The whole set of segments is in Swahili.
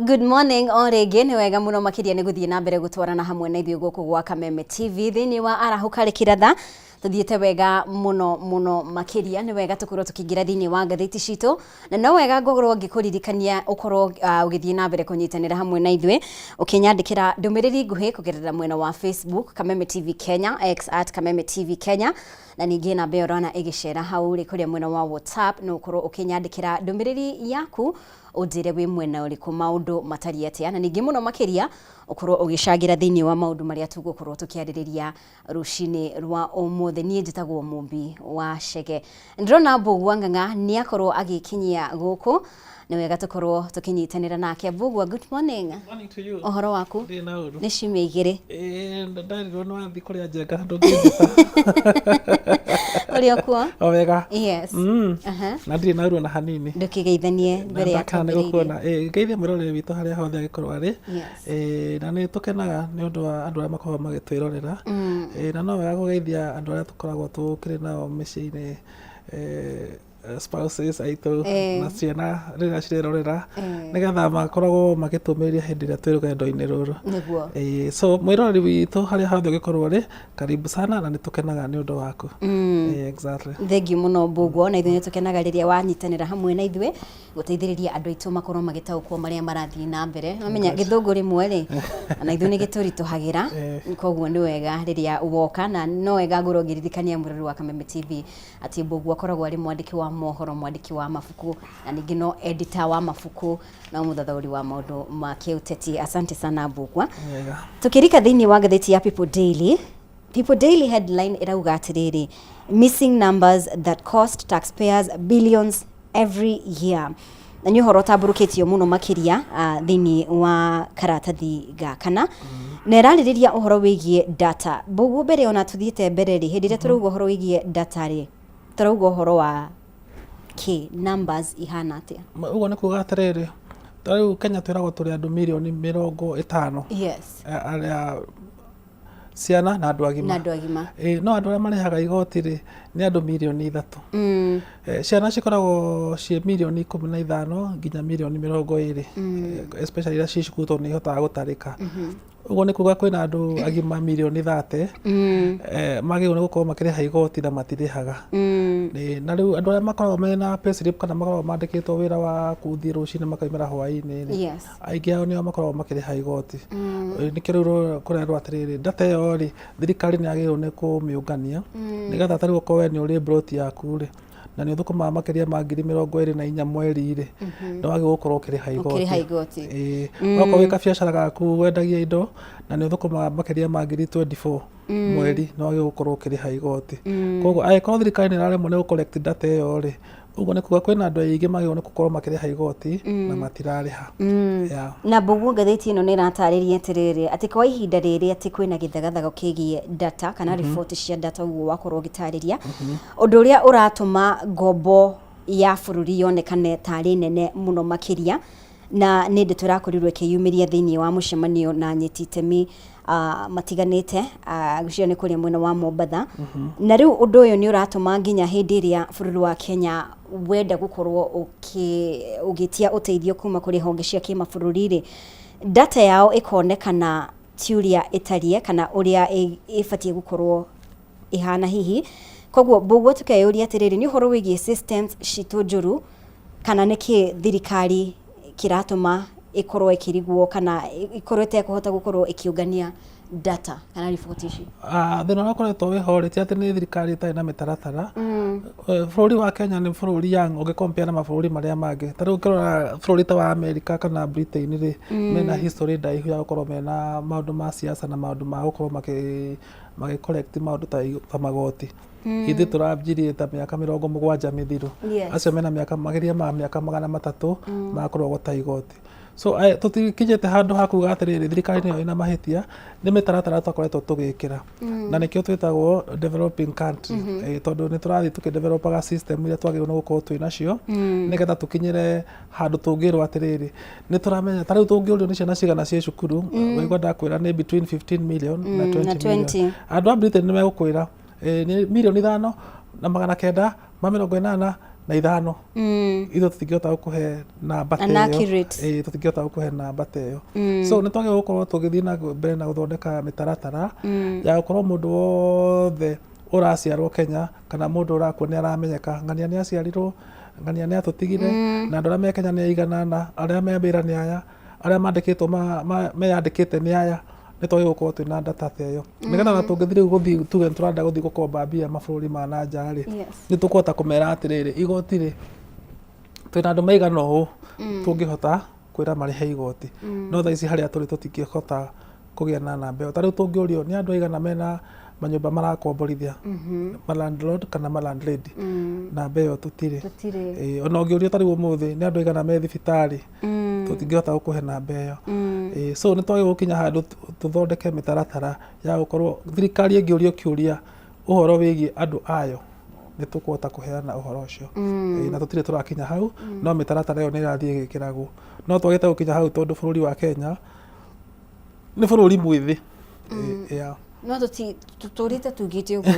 Good morning orege ni wega muno makiria ni guthie na mbere gutwarana hamwe na ithuĩ guku gwa Kameme TV thini wa arahuka kiratha tuthiete wega muno makiria ni wega tukorwo tukingira thini wa ngathĩti citũ na no wega ngorwo ngikuririkania ukorwo ugithie na mbere kunyitanira hamwe na ithuĩ ukinyandikira ndumiriri nguhi kugerera mwena wa Facebook Kameme TV Kenya X @Kameme TV Kenya na ningĩ namba ĩyo ũrona ĩgĩcera hau rĩ kuria mwena wa WhatsApp no ukorwo ukinyandikira ndumiriri yaku unjire wi mwena ũrĩkũ maundu matari atia na ningĩ muno makiria ukorwo ugicagira thini wa maundu maria tugukorwo tukiarĩrĩria rucini rwa ũmũthĩ niĩ njĩtagwo Mumbi wa Chege ndĩrona Mbũgua Ng'ang'a nĩ akorwo agĩkinyia gũkũ ni wega tukorwo tukinyitanira nake. Mbũgua, good morning. Morning to you. Ohoro waku nĩ ciumia igĩrĩ ndarirwo no athi kuria njenga ndũngĩnjĩta ũrĩa kuo o wega yes na ndirĩ naurwo na hanini ndũkĩgeithanie mbere ya kuona ngeithie mwĩroreri witũ harĩa hothe angĩkorwo arĩ na nĩ tũkenaga nĩ ũndũ wa andũ arĩa makoragwo magĩtwĩrorera na no wega kũgeithia andũ arĩa tũkoragwo tũkĩrĩ nao mĩciĩ-inĩ spouses aitũ na ciana rĩrĩa cirerorera nĩgetha makoragwo magĩtũmĩrĩria hĩndĩ ĩrĩa twĩ rũgendo-inĩ rũrũ so mwĩroreri witũ harĩa hothe ũgĩkorwo ũrĩ karibu sana na nĩ tũkenaga nĩ ũndũ waku exactly. Thengiũ mũno Mbũgua na ithuĩ nĩ tũkenaga rĩrĩa wanyitanĩra hamwe na ithuĩ gũteithĩrĩria andũ aitũ makorwo magĩtaũkwo marĩa marathiĩ na mbere mamenya gĩthũngũ rĩmwe rĩ na ithuĩ nĩ gĩtũritũhagĩra koguo nĩ wega rĩrĩa woka na no wega ngorwo ngĩririkania mũrori wa Kameme TV atĩ Mbũgua akoragwo arĩ mwandĩki wa mohoro, mwandĩki wa mabuku na ningĩ no editor wa mabuku na mũthathaũri wa maũndũ ma kĩũteti. Asante sana Mbũgua. Tukirika thĩinĩ wa ngathĩti ya People Daily headline irauga atiriri, missing numbers that cost taxpayers billions every year. Na nĩ ũhoro ũtambũrũkĩtio mũno makĩria thĩinĩ wa karatathi gakana na ĩrarĩrĩria ũhoro wĩgiĩ data. Mbũgua, mbere ona tuthiĩte mbere rĩ hĩndĩ ĩrĩa tũrauga ũhoro wĩgiĩ data rĩ tũrauga ũhoro wa numbers ihana atia? Ũguo nĩ kuuga atĩrĩrĩ, tarĩu Kenya twĩragwo tũrĩ andũ mirioni 50 arĩa ciana na andũ agima no andũ arĩa marehaga igoti rĩ nĩ andũ mirioni 3 ciana cikoragwo ciĩ mirioni 15 nginya mirioni 20 especially iria ciĩ cukuru tondũ nĩ ihotaga gũtarĩka ũguo nĩ kuuga kwĩna andũ agima mirioni 30 magĩrĩirwo nĩ gũkorwo makĩrĩha igoti na matirĩhaga na rĩu andũ arĩa makoragwo mena payslip kana makoragwo mandĩkĩtwo wĩra wa gũthiĩ rũcinĩ makaumĩra hwaĩ-inĩ aingĩ ao nĩo makoragwo makĩrĩha igoti nĩkĩo rĩu kũrerwo atĩrĩrĩ data ĩyo rĩ thirikari nĩ yagĩrĩirwo nĩ kũmĩũngania nĩgetha tarĩu okorwo we nĩ ũrĩ broti yaku rĩ na nĩ ũthũkũmaga makĩria ma 24,000 mweri rĩ nĩ wagĩrĩirwo gũkorwo ũkĩrĩha igoti okorwo wĩ kabiacara gaku wendagia indo na nĩ ũthũkũmaga makĩria ma 24,000 mweri nĩ wagĩrĩirwo gũkorwo ũkĩrĩha igoti koguo angĩkorwo thirikari nĩ ĩraremwo nĩ gũcollect data ĩyo rĩ ũguo nĩ kuuga kwĩna andũ aingĩ magĩrĩirwo nĩ gũkorwo makĩrĩha igoti na matirarĩha. Na Mbũgua, ngathĩti ĩno nĩ ĩratarĩria atĩrĩrĩ atĩ kwa ihinda rĩrĩ atĩ kwĩna gĩthagathago kĩgiĩ data kana riboti cia data ũguo wakorwo ũgĩtarĩria ũndũ ũrĩa ũratũma ngombo ya bũrũri yonekane tarĩ nene mũno makĩria na nĩ ndĩ tũrakorirwo ĩkĩyumĩria thĩinĩ wa mũcemanio na nyeti itemi matiganĩte gũcio nĩ kũrĩa mwena wa Mombatha na rĩu ũndũ ũyũ nĩ ũratũma nginya hĩndĩ ĩrĩa bũrũri wa Kenya wenda gũkorwo ũgĩtia ũteithio kuma kũrĩ honge cia kĩmabũrũri rĩ data yao ĩkonekana tiũrĩa ĩtariĩ kana ũrĩa ĩbatiĩ gũkorwo ĩhana hihi. Koguo Mbũgua, tukeyũria atĩrĩrĩ nĩ ũhoro wĩgiĩ systems citũ njũru kana nĩkĩ thirikari kĩratũma ikorwo ikirigwo kana ikorwo itekũhota gũkorwo ikiũngania data kana riboti ici? Thĩna ũrĩa ũkoretwo wĩhorete atĩ nĩ thirikari itarĩ na mĩtaratara. Bũrũri wa Kenya nĩ bũrũri young ũngĩkompea na mabũrũri marĩa mangĩ. Ta rĩu ũkĩrora bũrũri ta wa America kana Britain rĩ mena history ndaihu ya gũkorwo mena maũndũ ma siasa na maũndũ ma gũkorwo magĩcollect maũndũ ta magoti. Ithuĩ tũranjirie ta mĩaka 70 mĩthiru acio mena mĩaka makĩria ma mĩaka 300 magakorwo gũta igoti. So tũtikinyĩte handũ ha kuuga atĩrĩrĩ thirikari nĩyo ĩna mahĩtia nĩ mĩtaratara twakoretwo tũgĩkĩra na nĩkĩo twĩtagwo developing country tondũ nĩ tũrathiĩ tũkĩdevelopaga system iria twagĩrĩirwo nĩ gũkorwo twĩ nacio nĩgetha tũkinyĩre handũ tũngĩrwo atĩrĩrĩ nĩ tũramenya ta rĩu tũngĩũrio nĩ ciana cigana ciĩ cukuru waigua ndakwĩra nĩ between 15 million na 20 million. Andũ a Britain nĩ megũkwĩra nĩ mirioni 5 na 980 na ithano itho tutingĩhota gũkũhe namba ta ĩyo tũtingĩhota gũkũhe namba ta ĩyo so nĩ twagĩrĩirwo gũkorwo tũgĩthiĩ na mbere na gũthondeka mĩtaratara ya gũkorwo mũndũ wothe ũraciarwo Kenya kana mũndũ ũrakuo nĩ aramenyeka ng'ania nĩ aciarirwo ng'ania nĩ atũtigire na andũ arĩa me Kenya nĩ aiganana arĩa me wĩra nĩ aya arĩa mandĩkĩtwo meyandĩkĩte nĩ aya nĩ twagĩrĩirwo gũkorwo twĩna data ta ĩyo nĩgetha ona tũngĩthiĩ rĩu gũthiĩ tuge tũrenda gũthiĩ gũkomba mbia mabũrũri ma na nja rĩ nĩ tũkũhota kũmera atĩrĩrĩ igoti rĩ twĩna andũ maigana ũũ tũngĩhota kwĩra marĩhe igoti no thaa ici harĩa tũrĩ tũtingĩhota kũgĩa na namba ĩyo ta rĩu tũngĩũrio nĩ andũ aigana mena manyũmba marakomborithia landlord kana landlady namba ĩyo tũtirĩ ona ũngĩũrio ta rĩu ũmũthĩ nĩ andũ aigana me thibitarĩ tũtingĩhota gũkũhe namba ĩyo so nĩ twagĩrĩirwo gũkinya handũ tũthondeke mĩtaratara ya gũkorwo thirikari ĩngĩũrio kĩũria ũhoro wĩgiĩ andũ ayo nĩ tũkũhota kũheana ũhoro ũcio na tũtirĩ tũrakinya hau no mĩtaratara ĩyo nĩ ĩrathiĩ ĩgĩkĩragwo no twagĩte gũkinya hau tondũ bũrũri wa Kenya nĩ bũrũri mwĩthĩ no tũtũrĩte tugĩte ũguo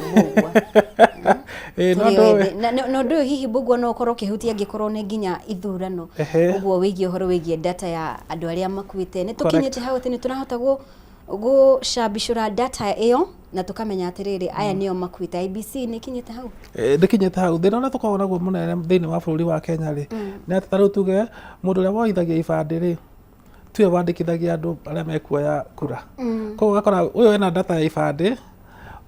no ndũ hihi mbũgua no ũkorwo ũkĩhutia angĩkorwo nĩ nginya ithurano ũguo wĩgiĩ ũhoro wĩgiĩ data ya andũ arĩa makuĩte nĩ tũkinyĩte hau atĩ nĩ tũrahota gũcambicũra data ĩyo na tũkamenya atĩrĩrĩ aya nĩo makuĩte IBC nĩ kinyĩte hau ndĩkinyĩte hau thĩna ũrĩa tũkoragwo naguo mũnene thĩinĩ wa bũrũri wa Kenya rĩ nĩ atĩ ta rĩu tuge mũndũ ũrĩa woithagia ibandĩ rĩ tiwe wandĩkithagia andũ arĩa mekuoya kura koguo ũgakora ũyũ ena data ya ibandĩ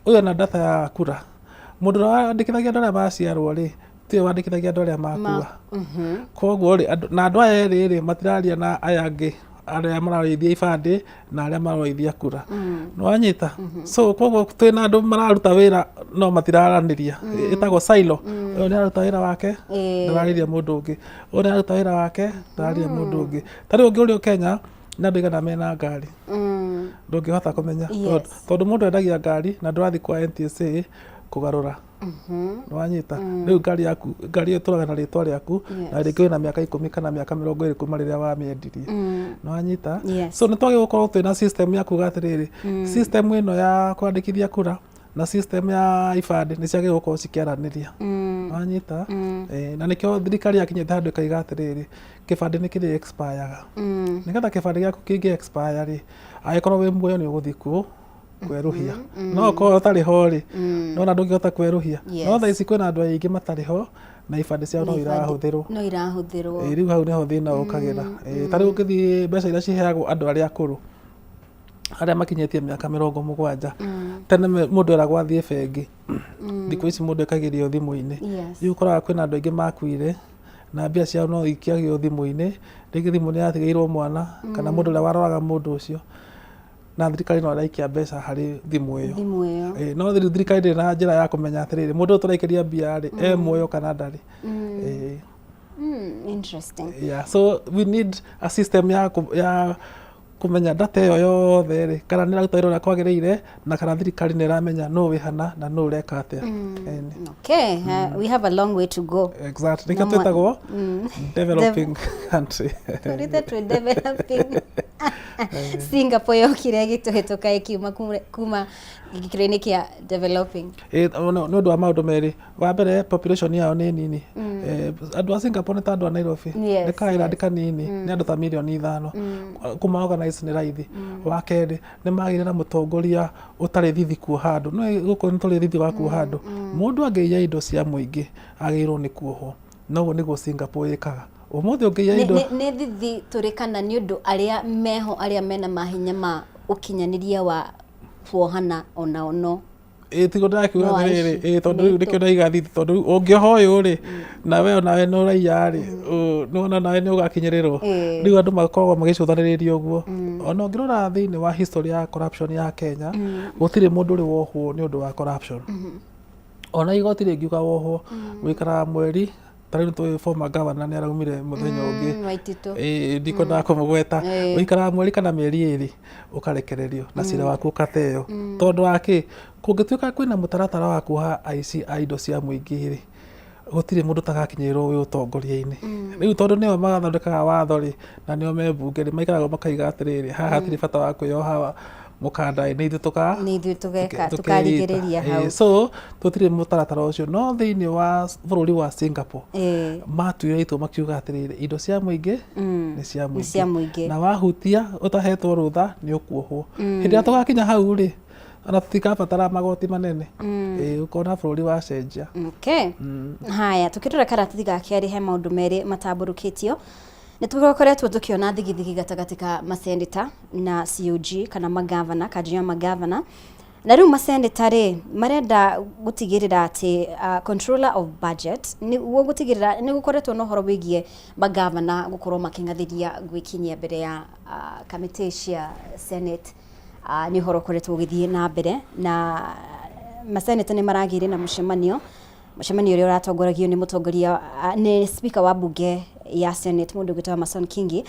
ũyũ ena data ya kura mũndũ ũrĩa wandĩkithagia andũ arĩa maciarwo rĩ tiwe wandĩkithagia andũ arĩa makua koguo rĩ na andũ aya erĩ rĩ matiraria na aya angĩ arĩa marareithia ibandĩ na arĩa maroithia kura nĩ wanyita so koguo twĩna andũ mararuta wĩra no matiraranĩria ĩtagwo silo ũyũ nĩ araruta wĩra wake ndararĩria mũndũ ũngĩ ũyũ nĩ araruta wĩra wake ndararĩria mũndũ ũngĩ ta rĩu ũngĩũrio Kenya nĩ andũ aigana mena ngari ndũngĩhota kũmenya tondũ mũndũ endagia ngari na ndũrathiĩ kwa NTSA kũgarũra nĩ wanyita rĩu ngari ĩyo tũraga na rĩtwa rĩaku na rĩngĩ wĩna mĩaka 10 kana mĩaka 20 kuma rĩrĩa wamĩendirie nĩ wanyita so nĩ twagĩrĩirwo gũkorwo twĩna system ya kuga atĩrĩrĩ system ĩno ya kwandĩkithia kura na system ya ibandĩ nĩ ciagĩrĩirwo gũkorwo cikĩaranĩria nĩ wanyita na nĩkĩo thirikari yakinyĩte handũ ĩkaiga atĩrĩrĩ kĩbandĩ nĩ kĩrĩ expire nĩgetha kĩbandĩ gĩaku kĩngĩ expire rĩ angĩkorwo wĩ muoyo nĩ ũgũthiĩ kuo kwerũhia no korwo ũtarĩ ho rĩ nona ndũngĩhota kwerũhia no thaa ici kwĩna andũ aingĩ matarĩ ho na ibandĩ ciao no irahũthĩrwo rĩu hau nĩho thĩna ũkagĩra ta rĩu ũngĩthiĩ mbeca iria ciheagwo andũ arĩa akũrũ arĩa makinyĩtie mĩaka 70 tene mũndũ eragwo athiĩ bengi thikũ ici mũndũ ekagĩrio thimũ-inĩ rĩu ũkoraga kwĩna andũ aingĩ makuire na mbia ciao no ikĩagio thimũ-inĩ rĩngĩ thimũ nĩ yatigĩirwo mwana kana mũndũ ũrĩa waroraga mũndũ ũcio na thirikari no ĩraikia mbeca harĩ thimũ ĩyo no thirikari ndĩrĩ na njĩra ya kũmenya atĩrĩrĩ mũndũ ũyũ tũraikĩria mbia rĩ muoyo kana ndarĩ interesting so we need a system ya kũmenya data ĩyo yothe rĩ kana nĩ ĩraruta wĩra ũrĩa kwagĩrĩire na kana thirikari nĩ ĩramenya nũ wĩ hana na nũ ũreka atĩa okay we have a long way to go exactly nĩkĩo twĩtagwo developing country developing Singapore yokire gĩtũhĩtũka ĩkiuma kuma gĩkĩro-inĩ kĩa developing nĩ ũndũ wa maũndũ merĩ wa mbere population yao nĩ nini andũ a Singapore nĩ ta andũ a Nairobi nĩ kaĩra kanini nĩ andũ ta mirioni 5 kuma organize nĩ raithi wa kerĩ nĩ magĩrĩire na mũtongoria ũtarĩ thithi kuo handũ no gũkũ nĩ tũrĩ thithi wa kuo handũ mũndũ angĩiya indo cia mũingĩ agĩrĩirwo nĩ kuohwo noguo nĩguo Singapore ĩkaga ũmũthĩ ũngĩiya indo nĩ thithi tũrĩ kana nĩ ũndũ arĩa meho arĩa mena mahinya ma ũkinyanĩria wa kuohana ono tigo ndakiuga atĩrĩrĩ tondũ rĩu nĩkĩo ndaiga thithi tondũ ũngĩoha ũyũ rĩ nawe onawe nĩ ũraiya rĩ nĩwona nawe nĩ ũgakinyĩrĩrwo rĩu andũ makoragwo magĩcũthanĩrĩria ũguo ona ũngĩrora thĩinĩ wa history ya corruption ya Kenya gũtirĩ mũndũ ũrĩ wohwo nĩ ũndũ wa corruption ona igoti rĩngiuga wohwo gũikara mweri tarĩu tũĩ former governor nĩ araumire mũthenya ũngĩ ndikwendaga kũmũgweta ũikaraga mweri kana mĩeri 2 ũkarekererio na cira waku ũkateo tondũ wakĩ kũngĩtuĩka kwĩna mũtaratara wa kuoha aici a indo cia mũingĩ rĩ gũtirĩ mũndũ tagakinyĩrwo wĩ ũtongoria-inĩ rĩu tondũ nĩo magathondekaga watho rĩ na nĩo me mbunge rĩ maikaraga makaiga atĩrĩrĩ haha hatirĩ bata wa kwĩyoha mukanda ni ithu tukarigiriria hau so tutire mutaratara ucio no thiini wa bururi wa Singapore matuire itu makiuga atiriri indo cia muingi ni cia muingi na wahutia utahetwo rutha ni ukuohwo hindi ya tugakinya hau ri ana tutikabatara magoti manene ukona bururi wa cenjia haya tukirora karatathi gake ari he maundu meri matamburukitio nä tũkoretwo tũkĩona thigithigi gatagati ka maseneta na COG kana magavana kajia magavana na rĩu maseneta rĩ marenda gũtigĩrĩra atĩ controller of budget nĩguo gũtigĩrĩra nĩ gũkoretwo na ũhoro wĩgiĩ magavana gũkorwo makĩngathĩria gwĩkinyia mbere ya kamĩtĩ cia Senate nĩ ũhoro ũkoretwo ũgĩthiĩ na mbere na maseneta nĩ maragĩire na mũcemanio ũrĩa ũratongoragio nĩ mũtongoria nĩ speaker wa bunge ya Senate mundu gwitwa Mason Kingi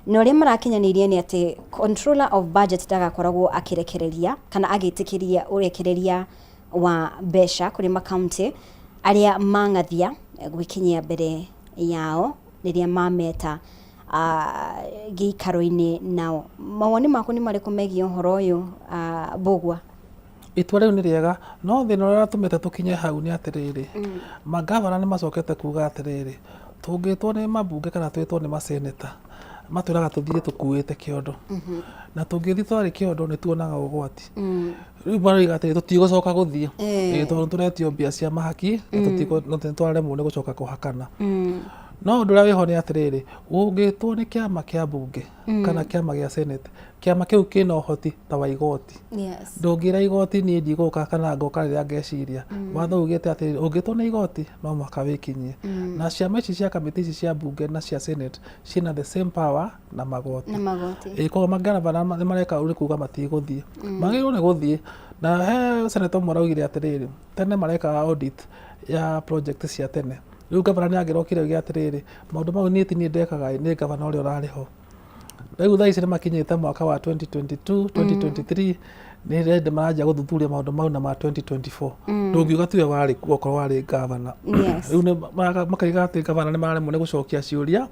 na ũrĩa marakinyanĩirie nĩ atĩ controller of budget ndagakoragwo akirekereria kana agĩtĩkĩria ũrekereria wa mbeca kũrĩ makaunti arĩa mangathia gwĩkinyia mbere yao rĩrĩa mameta gĩikaro-inĩ nao. Mawoni maku nĩ marĩkũ megiĩ ũhoro ũyũ Mbũgua? Itua riu ni riega no thina uria tumite tukinye hau ni atiriri magavana ni macokete kuga atiriri tungitwo ni mabunge kana twitwo ni maseneta matwiraga tuthie tukuite kiondo na tungithi twari kiondo ni tuonaga ugwati riu mariga atiri tutigocoka guthie tondu turetio mbia cia mahaki na twaremwo ni gucoka kuhakana no undu uria wiho ni atiriri ungitwo ni kiama kia bunge kana kiama gia senate kiama kiu kina uhoti ta wa igoti ndungira igoti ni ndiguka kana ngoka riria ngeciria watho ugite atiri ungitwo ni igoti no mwaka wikinyie na ciama ici cia kamiti ici cia bunge na cia senate cina the same power na magoti kwa magavana ni mareka uri kuga matiguthie magirwo ni guthie na he senator muraugire atiriri tene mareka audit ya project cia tene riu gavana ni agirokire gya atiriri maundu mau ni ndekaga ni gavana uria urariho riu thaa ici ni makinyite mwaka wa 2022 2023 ni rende maranja guthuthuria maundu mau na ma 2024 ndungiuga tiwe wari kuokorwo wari gavana riu ni makaiga ati gavana ni maremwo ni gucokia ciuria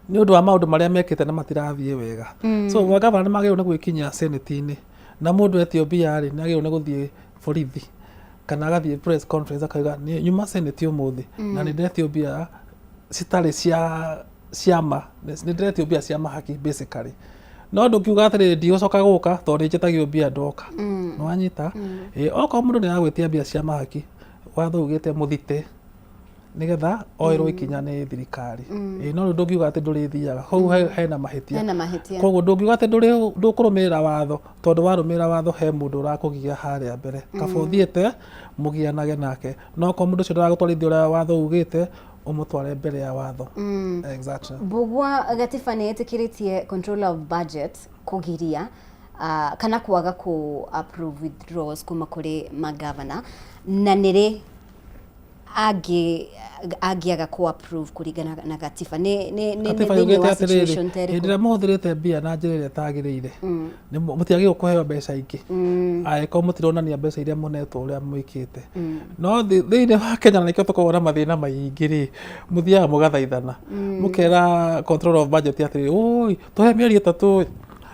ni undu wa maundu maria mekite na matirathie wega so magavana ni magirwo ni gwikinya senate-ini na mundu Ethiopia ri ni agirwo ni guthie borithi kana agathie press conference akauga ni nyuma senate umuthi na ni Ethiopia citari ciama ni Ethiopia ciama haki basically no ndungiuga atiri ndigucoka guka tondu njitagio mbia ndoka no anyita oko mundu ni agwitia mbia cia mahaki watho ugite muthite nigetha oirwo ikinya ni thirikari no ndungiuga ati ndurithiaga hau hena mahitia koguo ndungiuga ati ndukurumira watho tondu warumira watho he mundu urakugia haria mbere kaba uthiite mugianage nake no ko mundu ucio ndagutwarithia uria watho ugite umutware mbere ya watho exactly. Mbũgua gatiba ni itikiritie controller of budget kugiria kana kwaga ku approve withdrawals kuma kuri magavana na nire agiaga ku approve kuringana na gatiba ni situation terrible ndira muthirite mbia na njira iria tagiriire ni mutiagirwo kuheo mbeca ingi ko mutironania mbeca iria munetwo uria mwikite no thiini wa Kenya nikio tukogora mathina maingi ri muthiaga mugathaithana mukera control of budget atiri oi tuhe mieri 3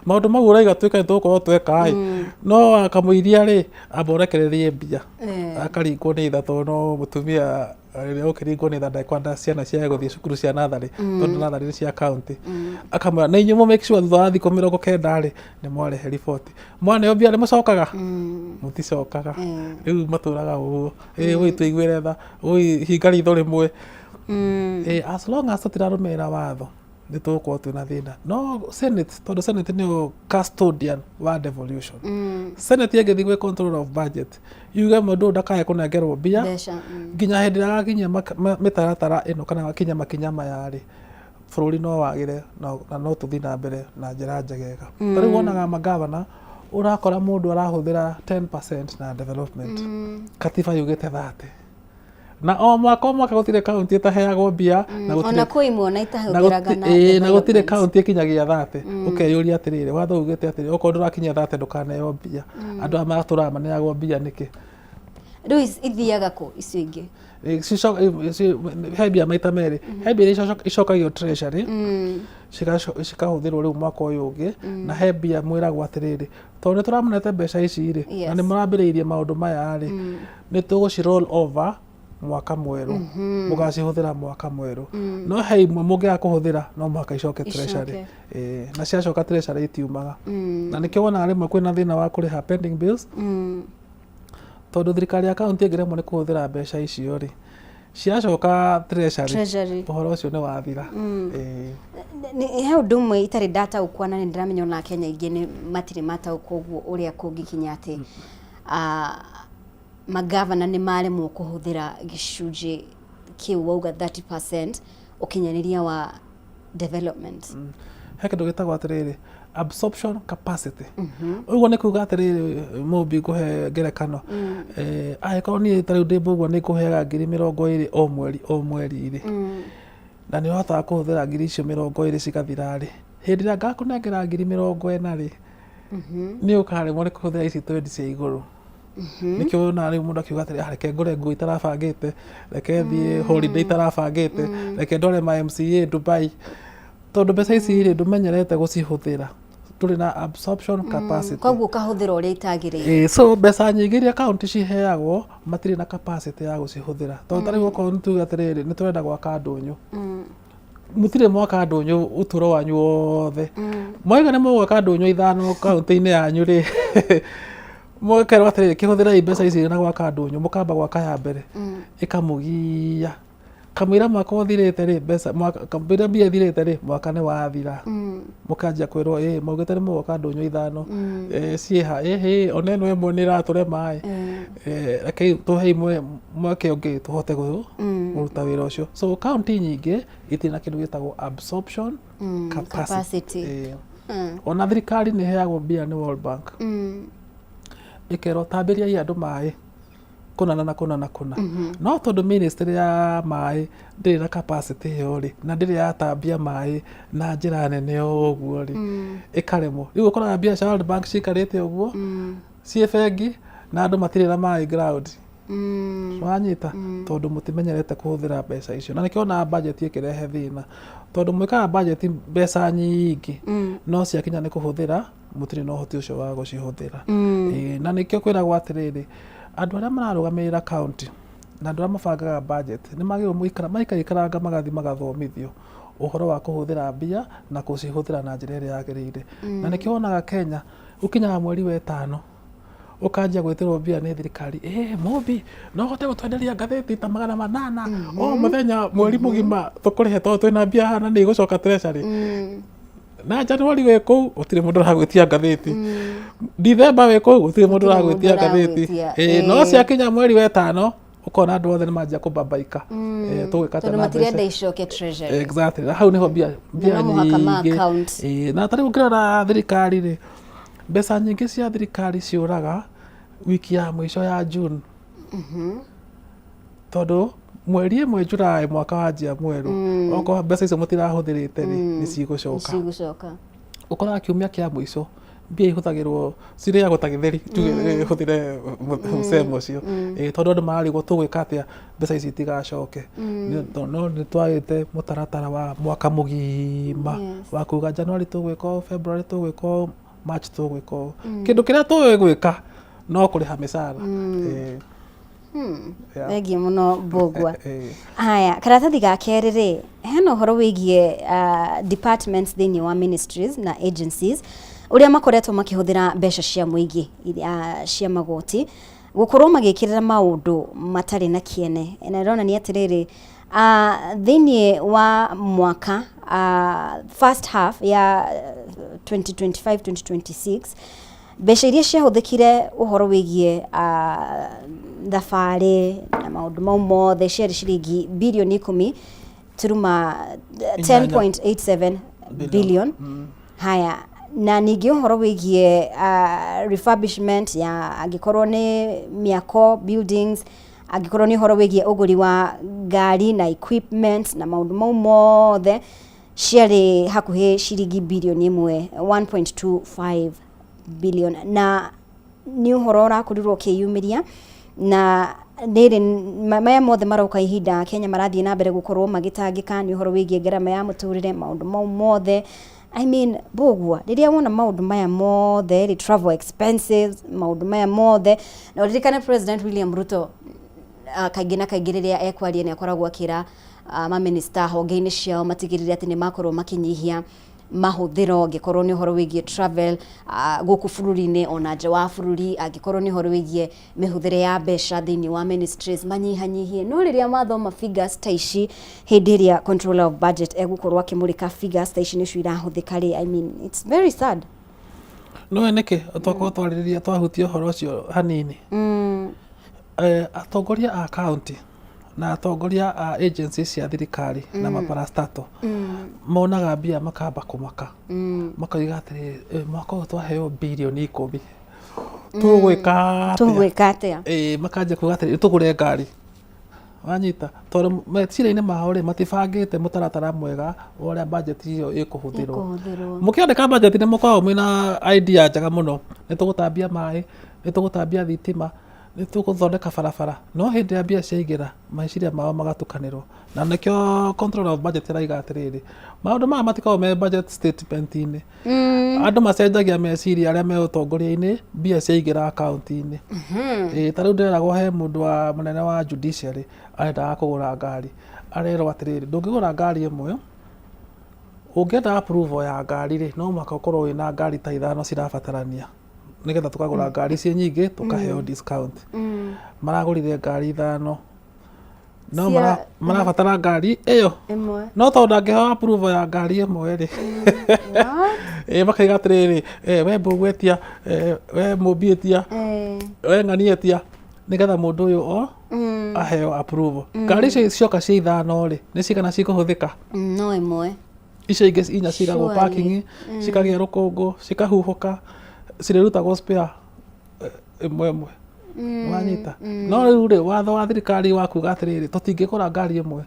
maundu mau uraiga twika tukorwo tweka no akamuiria ri aborekererie mbia akaringwo ni ithatũ no mutumia riria ukiringwo ni ithatũ kwanda ciana cia guthie cukuru cia nathari tondu nathari ni cia county akamwira na inyuĩ make sure thutha wa thikũ 90 ri ni mwarehe report mwana yo mbia ni mucokaga muticokaga riu maturaga uguo oi tuiguire tha oi hinga ritho rimwe as long as tutirarumira watho ni tukorwo twina thina no senate tondu senate ni custodian wa devolution senate yegethi gwe control of budget yuge mundu ndakaye kunengerwo mbia nginya hindi agakinyia mitaratara ino kana gakinya makinya mayari bururi no wagire na no tuthi na mbere na njira njegega tari wonaga magavana urakora mundu arahuthira 10% na development katiba yugite 30 na o mwaka gutire county itaheagwo mbia na ona kuimwona itahugiraga na gutire county ikinyagia 30 ukeyuria atiriri watho ugite atiri uko ndurakinya 30 ndukaneo mbia andu amatura maneagwo mbia niki Rĩu ithiaga kũ icio ingĩ? He mbia maita merĩ. He mbia iria icokagio treasury cikahũthĩrwo rĩu mwaka ũyũ ũngĩ, na he mbia mwĩragwo atĩrĩrĩ, tondũ nĩ tũramunete mbeca ici rĩ, na nĩ mũrambĩrĩirie maũndũ maya rĩ, nĩ tũgũci roll over mwaka mwerũ, mũgacihũthĩra mwaka mwerũ. No he imwe mũngĩaga kũhũthĩra no mũhaka icoke treasury. Na ciacoka treasury itiumaga. Na nĩkĩo wonaga rĩmwe kwĩna thĩna wa kũrĩha pending bills, tondũ thirikari ya kaunti ĩngĩremwo nĩ kũhũthĩra mbeca icio rĩ, ciacoka treasury ũhoro ũcio nĩ wathira. He ũndũ ũmwe itarĩ ndataũkwo na nĩ ndĩramenya ona Kenya ingĩ matirĩ mataũkwo ũguo ũrĩa kũngĩkinya atĩ magavana nĩ maremwo kũhũthĩra gĩcunjĩ kĩu wauga 30% ũkinyanĩria wa development. He kĩndũ gĩtagwo atĩrĩrĩ absorption capacity. Ũguo nĩ kuuga atĩrĩrĩ Mũmbi ngũhe ngerekano. Angĩkorwo niĩ tarĩu ndĩ Mbũgua nĩ ngũheaga 20,000 o mweri rĩ, na nĩ ũhotaga kũhũthĩra 20,000 cigathira rĩ, hĩndĩ ĩrĩa ngakũnengera 40,000 rĩ, nĩ ũkaremwo nĩ kũhũthĩra ici 20 cia igũrũ. Nĩkĩo wona rĩu mũndũ akiuga atĩrĩrĩ reke ngũre nguo itarabangĩte, reke thiĩ holiday itarabangĩte, reke ndore ma MCA Dubai, tondũ mbeca ici rĩ ndũmenyerete gũcihũthĩra. Tũrĩ na absorption capacity. Koguo kahũthĩra ũrĩa itagĩrĩire. So mbeca nyingĩ iria kaunti ciheagwo matirĩ na capacity ya gũcihũthĩra. Tondũ tarĩu okorwo nĩtuge atĩrĩrĩ nĩ tũrenda gwaka ndũnyũ, mũtirĩ mwaka ndũnyũ ũtũro wanyu wothe. Mwaiga nĩ mũgwaka ndũnyũ 5 kaunti-inĩ yanyu rĩ, mũkerwo atĩrĩrĩ kĩhũthĩrai mbeca ici na gwaka ndũnyũ, mũkamba gwaka ya mbere ĩkamũgia. Kamwĩra mwaka ũthirĩte rĩ, kamwĩra mbia ithirĩte rĩ, mwaka nĩ wathira. Mũkanjia kwĩrwo maugĩte nĩ mũgwaka ndũnyũ 5 ciĩha ona ĩno ĩmwe nĩ ĩratũre maĩ, reke tũhe imwe mwaka ũngĩ tũhote kũruta wĩra ũcio. So kaunti nyingĩ itirĩ na kĩndũ gĩtagwo absorption capacity. Ona thirikari nĩ ĩheagwo mbia nĩ World Bank, ĩkerwo tambĩriai andũ maĩ kũna na kũna. No tondũ ministry ya maĩ ndĩrĩ na capacity ĩyo rĩ, na ndĩrĩ yatambia maĩ na njĩra nene ũguo rĩ, ĩkaremwo. Rĩu ũkoraga mbia cia World Bank cikarĩte ũguo ciĩ bengi na andũ matirĩ na maĩ ground. Wanyita tondũ mũtimenyerete kũhũthĩra mbeca icio. Na nĩkĩo ona budget ĩkĩrehe thĩna, tondũ mwĩkaga budget mbeca nyingĩ no ciakinya nĩ kũhũthĩra mũtirĩ na ũhoti ũcio wa gũcihũthĩra. Na nĩkĩo kwĩragwo atĩrĩrĩ andũ arĩa mararũgamĩrĩra kaunti na andũ arĩa mabangaga budget nĩ magĩrĩirwo maikaranga magathi magathomithio ũhoro wa kũhũthĩra mbia na gũcihũthĩra na njĩra ĩrĩa yagĩrĩire. Na nĩkĩo wonaga Kenya ũkinyaga mweri wa 5 ũkanjia gwĩtĩrwo mbia nĩ thirikari, Mũmbi no ũhote gũtwenderia ngathĩti ta 800 o mũthenya mweri mũgima tũkũrĩhe tondũ twĩna mbia hana nĩ igũcoka treasury. Na Januari wĩ kũu gũtirĩ mũndũ ũragwĩtia ngathĩti, December wĩ kũu gũtirĩ mũndũ ũragwĩtia ngathĩti. No ciakinya mweri wa 5 ũkona andũ othe nĩ manjia kũmbabaika tũgĩkata na mbeca. Matirenda icoke treasury. Exactly. Na hau nĩho mbia nyingĩ. Na tarĩu ũngĩrora thirikari rĩ, mbeca nyingĩ cia thirikari ciũraga wiki ya mũico ya June. Tondũ mweri 1 July mwaka wanjia mwerũ, okorwo mbeca icio mũtirahũthĩrĩte rĩ, nĩ cigũcoka. Ũkoraga kiumia kĩa mũico mbia ihũthagĩrwo cirĩagwo ta gĩtheri, tuge hũthĩre mũsemo ũcio, tondũ andũ mararigwo tũgwĩka atĩa mbeca ici itigacoke. No nĩ twagĩte mũtaratara wa mwaka mũgima wa kuga January tũgwĩka, February tũgwĩka, March tũgwĩka. Kĩndũ kĩrĩa tũĩ gwĩka no kũrĩha mĩcara. Thengiũ mũno Mbũgua. Haya, karatathi ga kerĩ rĩ, hena ũhoro wĩgiĩ departments thĩinĩ wa ministries na agencies ũrĩa makoretwo makĩhũthĩra mbeca cia mũingĩ cia magoti gũkorwo magĩkĩrĩra maũndũ matarĩ na kĩene. Na ĩronania atĩrĩrĩ, thĩinĩ wa mwaka first half ya 2025-2026 mbeca iria ciahũthĩkire ũhoro wĩgiĩ thabarĩ na maũndũ mau mothe ciarĩ ciringi birioni 10.87 billion. Haya, na ningĩ ũhoro wĩgiĩ refurbishment ya angĩkorwo nĩ mĩako buildings, angĩkorwo nĩ ũhoro wĩgiĩ ũgũri wa ngari na equipment na maũndũ mau mothe ciarĩ hakuhĩ ciringi birioni 1.25 billion. Na nĩ ũhoro ũrakorirwo ũkĩyumĩria na nere maya mothe maroka ihinda Kenya marathie na mbere gukorwo magitangika ni uhoro wigie ngarama ya muturire maundu mau mothe. I mean, bogwa riria wona maundu maya mothe, the travel expenses, maundu maya mothe, na ririkane President William Ruto kaingĩ na kaingĩ rĩrĩa ekwaria nĩ akoragwo akĩra maminista honge-inĩ ciao matigĩrĩre atĩ nĩ makorwo makinyihia mahũthĩro, angĩkorwo nĩ ũhoro wĩgiĩ travel gũkũ bũrũri-inĩ ona nja wa bũrũri, angĩkorwo nĩ ũhoro wĩgiĩ mĩhũthĩre ya mbeca thĩinĩ wa ministries manyihanyihie. No rĩrĩa mathoma figures ta ici hĩndĩ ĩrĩa controller of budget egũkorwo akĩmũrĩka figures ta ici nĩcio irahũthĩka rĩ, I mean it's very sad. No nĩkĩ twakorwo twarĩrĩria twahutia ũhoro ũcio hanini. Atongoria a county na atongoria a agencies cia thirikari na maparastato monaga mbia makamba kũmaka makaiga atĩrĩrĩ mwaka ũyũ twaheo birioni 10 tũgwĩka atĩa makanjia kuuga atĩrĩrĩ tũgũre ngari wanyita tondũ meciria-inĩ mao rĩ matibangĩte mũtaratara mwega wa ũrĩa budget ĩyo ĩkũhũthĩrwo. Mũkĩandĩka budget nĩ mũkoragwo mwĩna idea njega mũno, nĩ tũgũtambia maĩ, nĩ tũgũtambia thitima, nĩ tũgũthondeka barabara, no hĩndĩ ĩrĩa mbia ciaingĩra meciria mao magatukanĩrwo. Na nĩkĩo controller of budget ĩraiga atĩrĩrĩ maũndũ maya matikoragwo me budget statement-inĩ. Andũ macenjagia meciria arĩa me ũtongoria-inĩ mbia ciaingĩra akaunti-inĩ. Ta rĩu ndĩreragwo he mũndũ wa mũnene wa judiciary arendaga kũgũra ngari, arerwo atĩrĩrĩ ndũngĩgũra ngari ĩmwe, ũngĩenda approval ya ngari rĩ no mũhaka ũkorwo wĩna ngari ta 5 cirabatarania nigetha tukagura ngari cie nyingĩ tukaheo discount. Maragũrire ngari 5 no marabatara ngari ĩyo no tondũ ndangĩheo approval ya ngari ĩmwe rĩ makaiga atĩrĩrĩ we mbũgwetia we mũmbietia we ng'anietia nigetha mũndũ ũyũ aheo approval. Ngari icio cioka cia 5 rĩ nĩ cigana cikũhũthĩka? No ĩmwe. Icio ingĩ 4 cigagwo parking, cikagĩa rũkũngũ, cikahuhũka, cirerutagwo spare ĩmwe wanyita. No rĩu rĩ watho wa thirikari wa kuga atĩrĩrĩ tũtingĩgũra ngari ĩmwe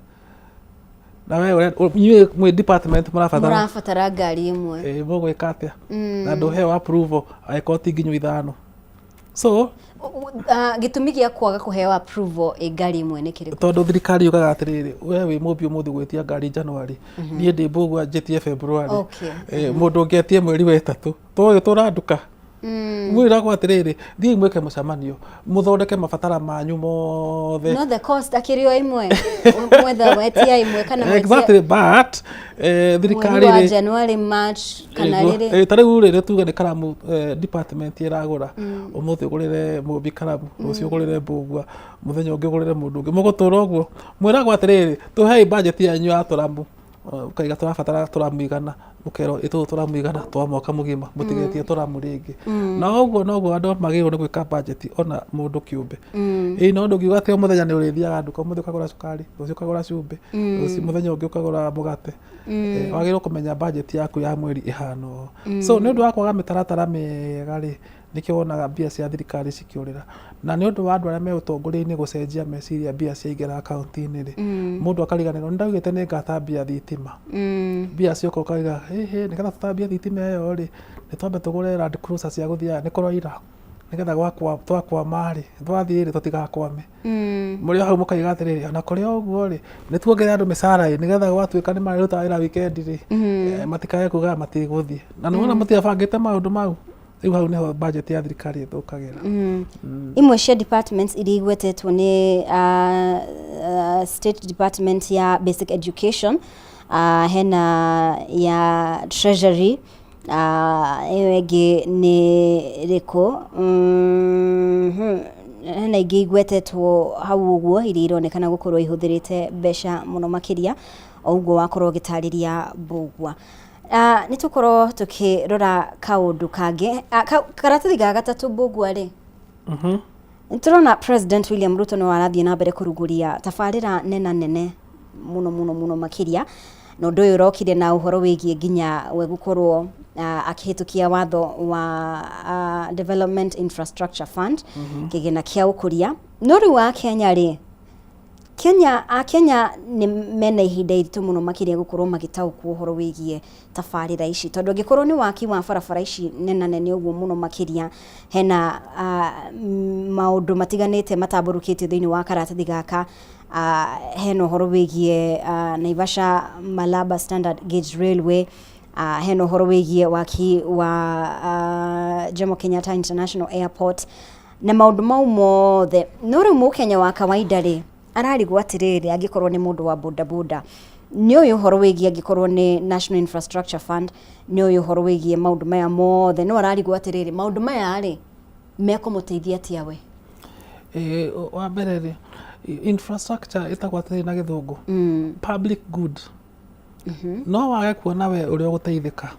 na we mwĩ department mũrabatara ngari ĩmwe mũgwĩka atĩa na ndũheo approval angĩkorwo ti nginya 5. So gĩtũmi gĩa kwaga kũheo approval ngari ĩmwe nĩ kĩrĩkũ? Tondũ thirikari yugaga atĩrĩrĩ we wĩ mũmbi ũmũthĩ gwĩtia ngari January, niĩ ndĩ Mbũgua njĩtie February, mũndũ ũngĩetie mweri wa 3 tũgĩ tũranduka mwĩragwo atĩrĩrĩ thiĩ mwĩke mũcemanio mũthondeke mabatara manyu mothe. No the cost akĩrĩ o ĩmwe mwetha wetia ĩmwe kana wetia exactly but thirikari rĩ January March kana rĩrĩ ta rĩu rĩrĩ tuge nĩ karamu department ĩragũra ũmũthĩ ũgũrĩre mũmbi karamu, rũciũ ũgũrĩre Mbũgua, mũthenya ũngĩ ũgũrĩre mũndũ ũngĩ, mũgũtũra ũguo. Mwĩragwo atĩrĩrĩ tũhei budget yanyu ya tũramu, ukaiga tũrabatara tũramu igana, ũkerwo ĩtũ tũramu igana twa mwaka mũgima mũtigetie tũramu rĩngĩ. Na ũguo andũ magĩrĩirwo nĩ gwĩka budget ona mũndũ kĩũmbe. No ndũngiuga atĩ mũthenya nĩ ũrĩthiaga nduka, mũthenya ũkagũra cukari, rũciũ ũkagũra cumbĩ, mũthenya ũngĩ ũkagũra mũgate. Wagĩrĩirwo kũmenya budget yaku ya mweri ĩhana ũũ. So nĩ ũndũ wa kwaga mĩtaratara mĩega rĩ nĩkĩo wonaga mbia cia thirikari cikĩũrĩra, na nĩ ũndũ wa andũ arĩa me ũtongoria-inĩ gũcenjia meciria mbia ciaingĩra akaunti-inĩ rĩ mũndũ akariganĩrwo nĩ ndaugĩte nĩ ngatambia thitima, mbia cioka ũkaiga nĩgetha tũtambie thitima ĩyo rĩ nĩ twambe tũgũre Land Cruiser cia gũthiaga nĩ kũroira nĩgetha twakwama rĩ twathiĩ rĩ tũtigakwame. Mũrĩ o hau mũkaiga atĩrĩrĩ ona kũrĩ o ũguo rĩ nĩ tuongerere andũ mĩcara nĩgetha gwatuĩka nĩ marĩruta wĩra weekend rĩ matikae kuga matigũthiĩ, na nĩ wona mũtiabangĩte maũndũ mau. Rĩu hau nĩho budget ya thirikari ĩthũkagĩra. Imwe cia departments iria igwetetwo nĩ state department ya basic education, hena ya treasury, ĩyo ĩngĩ nĩ rĩkũ, hena ingĩ igwetetwo hau ũguo iria ironekana gũkorwo ihũthĩrĩte mbeca mũno makĩria o ũguo wakorwo ũgĩtarĩria Mbũgua. Nĩ tũkorwo tũkĩrora kaũndũ kangĩ karatathi ga gatatũ Mbũgua rĩ nĩ tũrona President William Ruto no arathiĩ na mbere kũrugũria tabarĩra nene mũno makĩria, na ũndũ ũyũ ũrokire na ũhoro wĩgiĩ nginya we gũkorwo akĩhĩtũkia watho wa Development Infrastructure Fund, kĩgĩna kĩa ũkũria. No rĩu wa Kenya rĩ Kenya ni mena ihinda iritu muno makiria gukorwo magitaukwo uhoro wigie tabarira ici tondu angikorwo ni waki wa barabara ici nene uguo muno makiria hena maundu matiganite matamburukite thiini wa karatathi gaka hena uhoro wigie Naivasha Malaba Standard Gauge Railway hena uhoro wigie waki wa Jomo Kenyatta International Airport na maundu mau mothe no riu Mukenya wa kawaida ri ararigwo atiriri angikorwo ni mundu wa bodaboda ni uyu horo wigie angikorwo ni National Infrastructure Fund ni uyu horo wigie maundu maya mothe no ararigwo atiriri maundu maya ri mekumuteithia atia we wa mbere ri infrastructure itagwatire na githungu public good no wage kuona we uri guteithika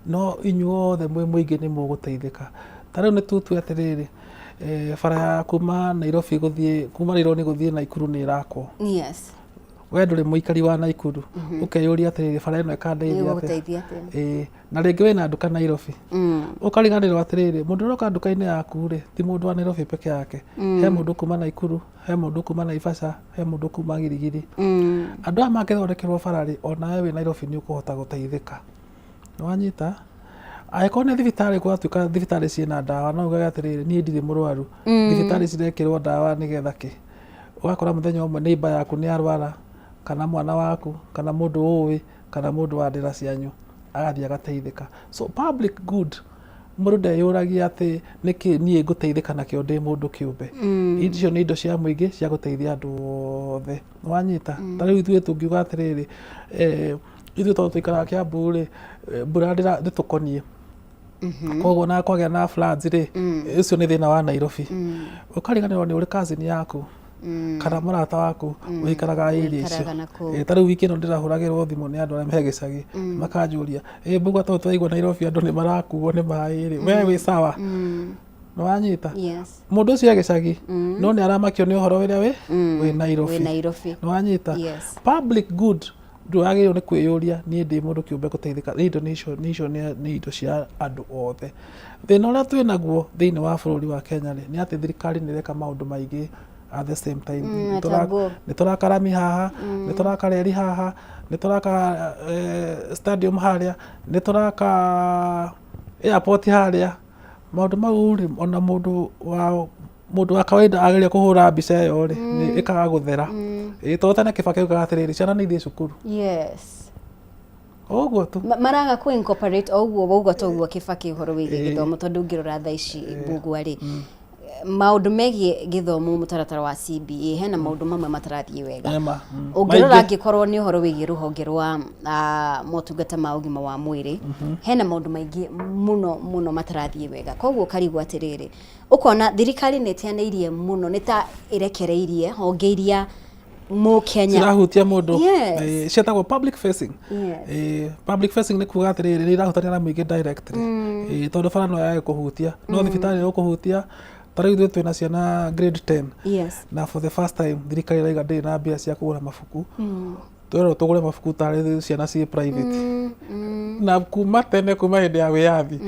no inyuothe muingi ni muguteithika tariu ni tutu atiriri bara ya kuma Nairobi guthie kuma Nairobi guthie Naikuru ni irakwo yes we nduri muikari wa Naikuru ukeyuria atiriri bara ino ikandeithia atia na ringi wina nduka Nairobi ukariganirwo atiriri mundu uroka nduka-ini yaku ri ti mundu wa Nairobi peke yake he mundu kuma Naikuru he mundu kuma Naivasha he mundu kuma Girigiri andu aya mangithondekerwo bara ri ona we wi Nairobi ni ukuhota guteithika nwanyita aiko ne thibitari gwatuika thibitari ciina ndawa no ugaga atiriri ni ndiri murwaru thibitari cirekirwo ndawa nigetha ki ugakora muthenya umwe neighbor yaku ni arwara kana mwana waku kana mundu uwi kana mundu wa ndira cianyu agathie agateithika so public good mundu ndeyuragia ati niki nie nguteithika nakio ndi mundu kiumbe icio ni indo cia muingi cia guteithia andu othe nwanyita tariu ithuĩ tungiuga atiriri ithuĩ tondu tuikaraga Kiambu ri mbura nditukonie koguo na kwagĩa na floods ri ucio ni thina wa Nairobi ukariganirwo ni uri cousin yaku kana murata waku wikaraga area icio tariu wiki ino ndirahuragirwo thimu ni andu aria me gicagi makanjuria mbugua tondu twaigua Nairobi andu ni marakuo ni mai ri we wi sawa nwanyita mundu ucio gicagi no ni aramakio ni uhoro wiria wi Nairobi nwanyita public good nduagirwo ni kwiyuria ni ndi mundu kiumbe guteithika indo ni indo cia andu othe thina uria twinaguo thiini wa bururi wa Kenya ni ati thirikari ni reka maundu maingi at the same time ni turakarami haha ni turaka reri haha ni turaka stadium haria ni turaka airport haria maundu mau ri ona mundu wa kawaida ageria kuhura mbica iyo ri ni ikaga guthera totana kibake ugatiriri ciana ni thi cukuru yes oguo tu maraga ku incorporate oguo toguo kibake uhoro wigie githomo tondu ngirora tha ici mbugua ri maundu megie githomo mutaratara wa CBA hena maundu mamwe matarathie wega ungirora angikorwo ni uhoro wigie ruhonge rwa motungata ma ugima wa mwiri hena maundu maingi muno matarathie wega koguo karigwa atiriri ukona thirikari netianeirie muno nita irekereirie honge iria Mukenya irahutia mundu cietagwo public facing public facing ni kuga atiriri ni irahutania na muingi directly tondu bara no yae kuhutia no thibitari no kuhutia tariu ithuĩ twina ciana grade 10 na for the first time thirikari iraiga ndĩrĩ na mbia cia kũgũra mabuku twĩrwo tũgũre mabuku tarĩ ciana ciĩ private na kuma tene kuma hĩndĩ ya wĩyathi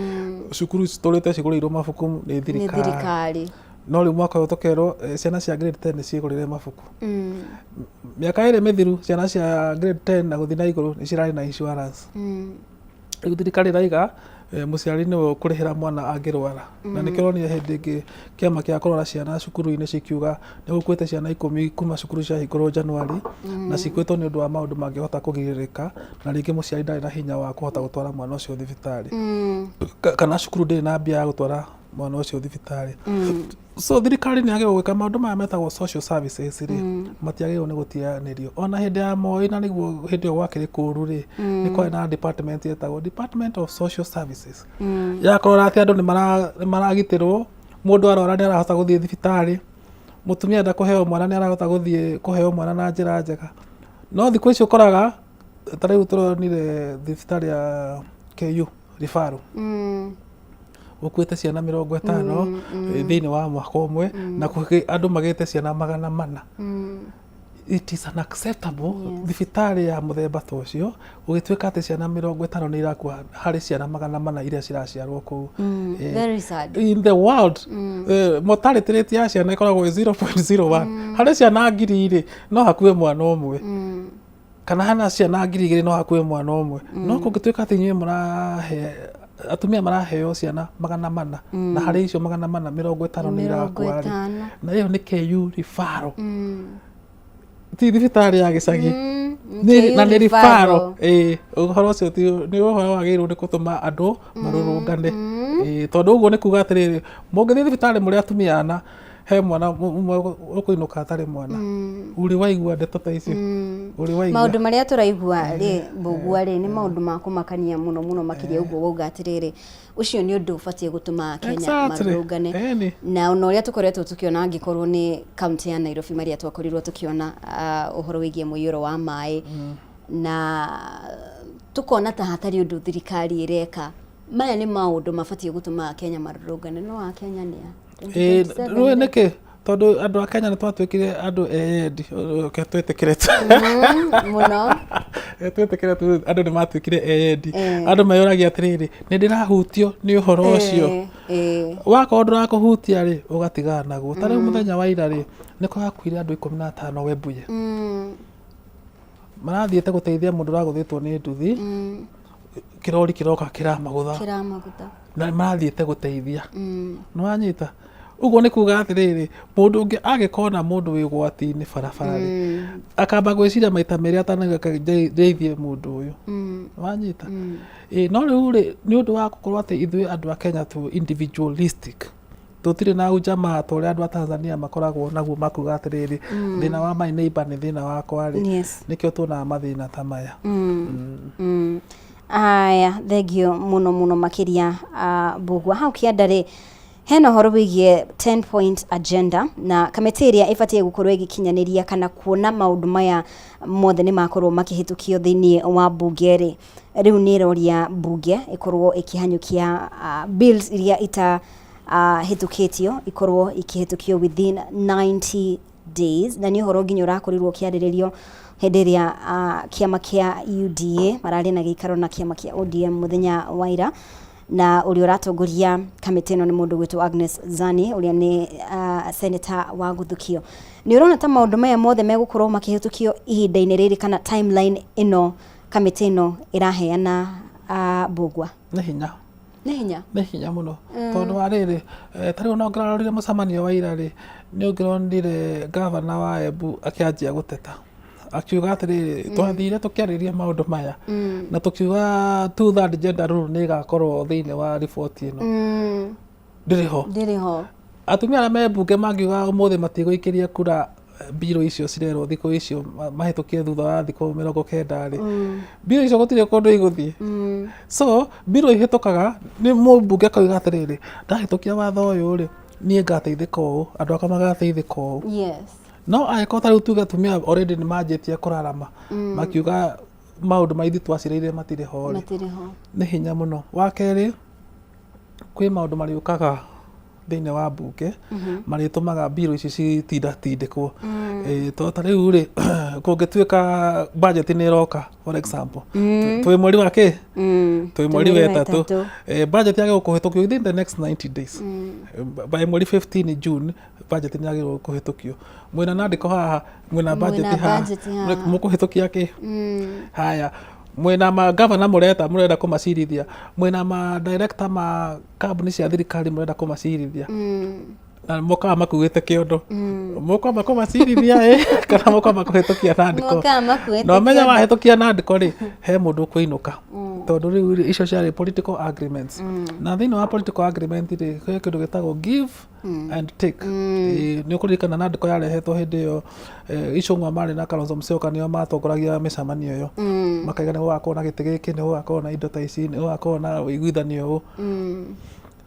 cukuru citũrĩte cigũrĩirwo mabuku nĩ thirikari no rĩu mwaka ũyũ tũkerwo ciana cia grade 10 nĩciĩgũrĩre mabuku mĩaka ĩrĩ mĩthiru ciana cia grade 10 na gũthiĩ na igũrũ nĩ cirarĩ na insurance rĩu thirikari iraiga muciari niwe kurihira mwana angirwara na nikironire hindi ingi kiama kia kurora ciana cukuru-ini cikiuga ni gukwite ciana 10 kuma cukuru cia hingũrwo Januari na cikwitwo ni undu wa maundu mangihota kugiririka na ringi muciari ndari na hinya wa kuhota gutwara mwana ucio thibitari kana cukuru ndiri na mbia ya gutwara mwana ucio thibitari so thirikari ni agirwo gwika maundu maya metagwo social services ri matiagirwo ni gutianirio ona hindi ya moi na niguo hindi yo gwakiri kuru ri ni kwa na department yetagwo Department of Social Services ya kurora ati andu ni maragitirwo mundu arora ni arahota guthie thibitari mutumia nda kuheo mwana ni arahota guthie kuheo mwana na njira njega no thiku icio koraga tariu turonire thibitari ya KU rifaru ukwite ciana 50 thiini wa mwaka umwe na andu magite ciana 400 it is unacceptable thibitarĩ ya mũthemba ta ũcio ũgĩtuĩka atĩ ciana 50 nĩ irakua harĩ ciana 400 iria ciraciarwo kũu. Very sad. In the world mortality rate ya ciana ĩkoragwo 0.01 harĩ ciana 1000 no hakuwe mwana ũmwe kana hana ciana 2000 no hakuwe mwana ũmwe no kũngĩtuĩka atĩ inyuĩ mũrahe atumia maraheo ciana 400 na harĩ icio 450 nĩ irakua na iyo nĩ KU referral ti thibitarĩ ya gĩcagi na nĩ referral ũhoro ũcio nĩ ũhoro wagĩrĩirwo nĩ gũtũma andũ marũrũngane tondũ ũguo nĩ kuga atĩrĩrĩ mũngĩthiĩ thibitarĩ mũrĩ atumia ana he mwana ũkũinũka atarĩ mwana ũrĩ waigua ndeto ta icio ũrĩ waigua maũndũ marĩa tũraigua rĩ mbũgua rĩ nĩ maũndũ ma kũmakania mũno makĩria ũguo wauga atĩrĩrĩ ũcio nĩ ũndũ ũbatiĩ gũtũma Kenya marũrũngane na ũrĩa tũkoretwo tũkĩona angĩkorwo nĩ kaunti ya Nairobi marĩa twakorirwo tũkĩona ũhoro wĩgiĩ mũiyũro wa maĩ na tukona ta hatarĩ ũndũ thirikari ĩreka maya nĩ maũndũ mabatiĩ gũtũma Kenya marũrũngane no a Kenya nĩa rũĩ nĩkĩ tondũ andũ a Kenya nĩ twatuĩkire andũ eyendi twetĩkĩre mũno twetĩkĩre andũ nĩ matuĩkire eyendi andũ mayũragia atĩrĩrĩ nĩ ndĩrahutio nĩ ũhoro ũcio wakorwo ndũrakũhutia rĩ ũgatigana naguo ta rĩu mũthenya wa ira rĩ nĩ kũrakuire andũ 15 Webuye marathiĩte gũteithia mũndũ ũragũthĩtwo nĩ nduthi kĩrori kĩroka kĩramagũtha na marathiĩte gũteithia nĩ wanyita ũguo nĩ kuga atĩrĩrĩ mũndũ ũngĩ agĩkona mũndũ wĩ gwati-inĩ barabara akamba gwĩciria maita merĩ atanagĩteithie mũndũ ũyũ wanyita no rĩu rĩ nĩ ũndũ wa gũkorwo atĩ ithuĩ andũ a Kenya tu individualistic tũtirĩ na ujamaa ta ũrĩa andũ a Tanzania makoragwo naguo makuga atĩrĩrĩ thĩna wa my neighbor nĩ thĩna wakwa rĩ nĩkĩo tuonaga mathĩna ta maya aya thengio mũno makĩria mbũgua hau kĩandarĩ hena ũhoro wĩgiĩ 10 point agenda na kamĩtĩ ĩrĩa ĩbatiĩ gũkorwo ĩgĩkinyanĩria kana kuona maũndũ maya mothe nĩ makorwo makĩhĩtũkio thĩinĩ wa mbunge rĩ rĩu nĩ ĩroria mbunge ĩkorwo ĩkĩhanyũkia bills iria hĩtũkĩtio ikorwo ikĩhĩtũkio within 90 days na nĩ ũhoro nginya ũrakorirwo ũkĩarĩrĩrio hĩndĩ ĩrĩa kĩama kĩa UDA mararĩ na gĩikaro na kĩama kĩa ODM mũthenya wa ira na ũrĩa ũratongoria kamĩtĩ ĩno nĩ mũndũ gwĩtwo Agnes Zani ũrĩa nĩ senator wa Guthukio nĩ ũrona ta maũndũ maya mothe megũkorwo makĩhĩtũkio ihinda-inĩ rĩrĩ kana timeline ĩno kamĩtĩ ĩno ĩraheana mbũgua nĩ hinya mũno tondũ wa rĩrĩ tarĩu no ngĩrarorire mũcemanio wa ira rĩ nĩ ngĩronire gavana wa Embu akĩanjia gũteta akiuga atĩrĩrĩ twathire tũkĩarĩria maũndũ maya na tũkiuga 2/3 gender rule nĩ ĩgakorwo thĩinĩ wa report ĩno ndĩrĩ ho atumia arĩa me mbunge mangiuga ũmũthĩ matigũikĩria kura mbirũ icio cirerwo thikũ icio mahĩtũkie thutha wa thikũ 90 rĩ mbirũ icio gũtirĩ kũndũ igũthiĩ so mbirũ ihĩtũkaga nĩ mũmbunge akauga atĩrĩrĩ ndahĩtũkia watho ũyũ rĩ niĩ ngateithĩka ũũ andũ akwa magateithĩka ũũ no angĩkorwo ta rĩu tuge atumia already nĩ manjĩtie kũrarama makiuga maũndũ maithu twacireire matirĩ ho nĩ hinya mũno wa kerĩ kwĩ maũndũ marĩũkaga thĩinĩ wa mbunge marĩtũmaga mbirũ ici citindatindĩkwo ta rĩu rĩ kũngĩtuĩka budget nĩ ĩroka for example twĩ mweri wa kĩ twĩ mweri wa ĩtatũ budget yagĩrĩirwo kũhĩtũkio within the next 90 days by mweri 15 June budget nĩ yagĩrĩirwo kũhĩtũkio mwĩna nandĩko haha mwĩna budget haha mũkũhĩtũkia kĩ haya mwĩna magavana mũrenda kũmacirithia mwĩna ma director ma kambuni cia thirikari mũrenda kũmacirithia na mokaga makuĩte kĩondo moka makũmacirithia kana moka makũhĩtũkia nandĩko na ũmenya wahĩtũkia nandĩko rĩ he mũndũ ũkũinũka tondũ rĩu icio ciarĩ political agreements na thĩinĩ wa political agreement rĩ kwĩ kĩndũ gĩtagwo give and take nĩ ũkũririkana nandĩko yarehetwo hĩndĩ ĩyo Icũng'wa marĩ na Kalonzo Musyoka nĩo matongoragia mĩcemanio ĩyo makaiga nĩ gũgakorwo na gĩtĩ gĩkĩ nĩ gũgakorwo na indo ta ici nĩ gũgakorwo na ũiguithanio ũũ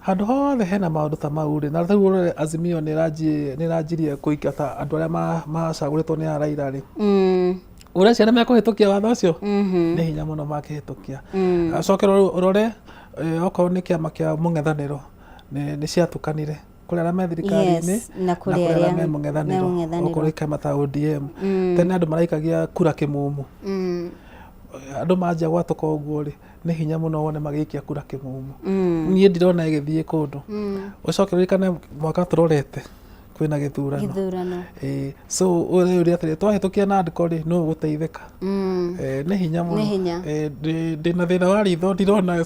handũ hothe hena maũndũ ta mau rĩ na rĩu ũrore Azimio nĩ ĩranjirie kũingata andũ arĩa macagũrĩtwo nĩ Raila rĩ ũreciria nĩ mekũhĩtũkia watho ũcio nĩ hinya mũno makĩhĩtũkia acoke ũrore okorwo nĩ kĩama kĩa mũng'ethanĩro nĩ ciatukanire kuri ara me thirikari-ini na kuri ara me mung'ethaniro okoro kama ta ODM tene andu maraikagia kura kimumu andu manjia gwatoka uguo ri ni hinya muno wone magikia kura kimumu nie ndirona igithie kundu ucokeririkane mwaka turorete kwina githurano so uri atire twahitukia na ndiko ri no guteithika ni hinya muno ndina thina wa ritho ndirona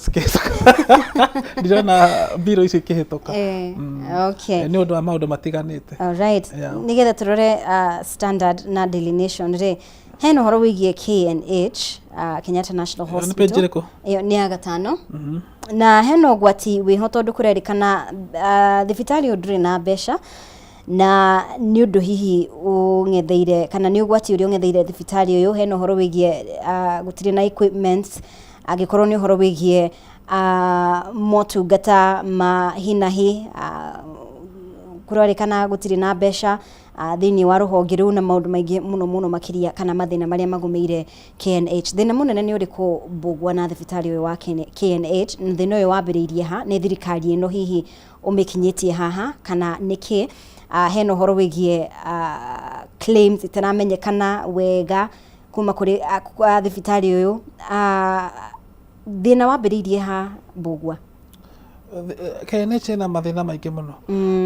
ndirona biro ici kihituka okay ni undu wa maundu matiganite alright nigetha turore Standard na Daily Nation ri heno horo wigie KNH Kenyatta National Hospital iyo ni ya gatano na heno gwati wiho tondu kurerikana thibitari nduri na besha na ni undu hihi ungetheire kana ni ugwati uri ungetheire thibitari uyu heno horo wigie gutire na equipments agikorwo ni horo wigie motungata mahinahi kurorikana gutire na besha thini wa ruhonge ru na maundu maingi muno makiria kana mathina maria magumeire KNH thina munene ni uriku mbugwa na thibitari uyu wa KNH thina uyu wambiriirie ha ni thirikari ino hihi umikinyitie haha kana niki heno horo wigie claims itaramenyekana wega kuma kuri thibitari uyu thina wambiriirie ha mbugwa KNH na mathina maingi muno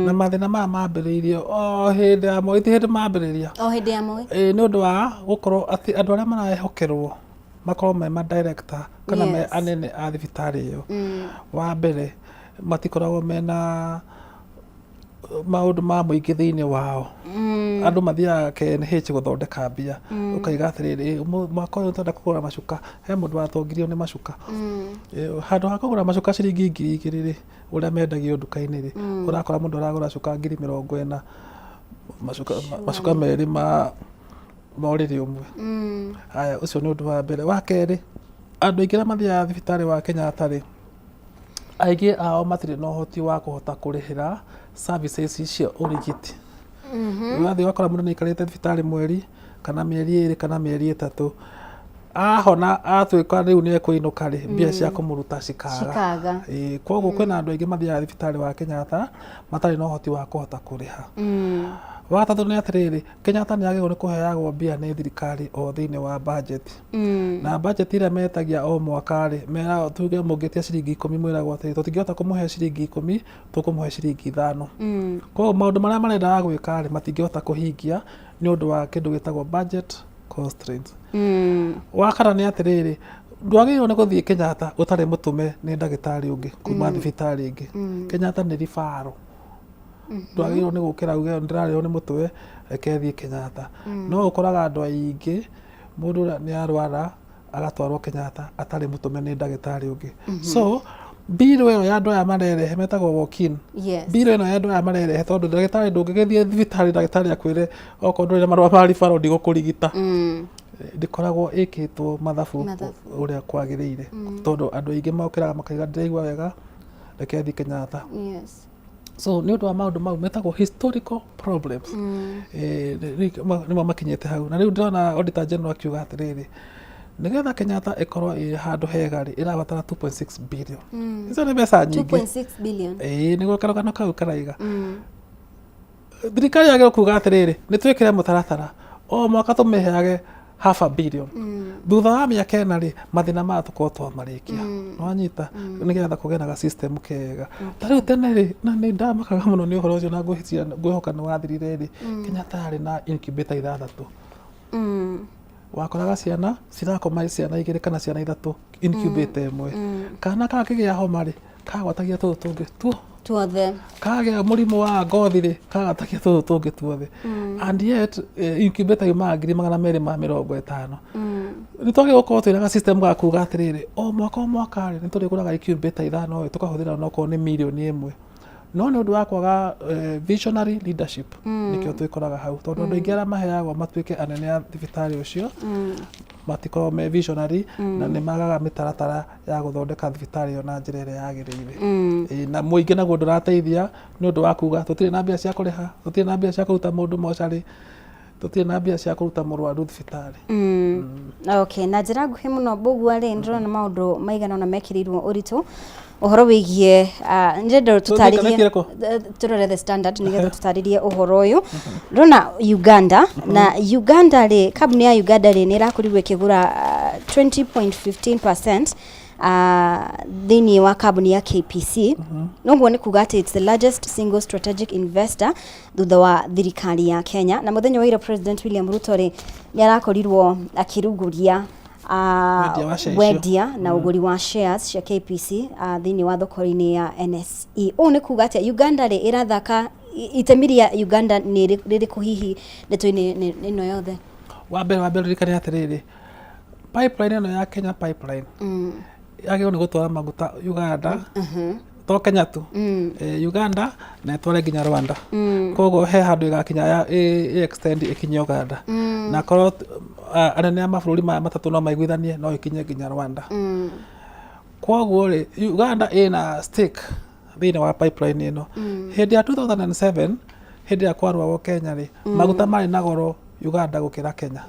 na mathina mambiriirio hindi amwe iti hindi mambiriria hindi amwe ni undu wa gukorwo ati andu aria marahokerwo makorwo me ma director kana me anene a thibitari iyo wa mbere matikoragwo mena maundu ma muingi thiini wao andu mathiaga KNH guthondeka mbia ukaiga atiriri mwaka uyu tonda kugura macuka he mundu watongirio ni macuka handu ha kugura macuka ciringi 2,000 ri uria mendagio nduka-ini ri urakora mundu aragura cuka 40,000 macuka meri ma uriri umwe haya ucio ni undu wa mbere wa keri andu aingi mathiaga thibitari wa Kenyatta ri aigi ao matire no hoti wa kuhota kurihira services cia urigiti wathi wakora mundu ni ikarite thibitari mweri kana mieri 2 kana mieri 3 ahona atwika riu ni ekuinuka ri mbia cia kumuruta cikaga koguo kwina andu aingi mathiaga thibitari wa Kenyatta matari no hoti wa kuhota kuriha wagatatu ni atiriri Kenyatta ni agirwo ni kuheagwo mbia ni thirikari o thiini wa budget na budget iria metagia o mwaka ri mera tuge mungitia ciringi 10 mwiragwo atiri tutingihota kumuhe ciringi 10 tukumuhe ciringi 5 koguo maundu maria marenda gwika ri matingihota kuhingia ni undu wa kindu gitagwo budget constraints wakana ni atiriri ndwagirwo ni guthie Kenyatta utari mutume ni ndagitari ungi kuma thibitari ingi Kenyatta ni rifaro ndwagirwo ni gukira uge ndirarĩo ni mutwe ekethie Kenyatta no ukoraga andu aingi mundu ni arwara agatwarwo Kenyatta atari mutume ni ndagitari ungi so biro ĩyo ya andu aya marerehe metagwo walk-in biro ĩno ya andu aya marerehe tondu ndagitari ndungigithie thibitari ndagitari akwire oko ndurire marũa ma rifaro ndigũkũrigita ndikoragwo ikitwo mathabu uria kwagiriire tondu andu aingi mokiraga makaiga ndiraigua wega reke Kenyatta so ni undu wa maundu mau metagwo historical problems nimo makinyete hau na riu ndona auditor general akiuga atiriri nigetha Kenyatta ikorwo i handu hega ri irabatara 2.6 billion icio ni mbeca nyingi 2.6 billion niguo karogano kau karaiga thirikari yagirwo kuga atiriri ni twikire mutaratara o mwaka tumiheage $500 million thutha wa miaka ena ri mathina ma tukorwo twamarikia nwanyita nigetha kugenaga system kega tariu tene ri na ni ndamakaga muno ni uhoro ucio na ngwihoka ni wathirire ri Kenyatta ari na incubator 6 wakoraga ciana cirakoma ciana 2 kana ciana 3 incubator imwe kana kakigia homa ri kagwatagia tungi tuothe kagĩa mũrimũ wa ngothi ri kagatakia tungi tuothe and yet incubator yuma 250 ni twage gukorwo twina system ga kuga atiriri o mwaka ri ni turiguraga incubator 5 tukahuthira noko ni milioni 1 no ni undu wa kwaga visionary leadership nikio twikoraga hau tondu andu aingi aria maheagwo matuike anene a thibitari ucio matikorwo me visionary na ni magaga mitaratara ya guthondeka thibitari yo na njira iria yagiriire na muingi naguo ndurateithia ni undu wa kuga tutire na mbia cia kuriha tutire na mbia cia kuruta mundu mochari tutire na mbia cia kuruta murwaru thibitari okay na njira nguhi muno mbugua ri ndrona maundu maigana na mekirirwo uritu uhoro wigie ndendo tutaririe turore the standard nigetha tutaririe uhoro uyu rona Uganda na Uganda ri kambuni ya Uganda ri nirakorirwe kigura 20.15% thini wa kambuni ya KPC noguo ni kuga ati it's the largest single strategic investor thutha wa thirikari ya Kenya na muthenya wa ira President William Ruto ri niarakorirwo akirunguria wendia na uguri wa shares cia KPC thini wa thoko-ini ya NSE. Ni kuga ati Uganda ri irathaka itemiria Uganda ni riri kuhihi ndeto-ini ino yothe. Wambe ririkane atiriri pipeline ino ya Kenya pipeline yagĩrĩirwo nĩ gũtwara maguta Uganda to Kenya tu Uganda na tware nginya Rwanda koguo he handũ igakinya ya extend ikinye Uganda na korwo anene a mabũrũri maya matatũ no maiguithanie no ikinye nginya Rwanda koguo ri Uganda ina stake thĩinĩ wa pipeline ino hĩndĩ ya 2007 hĩndĩ ya kwarwo Kenya ri maguta marĩ na goro Uganda gũkĩra Kenya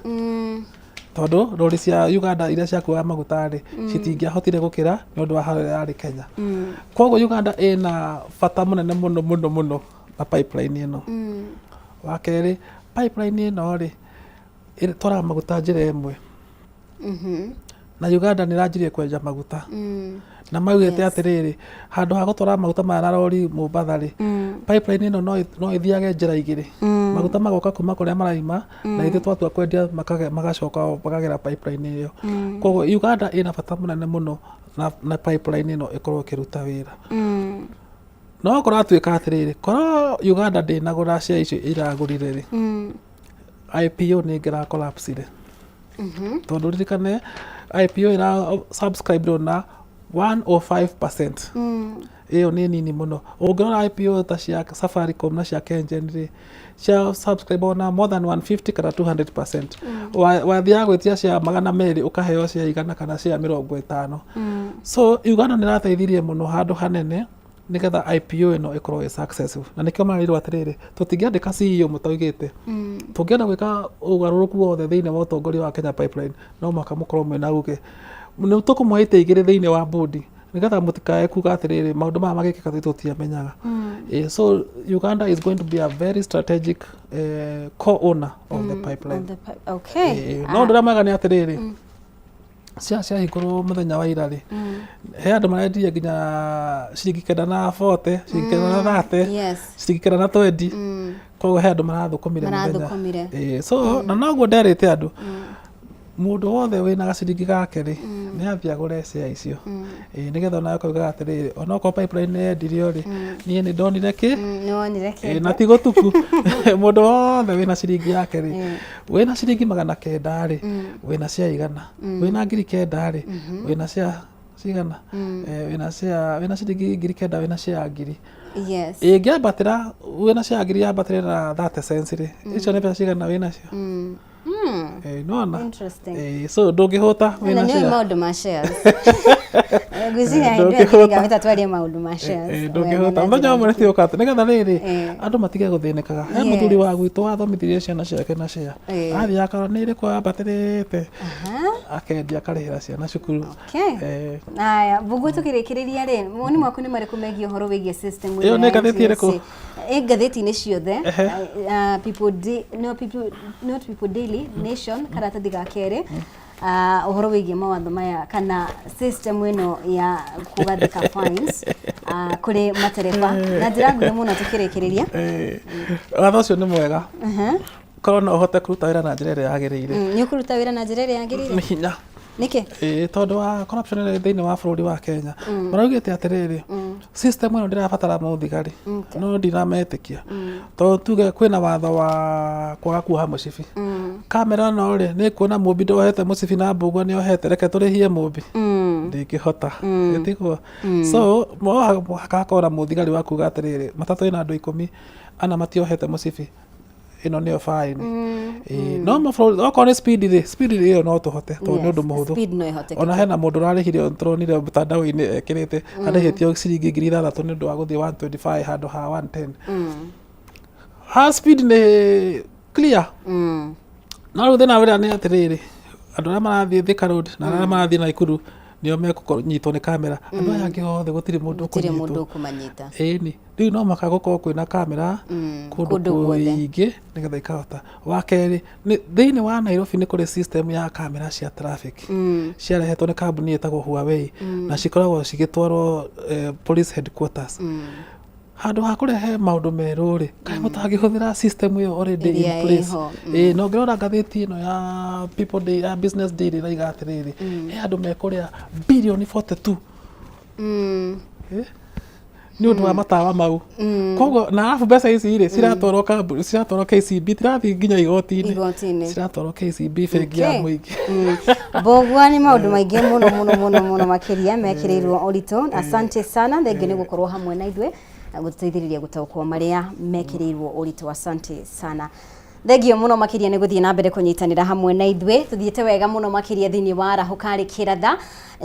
tondu rori cia Uganda iria ciakuaga maguta ri citingĩahotire gũkĩra nĩ ũndũ wa harĩa yarĩ Kenya koguo Uganda ina bata mũnene mũno na pipeline ino wa kerĩ pipeline ino ri itwaraga maguta njĩra ĩmwe na Uganda nĩ iranjirie kwenja maguta na maugĩte atirĩrĩ handũ ha gũtwara maguta maya na rori Mombasa ri pipeline ino no ithiage njĩra igĩrĩ maguta magoka kuma kũrĩa maraima na ithuĩ twatua kwendia magacoka bakagera pipeline iyo koguo Uganda ina bata mũnene mũno na pipeline ino ĩkorwo ĩkĩruta wĩra no korwo atuĩka atirĩrĩ korwo Uganda ndĩnagũra share icio iragũrire ri IPO nĩ ngera collapse ri tondu ririkane IPO ira subscribe na 105% iyo ni nini muno ungirora IPO ta cia Safaricom na cia Kengen ri cia subscribe na more than 150 kana 200% wathia gwitia cia magana meri ukaheo cia igana kana cia 50 so Uganda ni rateithirie muno handu hanene nigetha IPO ino ikorwo successful na nikio marirwo atiriri tutingiandika CEO mutaugite tungienda gwika ugaruruku wothe thiine wa utongoria wa Kenya Pipeline no mwaka mukorwo mwena uge ni tukumwaite igire thiine wa board nigetha mutikae kuga atiriri maundu maya magikika tututiamenyaga so Uganda is going to be a very strategic co-owner of the pipeline okay no ndira maga ni atiriri cia hingũrwo mũthenya wa ira rĩ he andũ marendia nginya ciringi 940 ciringi 930 ciringi 920 koguo he andũ marathũkũmire mũthenya so na noguo nderĩte andũ mũndũ wothe wĩna gaciringi gake rĩ nĩ athia agũre share icio nigetha onawe kaugaga atĩrĩrĩ onokorwo pipeline yendirio rĩ niĩ nĩ ndonire kĩ na ti gũtuku mũndũ wothe wĩna ciringi yake rĩ wĩna ciringi 900 rĩ wĩna share igana wĩna 900 rĩ wĩna share cigana wĩna ciringi 900 wĩna share 1000 ingĩambatĩra wĩna share 1000 yambatĩre na 30 cents rĩ icio nĩ mbeca cigana wĩna cio no so ndũngĩhũta wĩna share maũndũ ma shares gwĩciria hĩndĩ ya twarie maũndũ ma shares ndũngĩhũta mũthenya ũmwe nĩtioka nĩgetha rĩrĩ andũ matige gũthĩnĩkaga he mũthuri wa gwitũ wathomithirie ciana ciake na share athiaga akara nĩ ĩrĩkũ yambatĩrĩte akendia akarĩhĩra ciana cukuru aya mbũgu tũkĩrĩkĩrĩria rĩ moni mwaku nĩ marĩkũ megiĩ ũhoro wĩgiĩ system ĩyo nĩ ngathĩti ĩrĩkũ ngathĩti-inĩ ciothe not people daily nation karatathi ga kerĩ uhoro wigie mawatho maya kana system ino ya kugathika fines kuri matereba na njira nguhĩ mũno tũkĩrĩkĩrĩria watho ũcio nĩ mwega korwo no ũhote kũruta wĩra na njĩra ĩrĩa yagĩrĩire nĩ ũkũruta wĩra na njĩra ĩrĩa yagĩrĩire nĩ hinya nĩkĩ tondũ wa corruption ĩrĩa thĩinĩ wa bũrũri wa Kenya maraugĩte atĩrĩrĩ system ĩno ndĩrabatara mũthigari no ndirametĩkia tondũ tuge kwĩna watho wa kwaga kuoha mũcibi kamera no rĩ nĩ kuona mũmbi ndohete mũcibi na mbũgua nĩ ohete reke tũrĩhie mũmbi ndĩngĩhota ĩtigwo so hakakorwo na mũthigari wa kuga atĩrĩrĩ matatũ ĩna andũ 10 ana matiohete mũcibi ino nĩyo fine no mabũrũri okorwo nĩ speed ĩyo no tũhote tondũ nĩ ũndũ mũhũthũ ona hena mũndũ ũrarĩhire tũronire mĩtandao-inĩ ekĩrĩte arĩhĩtio ciringi 6,000 nĩ ũndũ wa gũthiĩ 125 handũ ha 110 ha speed nĩ clear no rĩu thĩna wĩra nĩ atĩrĩrĩ andũ arĩa marathiĩ Thika Road na arĩa marathiĩ Naikuru nio mekunyitwo ni kamera andu aya angi othe gutiri mundu kumanyita ni riu no makagukorwo kwina kamera kundu kuingi nigetha ikahota wa keri thiini wa Nairobi ni kuri system ya kamera cia traffic ciarehetwo ni kambuni itagwo Huawei na cikoragwo cigitwarwo police headquarters handu ha kurehe maundu meru ri kai mutangihuthira system iyo already in place no ngirora ngathiti ino ya people day ya business day ri igatiriri andu mekuria billion 42 ni undu wa matawa mau koguo na alafu mbeca ici ri ciratwarwo KCB tirathi nginya igoti-ini ciratwarwo KCB bengi ya muingi bogwa ni maundu maingi muno makiria mekirirwo urito asante sana thengio ni gukorwo hamwe na ithwe guteithiriria gutaukwo maria mekirirwo urito asante sana thengio muno makiria ni guthie na mbere kunyitanira hamwe na ithwe tuthiete wega muno makiria thini wa rahukari kiratha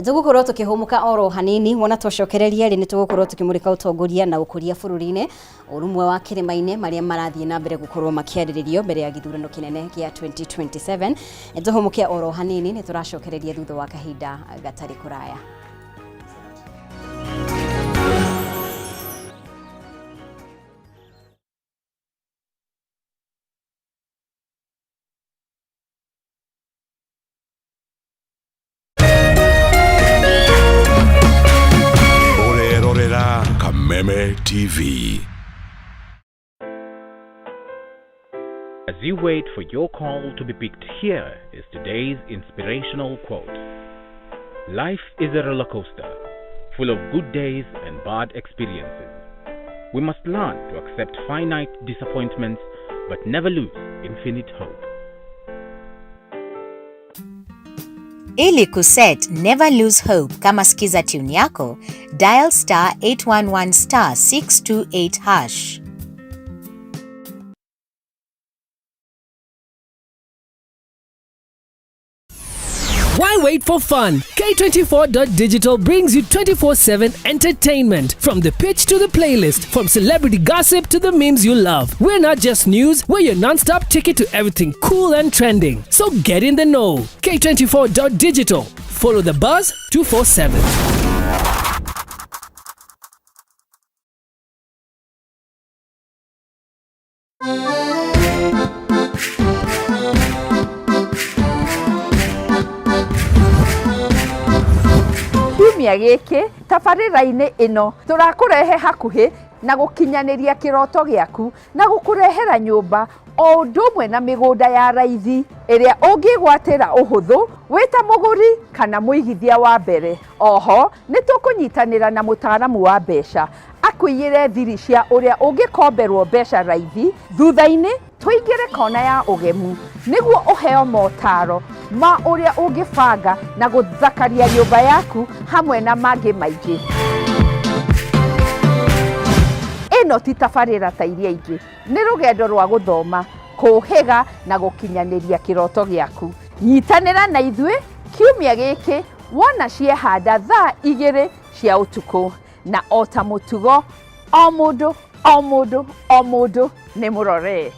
tugukorwo tukihumuka oro hanini wona twacokereria ri ni tugukorwo tukimurika utongoria na ukuria bururi-ini urumwe wa kirimaine maria marathie na mbere gukorwo makiariririo mbere ya githurano kinene kia 2027 tuhumuke oro hanini ni turacokereria thutha wa kahinda gatari kuraya. Meme TV. As you wait for your call to be picked, here is today's inspirational quote. Life is a roller coaster, full of good days and bad experiences. We must learn to accept finite disappointments, but never lose infinite hope. Ili kuset never lose hope kama skiza tune yako, dial *811*628#. Why wait for fun? K24.digital brings you 24/7 entertainment. From the pitch to the playlist, from celebrity gossip to the memes you love. We're not just news, we're your non-stop ticket to everything cool and trending. So get in the know. K24.digital. Follow the buzz 247. Kiumia giki tabarĩra-inĩ ĩno tũrakũrehe hakuhĩ na gũkinyaniria kĩroto gĩaku na gũkũrehera nyũmba o ũndũ ũmwe na mĩgũnda ya raithi ĩrĩa ũngĩgwatĩra ũhũthũ wĩ ta mũgũri kana mũigithia wa mbere. Oho nĩ tũkũnyitanĩra na mũtaaramu wa mbeca akũiyĩre thiri cia ũrĩa ũngĩkomberwo mbeca raithi. Thutha-inĩ tũingĩre kona ya ũgemu nĩguo ũheo motaro ma ũrĩa ũngĩbanga na gũthakaria nyũmba yaku hamwe na mangĩ maingĩ. Ĩno ti tabarĩra ta iria ingĩ, nĩ rũgendo rwa gũthoma, kũhĩga na gũkinyanĩria kĩroto gĩaku. Nyitanĩra na ithuĩ kiumia gĩkĩ wona ciehanda thaa 2 cia ũtukũ, na o ta mũtugo o mũndũ nĩ mũrore.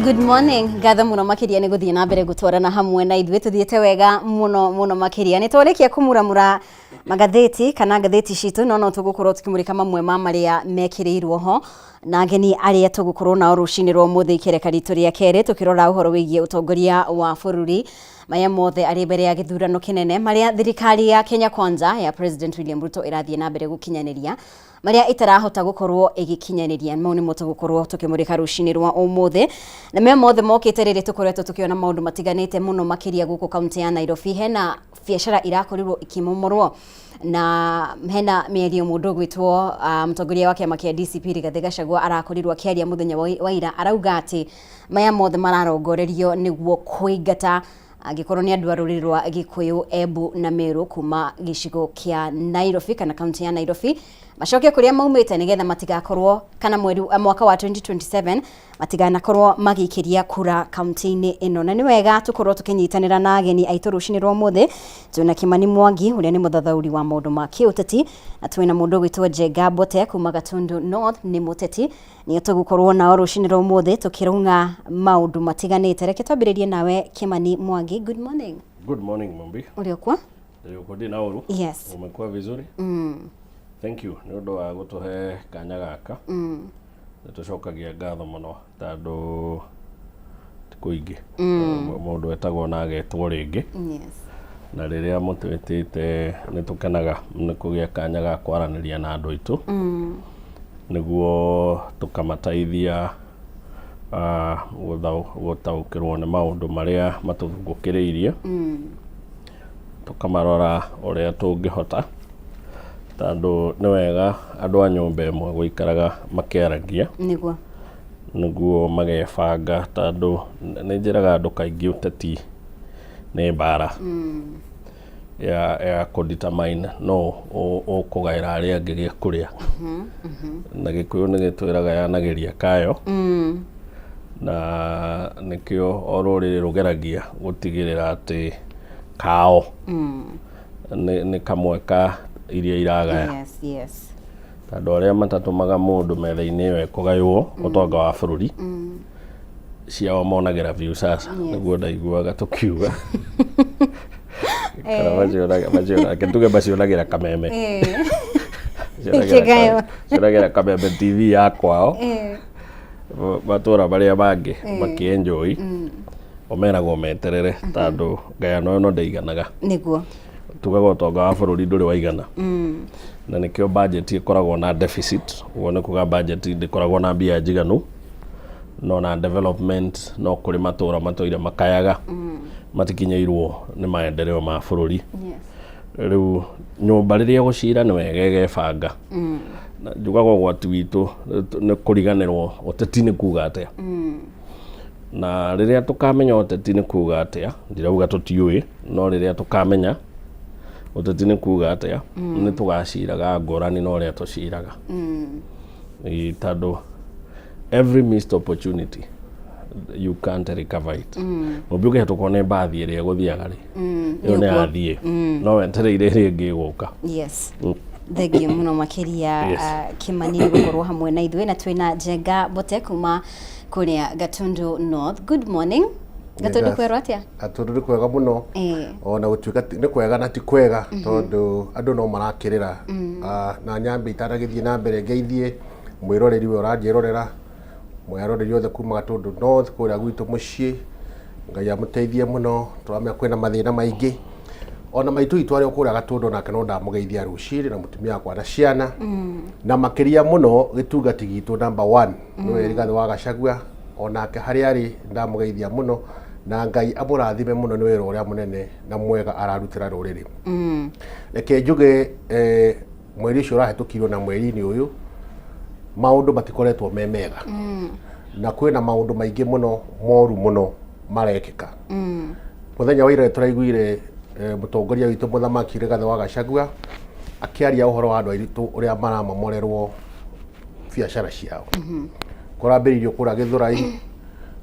Good morning. Gatha muno makiria ni guthie na mbere gutwarana hamwe na ithuĩ tuthiĩte wega muno makiria ni twarĩkia kumuramura magatheti kana ngatheti citũ no tũgũkorwo tukimurika mamwe ma marĩa mekĩrĩirwo ho na ngeni arĩa tũgũkorwo nao rũcinĩ rwa ũmũthĩ ikereka ritũ rĩa kerĩ tukirora ũhoro wĩgiĩ ũtongoria wa bũrũri maya mothe arĩ mbere ya gĩthurano kĩnene marĩa thirikari ya Kenya Kwanza ya President William Ruto ĩrathiĩ na mbere gũkinyanĩria marĩa itarahota gũkorwo ĩgĩkinyanĩria mau nĩmo tũgũkorwo tukimurika rũcinĩ rwa ũmũthĩ na maya mothe mokĩte rĩrĩ tũkoretwo tukiona maũndũ matiganĩte mũno makĩria gũkũ kaunti ya Nairobi hena biacara irakorirwo ikimomorwo na hena mĩario mũndũ gwitwo mũtongoria wa kĩama kĩa DCP Rigathĩ Gachagua arakorirwo akĩaria mũthenya wa ira arauga atĩ maya mothe mararongorerio nĩguo kũingata angĩkorwo nĩ andũ a rũrĩrĩ rwa Gĩkũyũ, Embu na Meru kuma gĩcigo kĩa Nairobi kana kaunti ya Nairobi macoke kũrĩa maumĩte nĩgetha matigakorwo kana mwaka wa 2027 matiganakorwo magĩikĩria kura kaunti-inĩ ĩno na nĩ wega tũkorwo tũkĩnyitanĩra na ageni aitũ rũcinĩ rwa ũmũthĩ twĩna Kimani Mwangi ũrĩa nĩ mũthathaũri wa maũndũ ma kĩũteti na twĩna mũndũ gwĩtwo Njenga Mbote kuma Gatundu North nĩ mũteti nĩ tũgũkorwo nao rũcinĩ rwa ũmũthĩ tũkĩrũnga maũndũ matiganĩte reke twambĩrĩrie nawe Kimani Mwangi. Good morning. Good morning Mumbi. Uliokuwa? Uliokuwa na uru? Yes. Umekuwa vizuri? Thank you. Nĩ ũndũ wa gũtũhe kanya gaka. Nĩtũcokagia ngatho mũno tondũ tikũingĩ. Mũndũ etagwo na agetwo rĩngĩ. Yes. Na rĩrĩa mũtwĩtĩte nĩtũkenaga nĩ kũgĩa kanya ga kwaranĩria na andũ aitũ. Nĩguo tũkamateithia gũtaũkĩrwo nĩ maũndũ marĩa matũthũkĩrĩirie. Tukamarora ũrĩa tũngĩhota tondũ nĩ wega andũ a nyũmba ĩmwe gũikaraga makĩaragia nĩguo magebanga tondũ nĩ njĩraga andũ kaingĩ ũteti nĩ mbara ya kũdetermine no ũkũgaĩra arĩa angĩ gĩa kũrĩa na Gĩkũyũ nĩ gĩtwĩraga yanagĩria kayo na nĩkĩo o rũrĩrĩ rũgeragia gũtigĩrĩra atĩ kao nĩ kamwe ka iria iragaya. Yes, yes. Tondũ arĩa matatũmaga mũndũ metha-inĩ ĩyo ekũgaywo ũtonga wa bũrũri ciao monagĩra view sasa nĩguo ndaiguaga tũkiuga kana tuge macionagĩra kameme cionagĩra kameme TV ya kwao matũra marĩa mangĩ makĩenjoy omeragwo meterere tondũ ngayano ĩno ndaiganaga nĩguo tugaga ũtonga wa bũrũri ndũrĩ waigana na nĩkĩo budget ĩkoragwo na deficit ũguo nĩ kuga budget ndĩkoragwo na mbia njiganu no na development no kũrĩ matũra matũire makayaga matikinyĩirwo nĩ maendeleo ma bũrũri. Rĩu nyũmba rĩrĩa gũcira nĩ wega ĩgebanga na njugaga ũgwati witũ nĩ kũriganĩrwo ũteti nĩ kuga atĩa na rĩrĩa tũkamenya ũteti nĩ kuga atĩa ndirauga tũtiũĩ no rĩrĩa tũkamenya ũteti nĩ kuga atĩa nĩ tũgaciraga ngũrani na ũrĩa tũciraga tondũ every missed opportunity you can't recover it. Mũmbi ũkĩhetũkwo nĩ mbathi ĩrĩa gũthiaga rĩ ĩyo nĩ yathiĩ no wetereire ĩrĩa ĩngĩ gũka. Yes. Thegio mũno makĩria Kimani gũkorwo hamwe na ithuĩ na twĩna Njenga Mbote kuma kũrĩa Gatundu North. Good morning. Gatundu kwero atĩa? Gatundu nĩ kwega mũno ona gũtuĩka nĩ kwega na ti kwega tondũ andũ no marakĩrĩra na nyambe itanagĩthiĩ na mbere ngeithie mwĩroreri we ũranjĩrorera mwĩroreri othe kuma Gatundu North kũrĩa gwitũ mũciĩ Ngai amũteithie mũno tũramenya kwĩna mathĩna maingĩ ona maitũ itũ arĩa kũrĩa Gatundu nake no ndamũgeithia rũciinĩ na mũtumia wakwa na ciana na makĩria mũno gĩtungati gitũ number 1 nĩwe Rigathĩ wa Gachagua onake harĩa arĩ ndamũgeithia mũno na Ngai amũrathime mũno nĩ wĩra ũrĩa mũnene na mwega ararutĩra rũrĩrĩ. Reke njuge mweri ũcio ũrahetũkirwo na mweri-inĩ ũyũ maũndũ matikoretwo me mega na kwĩna maũndũ maingĩ mũno moru mũno marekĩka. Mũthenya wa ira tũraiguire mũtongoria witũ mũthamaki Rigathĩ wa Gachagua akĩaria ũhoro wa andũ aitũ ũrĩa maramomorerwo biacara ciao kũrambĩrĩirio kũrĩa Gĩthũrai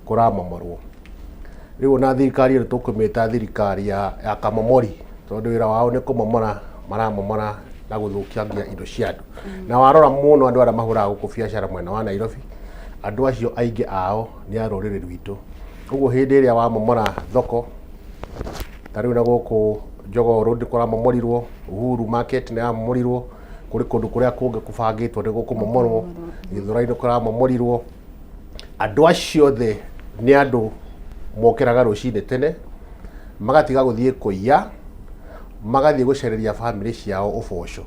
kũramomorwo. Rĩu na thirikari ĩrĩ tũkũmĩta thirikari ya kamomori tondũ wĩra wao nĩ kũmomora maramomora na gũthũkia indo cia andũ na warora mũno andũ arĩa mahũraga gũkũ biacara mwena wa Nairobi andu acio aingi ao ni a ruriri rwitu uguo hindi iria wa momora thoko tariu na guku Jogoo Road kura momorirwo Uhuru Market ni amomorirwo kuri kundu kuria kungi kubangitwo ni guku momorwo Githura-ini kura momorirwo andu acio the ni andu mokiraga rucini tene magatiga guthie kuiya magathie gucereria family ciao uboco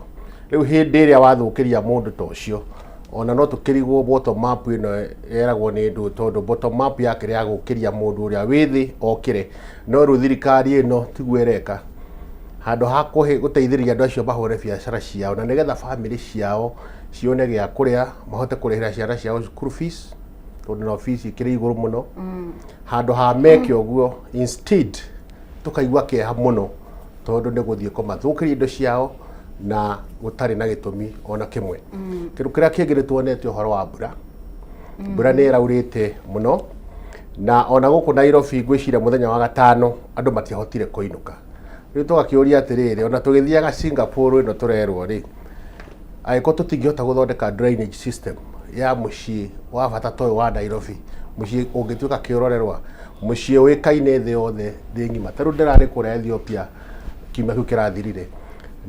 riu hindi iria wathukiria mundu ta ucio ona no tukirigwo bottom up ino eragwo ni ndu tondu bottom up yake ya gukiria mundu uria withi okire no ru thirikari ino tigwereka handu hakuhe guteithiriria andu acio mahure biacara ciao na nigetha family ciao cione gia kuria mahote kurihira ciana ciao school fees tondu no fees ikiri iguru muno handu ha meke oguo instead tukaigwa kieha muno tondu ni guthie kumathukiria indo ciao na gutari na gitumi ona kimwe kindu kiria kingi ni tuonete uhoro wa mbura mbura ni iraurite muno na ona guku Nairobi ngwicira muthenya wa gatano andu matiahotire kuinuka riu tugakiuria atiriri ona tugithiaga Singapore ino turerwo ri aiko tutingihota guthondeka drainage system ya mucii wa bata toy wa Nairobi mucii ungituika kiororerwa mucii wikaine thi yothe thi ngima taru ndirari kuria Ethiopia kima kiu kirathirire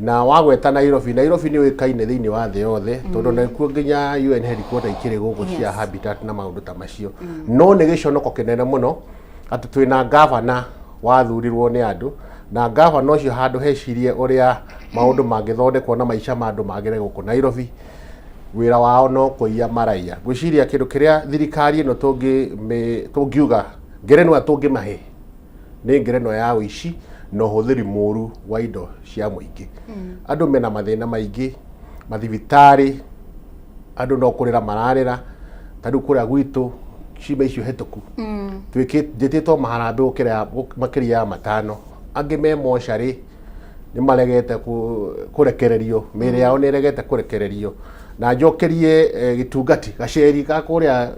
na wagweta Nairobi ni wikaine thiini wa thi yothe tondu nakuo nginya UN headquarter ikiri guku cia habitat na maundu ta macio no ni giconoko kinene muno ati twina governor wathurirwo ni andu na governor ucio handu hecirie uria maundu mangithondekwo na maisha ma andu magire guku Nairobi wira wao no kuiya maraiya gwiciria kindu kiria thirikari ino tungiuga ngerenwa tungimahe ni ngerenwa ya wici no huthiri muru wa indo cia muingi andu mena mathina maingi mathibitari andu no kurira mararira tadu kuria gwitu ciba icio hetuku twikititwo maharambe ukira makiria matano angi me moshari ni maregete kurekererio mire yao ni regete kurekererio na njokerie gitungati gaceri ka kuria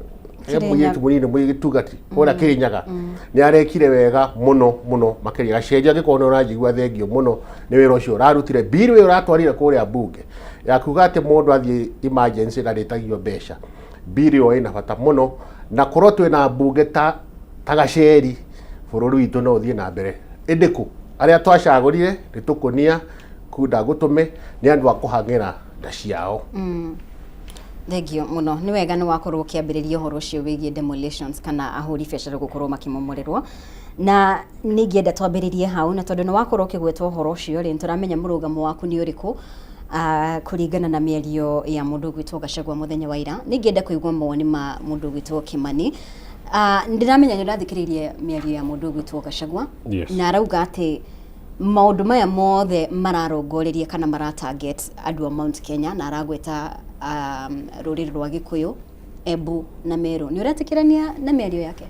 muyitu munini mugitungati kuria Kirinyaga ni arekire wega muno makiria gacenjia ngikona urajigua thengio muno ni wira ucio urarutire bill we uratwarire kuria bunge ya kuga ati mundu athie emergency na ritagio besha bill yo ina bata muno na korotwe na bunge ta gaceri bururi witu no thie na mbere indiku aria twacagurire ritukunia kuda gutume ni andu akuhangira nda ciao thengio muno ni wega ni wakorwo kiambiriria horo ucio wigie demolitions kana ahuri biacara gukorwo makimomorerwo na ningienda twambiririe hau na tondu ni wakorwo kigwetwo horo ucio ri turamenya murugamo waku ni uriku kuringana na mĩario ya mundu gwitwo Gachagua muthenya wa ira ningienda kuigwa mawoni ma mundu gwitwo Kimani ndiramenya ni urathikiririe mĩario ya mundu gwitwo Gachagua na arauga ati maundu maya mothe mararongoreria kana maratarget andu a Mount Kenya na aragweta ruriri rwa Gikuyu Embu na Meru ni uratikirania na mĩario yake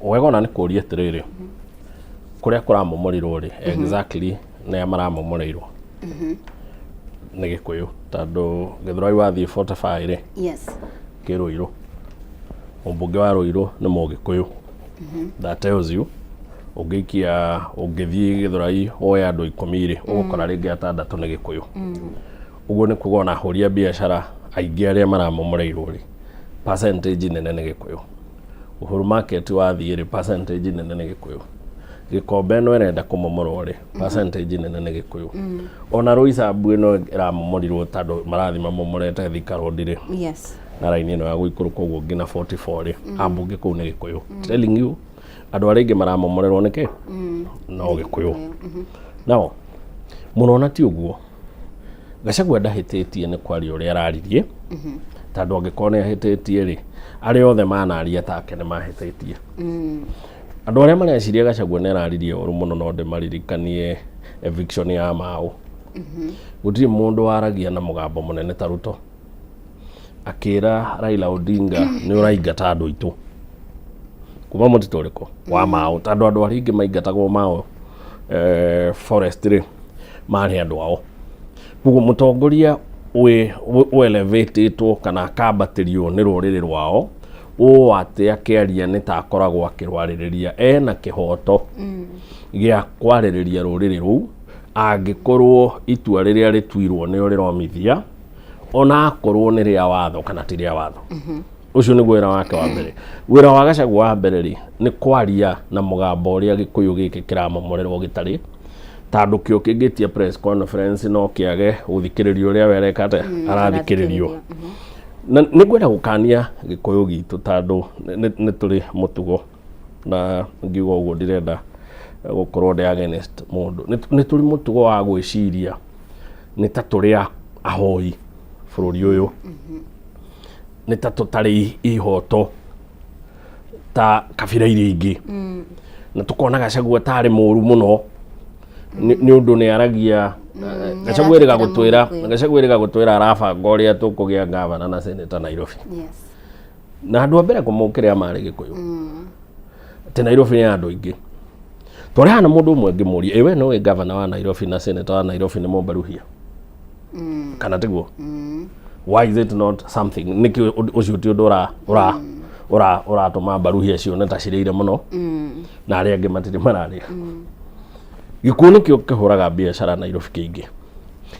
wega na ni kuria atiriri kuria kuramomorirwo ri exactly ne maramomoreirwo ni Gikuyu tondu Githura wathie 45 ri Kiruiru umbunge wa Ruiru ni Mugikuyu that tells you ugikia ugithie Githurai oya andu 10 ri ugukora ringi atandatu ni Gikuyu uguo ni kuga na horia biacara aingi aria maramomoreirwo ri percentage nene ni Gikuyu Uhuru Market wathie ri percentage nene ni Gikuyu Gikombe no erenda kumomorwo ri percentage nene ni Gikuyu ona Roysambu ino iramomorirwo tondu marathi mamomorete Thika Road ri na raini ino ya guikuruka uguo ngina 44 ri ambunge kuu ni Gikuyu telling you andu aria ingi maramomorerwo niki no Gikuyu now munona ti uguo Gachagua ndahititie ni kwaria uria araririe tondu angikona ahititie ri ari othe manaria take ni mahititie andu aria mareciria Gachagua ni araririe uru muno no ndimaririkanie eviction ya Mau gutiri mundu waragia na mugambo munene ta Ruto akira Raila Odinga ni uraingata andu itu kuma mutito uriko wa Mau tondu andu aria ingi maingatagwo Mau forest ri mari andu ao ugu mutongoria we elevatetwo kana akambatirio ni ruriri rwao ati akiaria ni ta akoragwo akirwaririria ena kihoto gia kwaririria ruriri ruu angikorwo itua riria rituirwo ni uri romithia ona akorwo nĩ rĩa watho kana ti rĩa watho. Ucio nĩ wĩra wake wa mbere. Wĩra wa Gachagua wa mbere rĩ nĩ kwaria na mũgambo ũrĩa Gĩkũyũ gĩkĩ kĩramomorerwo gĩtarĩ, tondũ kĩo kĩngĩtia press conference no kĩage gũthikĩrĩrio ũrĩa werekate arathikĩrĩrio. Na nĩ ngwenda gũkania Gĩkũyũ gitũ tondũ nĩ tũrĩ mũtugo, na ngiuga ũguo ndirenda gũkorwo ndĩ against mũndũ. Nĩ tũrĩ mũtugo wa gwĩciria nĩ ta tũrĩ ahoi bũrũri ũyũ, nĩ ta tũtarĩ ihoto ta kabira iria ingĩ, na tũkona Gachagua tarĩ mũru mũno nĩ ũndũ nĩ aragia. Gachagua ĩrĩga gũtwĩra arabanga ũrĩa tũkũgĩa ngavana na seneta Nairobi. Na andũ a mbere kũmũkĩrĩa marĩ Gĩkũyũ atĩ Nairobi nĩ andũ aingĩ. Twarĩ hana mũndũ ũmwe ngĩmũria, we no ngavana wa Nairobi na seneta wa Nairobi nĩ Mombaruhia kana tiguo? Why is it not something? Nĩkĩ ũcio ti ũndũ ũratũma Mbaruhia cione ta cirĩire mũno na arĩa angĩ matirĩ mararĩa. Gĩkũyũ nĩkĩo kĩhũraga biacara Nairobi kĩingĩ,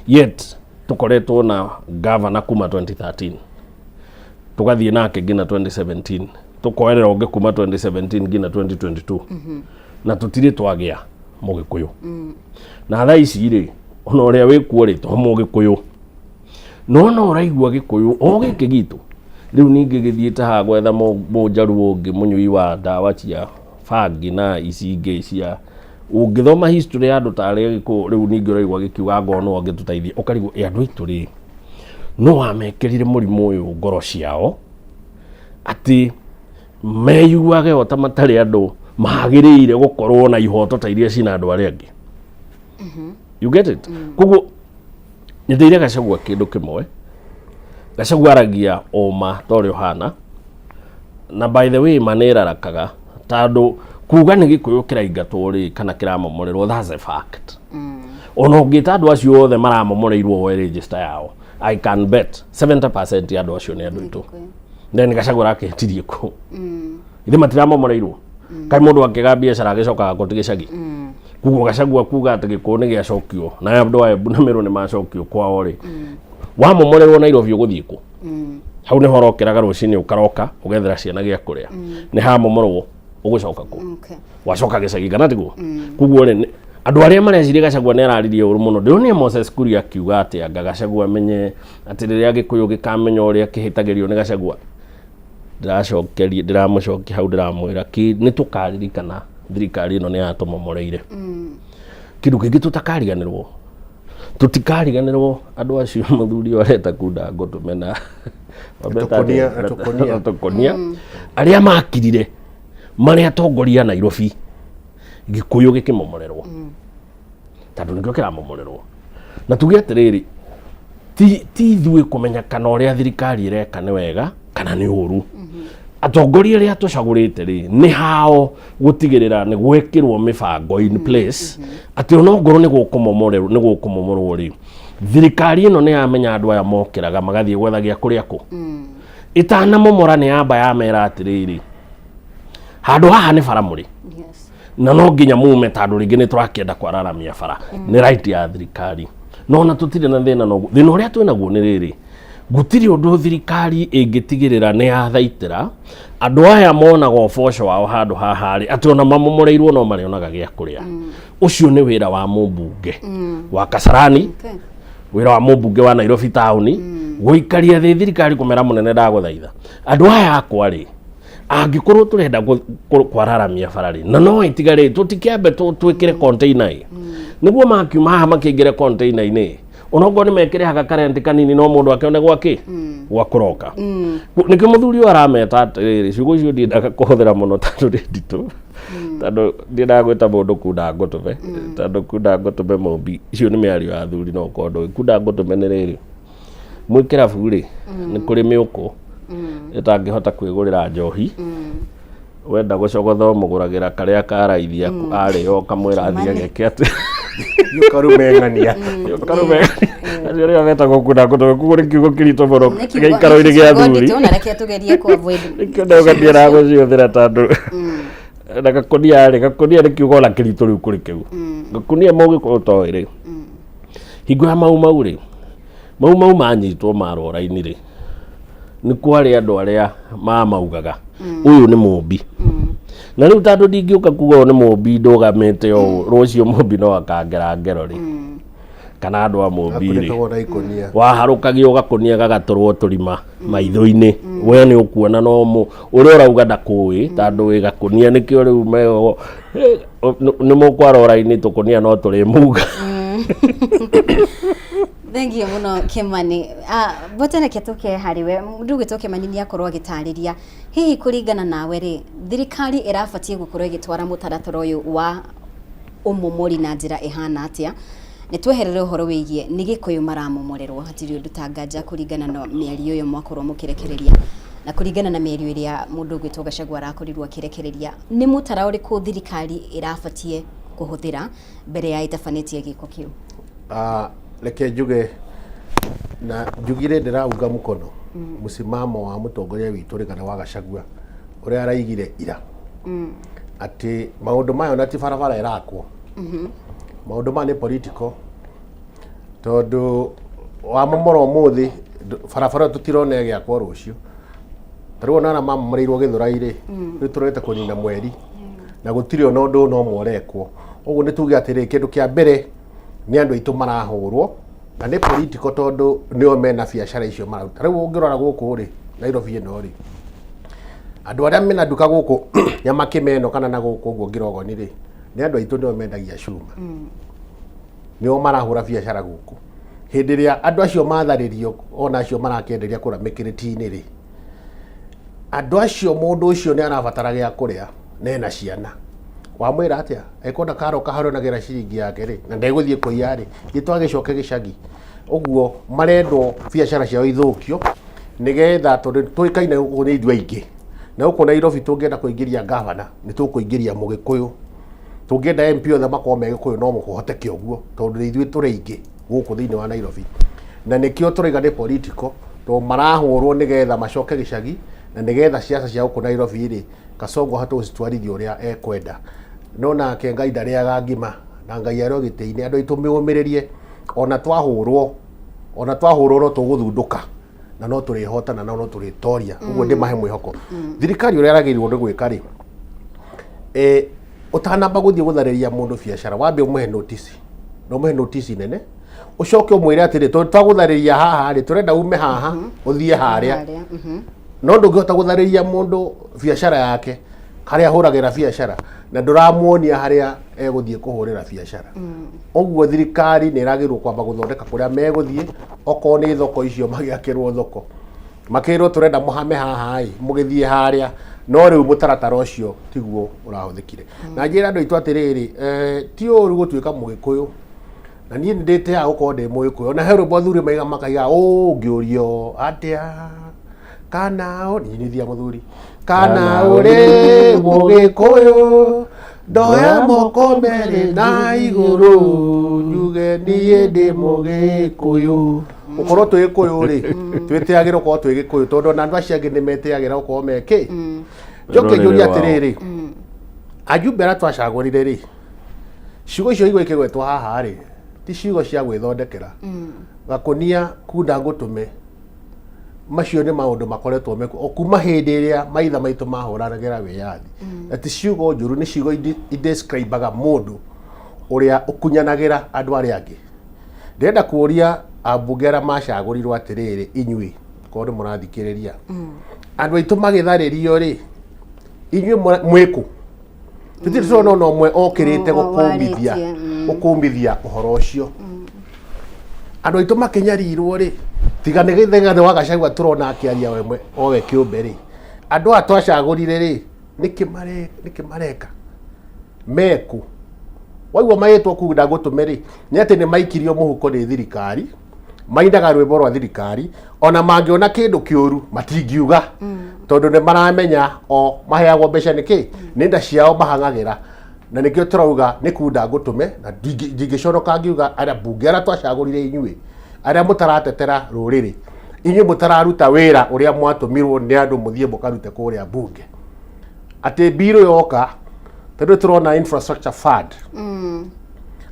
yet tũkoretwo na gavana kuma 2013 tũgathiĩ nake nginya 2017, tũkoerera ũngĩ kuma 2017 nginya 2022 na tũtirĩ twagĩa Mũgĩkũyũ. Na thaa ici rĩ ona ũrĩa wĩkuo rĩ to Mũgĩkũyũ, no ũraigua Gĩkũyũ o gĩkĩ gitũ rĩu ningĩ gĩthiĩte haha gwetha mũnjaruo ũngĩ mũnyui wa ndawa cia bangi na ici ingĩ cia ũngĩthoma history ya andũ ta arĩa Gĩkũyũ rĩu ningĩ ũraigua gĩkiuga ngono angĩtũteithia, ũkarigwo andũ aitũ rĩ no wamekĩrire mũrimũ ũyũ ngoro ciao atĩ meyuage o ta matarĩ andũ magĩrĩire gũkorwo na ihoto ta iria cina andũ arĩa angĩ. You get it? Koguo nĩndĩire Gachagua kĩndũ kĩmwe, Gachagua aragia oma torĩ ũhana, na by the way manĩrarakaga tondũ kuga nĩ Gĩkũyũ kĩraingatwo rĩ kana kĩramomorerwo, that's a fact. Ona ũngĩta andũ acio othe maramomoreirwo we register yao, I can bet 70% ya andũ acio nĩ andũ aitũ. Then Gachagua akĩhĩtirie kũ ithe matiramomoreirwo. Kaĩ mũndũ akĩga biacara agĩcokaga gũtĩ gĩcagi. Kuguo Gachagua kuga atĩ Gĩkũyũ nĩ gĩacokio na andũ aya Nameru nĩ macokio kwao rĩ, wamomorerwo Nairobi ũgũthiĩ kũ? Hau nĩ horo ũkĩraga rũcinĩ ũkaroka ũgethera ciana gĩa kũrĩa, nĩ hamomorwo ũgũcoka kũ? Wacoka gĩcagi kana tiguo? Kuguo rĩ andũ arĩa mareciria Gachagua nĩ araririe ũru mũno, ndĩronire Moses Kuria akiuga atĩ anga Gachagua amenye atĩ rĩrĩa Gĩkũyũ gĩkamenya ũrĩa kĩhĩtagĩrio nĩ Gachagua. Ndĩramũcokia hau ndĩramwĩra nĩ tũkaririkana thirikari ĩno nĩ yatũmomoreire. Kĩndũ kĩngĩ tũtakariganĩrwo, tũtikariganĩrwo andũ acio mũthuri areta kunda ngũtũmena tũkonia arĩa makirire marĩa atongoria Nairobi Gĩkũyũ gĩkĩmomorerwo tondũ nĩkĩo kĩramomorerwo. Na tuge atĩrĩrĩ ti ithuĩ kũmenya kana ũrĩa thirikari ĩreka nĩ wega kana nĩ ũru. Atongoria arĩa tũcagũrĩte rĩ nĩ hao gũtigĩrĩra nĩ gwĩkĩrwo mĩbango in place atĩ ona ngoro nĩ gũkũmomorerwo rĩ thirikari ĩno nĩ yamenya andũ aya mokĩraga magathiĩ gwetha gĩa kũrĩa kũ. Itanamomora nĩ yamba yamera atĩrĩrĩ handũ haha nĩ bara mũrĩ na no nginya mume tondũ rĩngĩ nĩ tũrakĩenda kwararamia bara, nĩ right ya thirikari. No na tũtirĩ na thĩna no thĩna ũrĩa twĩnaguo nĩ rĩrĩ, gũtirĩ ũndũ thirikari ĩngĩtigĩrĩra nĩ yathaitĩra andũ aya monaga ũboco wao handũ haha rĩ atĩ ona mamomoreirwo no marĩonaga gĩa kũrĩa. Ũcio nĩ wĩra wa mũmbunge wa Kasarani, wĩra wa mũmbunge wa Nairobi taũni gũikaria thĩ thirikari kũmera mũnene ndagũthaitha andũ aya akwa rĩ angĩkorwo tũrenda kwararamia bara rĩ na no itigarĩ tũtikĩambe twĩkĩre container nĩguo makiuma haha makĩingĩre container-inĩ onogo nĩ mekĩre haka karenti kanini no mũndũ akĩone gwake gwa kũroka. Nĩkĩo mũthuri ũyũ arameta atĩrĩrĩ ciugo icio ndiendaga kũhũthĩra mũno tondũ nĩ nditũ tondũ ndiendaga gwĩta mũndũ kunda ngũtũme tondũ kunda ngũtũme mũmbi icio nĩ mĩario ya athuri no kondo kunda ngũtũme nĩ rĩrĩ mwĩkĩra bũrĩ nĩ kũrĩ mĩũkũ ĩtangĩhota kwĩgũrĩra njohi wenda gũcogotha mũgũragĩra karĩa karaithia arĩo kamwĩra athiĩ ageke atĩ yukarumengania acio rĩa metagwo kunda ngũtũme kuguo nĩ kiugo kĩritũ mũno gĩikaro-inĩ gĩa athuri nĩkĩo ndaugathiĩra gũcihũthĩra tondũ na gakonia nĩ kiugo ona kĩritũ rĩu kũrĩ kĩu gakonia Mũgĩkũyũ toĩ rĩ hingo ya mau rĩ mau manyitwo marora-inĩ rĩ nĩ kwarĩ andũ arĩa mamaugaga ũyũ nĩ mũmbi na rĩu tondũ ndingĩũka kuga nĩ mũmbi ndũgamĩte ũũ rũciũ mũmbi no akangera ngero rĩ kana andũ a mũmbi rĩ waharũkagio gakonia gagatũrwo tũrima maitho-inĩ we nĩ ũkuona no ũrĩa ũrauga ndakũĩ tondũ wĩ gakonia nĩkĩo rĩu meo nĩ mũkwarora-inĩ tũkonia no tũrĩmuga. Thank you muno Kimani. Bote na kĩtuke hariwe ndugu gĩtũ Kimani nĩ akorwo agĩtarĩria hihi kũringana nawe rĩ thirikari ĩrabatie gũkorwo ĩgĩtwara mũtaratara ũyũ wa ũmomori na njĩra ihana atĩa nĩ tweherere ũhoro wĩgiĩ nĩ gĩkũyũ maramomorerwo hatirĩ ũndũ tanganja kũringana na mĩario ũyũ mwakorwo mũkĩrekereria na kũringana na mĩario ĩrĩa mũndũ gwĩtwo Gachagua arakorirwo akĩrekereria nĩ mũtara ũrĩkũ thirikari ĩrabatie kũhũthĩra mbere ya ĩtabanĩtie gĩko kĩu? Reke njuge na njugire ndĩraunga mũkono mũsimamo wa mũtongoria witũ Rigathĩ wa Gachagua ũrĩa araigire ira atĩ maũndũ mayo na ti barabara ĩrakwo maũndũ maya nĩ political tondũ wa momoro mũthĩ barabara tũtirona gĩakwo rũciũ tarĩu ona mamoreirwo Gĩthũrai-rĩ nĩ tũrete kũnina mweri na gũtirĩ ona ũndũ no mworekwo ũguo nĩ tuge atĩ kĩndũ kĩa mbere nĩ andũ aitũ marahũrwo na nĩ political tondũ nĩo mena biacara icio mararuta rĩu ũngĩrora gũkũ rĩ Nairobi ĩno rĩ andũ arĩa mena nduka gũkũ nyama Kĩmeno kana na gũkũ ũguo Ngĩrogoni rĩ nĩ andũ aitũ nĩo mendagia cuma nĩo marahũra biacara gũkũ hĩndĩ ĩrĩa andũ acio matharĩrio ona acio marakĩenderia kũrĩa mĩkĩrĩti-inĩ rĩ andũ acio mũndũ ũcio nĩ arabatara gĩa kũrĩa na ena ciana wamwĩra atĩa ekona karo kaharũnagĩra ciringi yake rĩ na ndegũthiĩ kũiya rĩ gĩtwagĩcoke gĩcagi ũguo marendwo biacara ciao ithũkio nĩgetha tondũ tũikaine gũkũ nĩ ithuĩ aingĩ na gũkũ Nairobi tũngĩenda kũingĩria gavana nĩ tũkũingĩria Mũgĩkũyũ tũngĩenda MP othe makorwo me Gĩkũyũ no mũkũhoteke ũguo tondũ nĩ ithuĩ tũrĩ aingĩ gũkũ thĩinĩ wa Nairobi na nĩkĩo tũraiga nĩ political tondũ marahũrwo nĩgetha macoke gĩcagi na nĩgetha ciaca cia gũkũ Nairobi rĩ Kasongo hatũ citwarithio ũrĩa ekwenda no nake Ngai ndarĩaga ngima na Ngai arĩ gĩtĩ-inĩ andũ aitũ mĩũmĩrĩrie ona twahũrwo no tũgũthundũka na no tũrĩhotana na no tũrĩtoria ũguo ndĩmahe mwĩhoko thirikari ũrĩa yaragĩrĩirwo nĩ gwĩka rĩ ũtanamba gũthiĩ gũtharĩria mũndũ biacara wambe ũmũhe notice nene ucoke umwire atiri twagutharĩria haha ri turenda ume haha uthie haria no ndungihota gutharĩria mundu biashara yake haria ahuragira biashara na nduramuonia haria eguthie kuhurira biashara oguo thirikari ni iragirwo kwamba guthondeka kuria meguthie oko ni thoko icio magiakirwo thoko makirwo turenda muhame haha mugithie haria no riu mutaratara ucio tiguo urahuthikire na njira andu itu atiriri ti uru gutuika Mugikuyu na nie ndete ya uko de Mugikuyu na hero bothuri maiga makaiga ngiurio atia kana o ni thia muthuri kana uri Mugikuyu ndoya moko mere na iguru njuge nie ndi Mugikuyu ukorwo twi Gikuyu ri twitiagira ukorwo twi Gikuyu tondu na andu acio angi ni metiagira ukorwo meki njoke yuria atiriri ajumbe ara twacagurire ri ciugo icio igwikigwetwo haha ri ti ciugo cia gwithondekera gakunia kunda ngutume macio ni maundu makoretwo meku okuma hindi iria maitha maitu mahuranagira wiyathi ati ciugo njuru ni ciugo idescribaga mundu uria ukunyanagira andu aria angi ndenda kuria ambugera macagurirwo atiriri inyui kondo murathikiriria andu aitu magitharirio ri inyui mwiku tutiro no mwe okirite gukumbithia uhoro ucio andu aitu makinyarirwo ri tigane githega wa Gachagua turona akiaria wemwe owe kiumbe ri andu atwacagurire ri nikimareka meku waigwa maitwo kunda gutumeri ni ati ni maikirio muhuko ni thirikari maindaga rwimbo rwa thirikari ona mangiona kindu kiuru matingiuga tondu ni maramenya o maheagwo mbeca niki ninda ciao mahangagira na nikio turauga ni kunda gutume na ndingiconoka ngiuga ara bunge ara twacagurire inyui aria mutaratetera ruriri inyui mutararuta wira uria mwatumirwo ni andu muthie mukarute kuria bunge ati biro yoka tondu turona infrastructure fund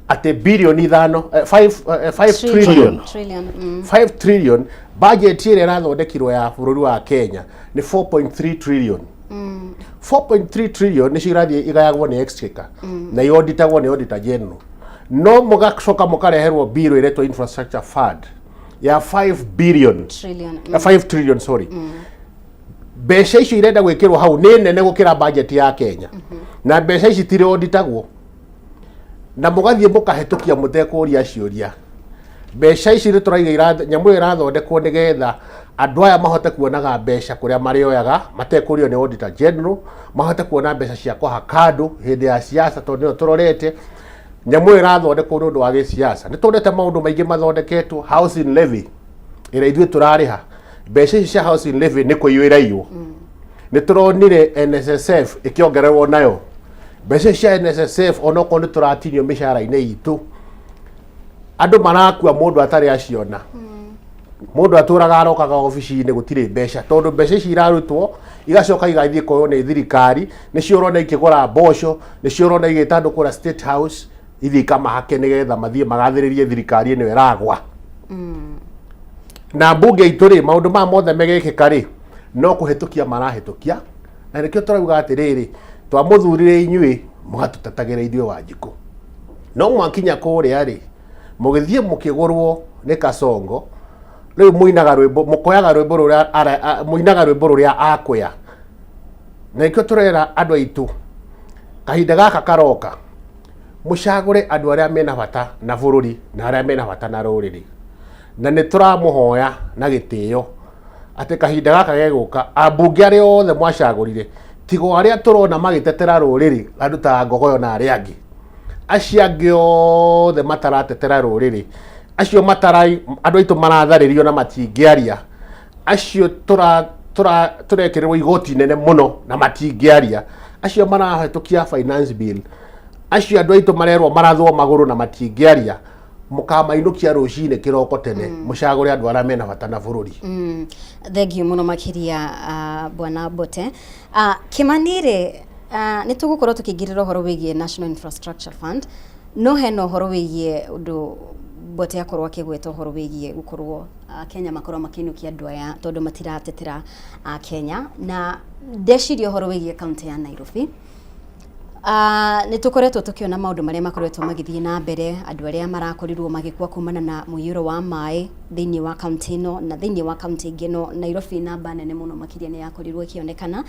ate billion 5 trillion budget ile irathondekirwo ya bururi wa Kenya ni 4.3 trillion 4.3 trillion ni cirathie igayagwo ni exchequer na yoditagwo ni auditor general no mugacoka mukareherwo bill iretwo infrastructure fund ya 5 billion trillion 5 trillion sorry mbeca icio irenda gwikirwo hau ni nene gukira budget ya Kenya na mbeca ici tire auditagwo na mugathie mukahetukia mutekuria ciuria mbeca ici ri turaiga nyamu irathondekwo nigetha andu aya mahote kuonaga mbeca kuria marioyaga matekurio ni auditor general mahote kuona mbeca cia kwa kando hindi ya siasa tondu turorete nyamu irathondekwo nundu wa gisiasa ni turete maundu maingi mathondeketwo housing levy ira ithuĩ turariha mbeca ici cia housing levy ni kuiyũiraiywo ni turonire NSSF ikiongererwo nayo mbeca cia NSSF onoko ni turatinio mishahara-inĩ itu andu marakua mundu atari aciona mundu aturaga arokaga ofici-inĩ gutire mbeca tondu mbeca ici irarutwo igacoka igathie koyo ni thirikari nicio urona ikigura mboco nicio urona igitandu kura State House ithi kamahake nigetha mathie magathiririe thirikari ĩno iragwa na mbunge ituri maundu ma mothe megekika ri no kuhetukia marahetukia na nikio turauga atiriri twamuthurire inyui mugatutatagira ithuĩ Wanjiku no mwakinya kuria ri mugithie mukigurwo ni Kasongo riu muinaga rwimbo mukoyaga rwimbo ruria akwia na nikio turera andu aitu kahinda gaka karoka mucagure andu aria mena bata na bururi na aria mena bata na ruriri na ni turamuhoya na gitio ati kahinda gaka geguka ambunge aria othe mwacagurire tigo aria turona magitetera ruriri andu ta Ngogoyo na aria angi acia angi othe mataratetera ruriri acio matarai andu aitu maratharirio na matingiaria acio turekererwo igoti nene muno na matingiaria acio marahetukia finance bill acio andu aitu marerwo marathwo maguru na matingiaria mukamainukia rucine kiroko tene mucagure andu aria mena bata na bururi thengiũ muno makiria bwana Bote Kimanire ni tugukorwo tukingirira uhoro wigie National Infrastructure Fund no hena uhoro wigie undu Bote akorwo akigweta uhoro wigie gukorwo Kenya makorwo makinukia andu aya tondu matiratetera Kenya na ndeciria uhoro wigie county ya Nairobi ni tukoretwo tukiona maundu maria makoretwo magithie na mbere andu aria marakorirwo magikwa kumana na muiyuro wa mai thiini wa county no na thiini wa county ingino Nairobi namba nene muno makiria ni yakorirwo ikionekana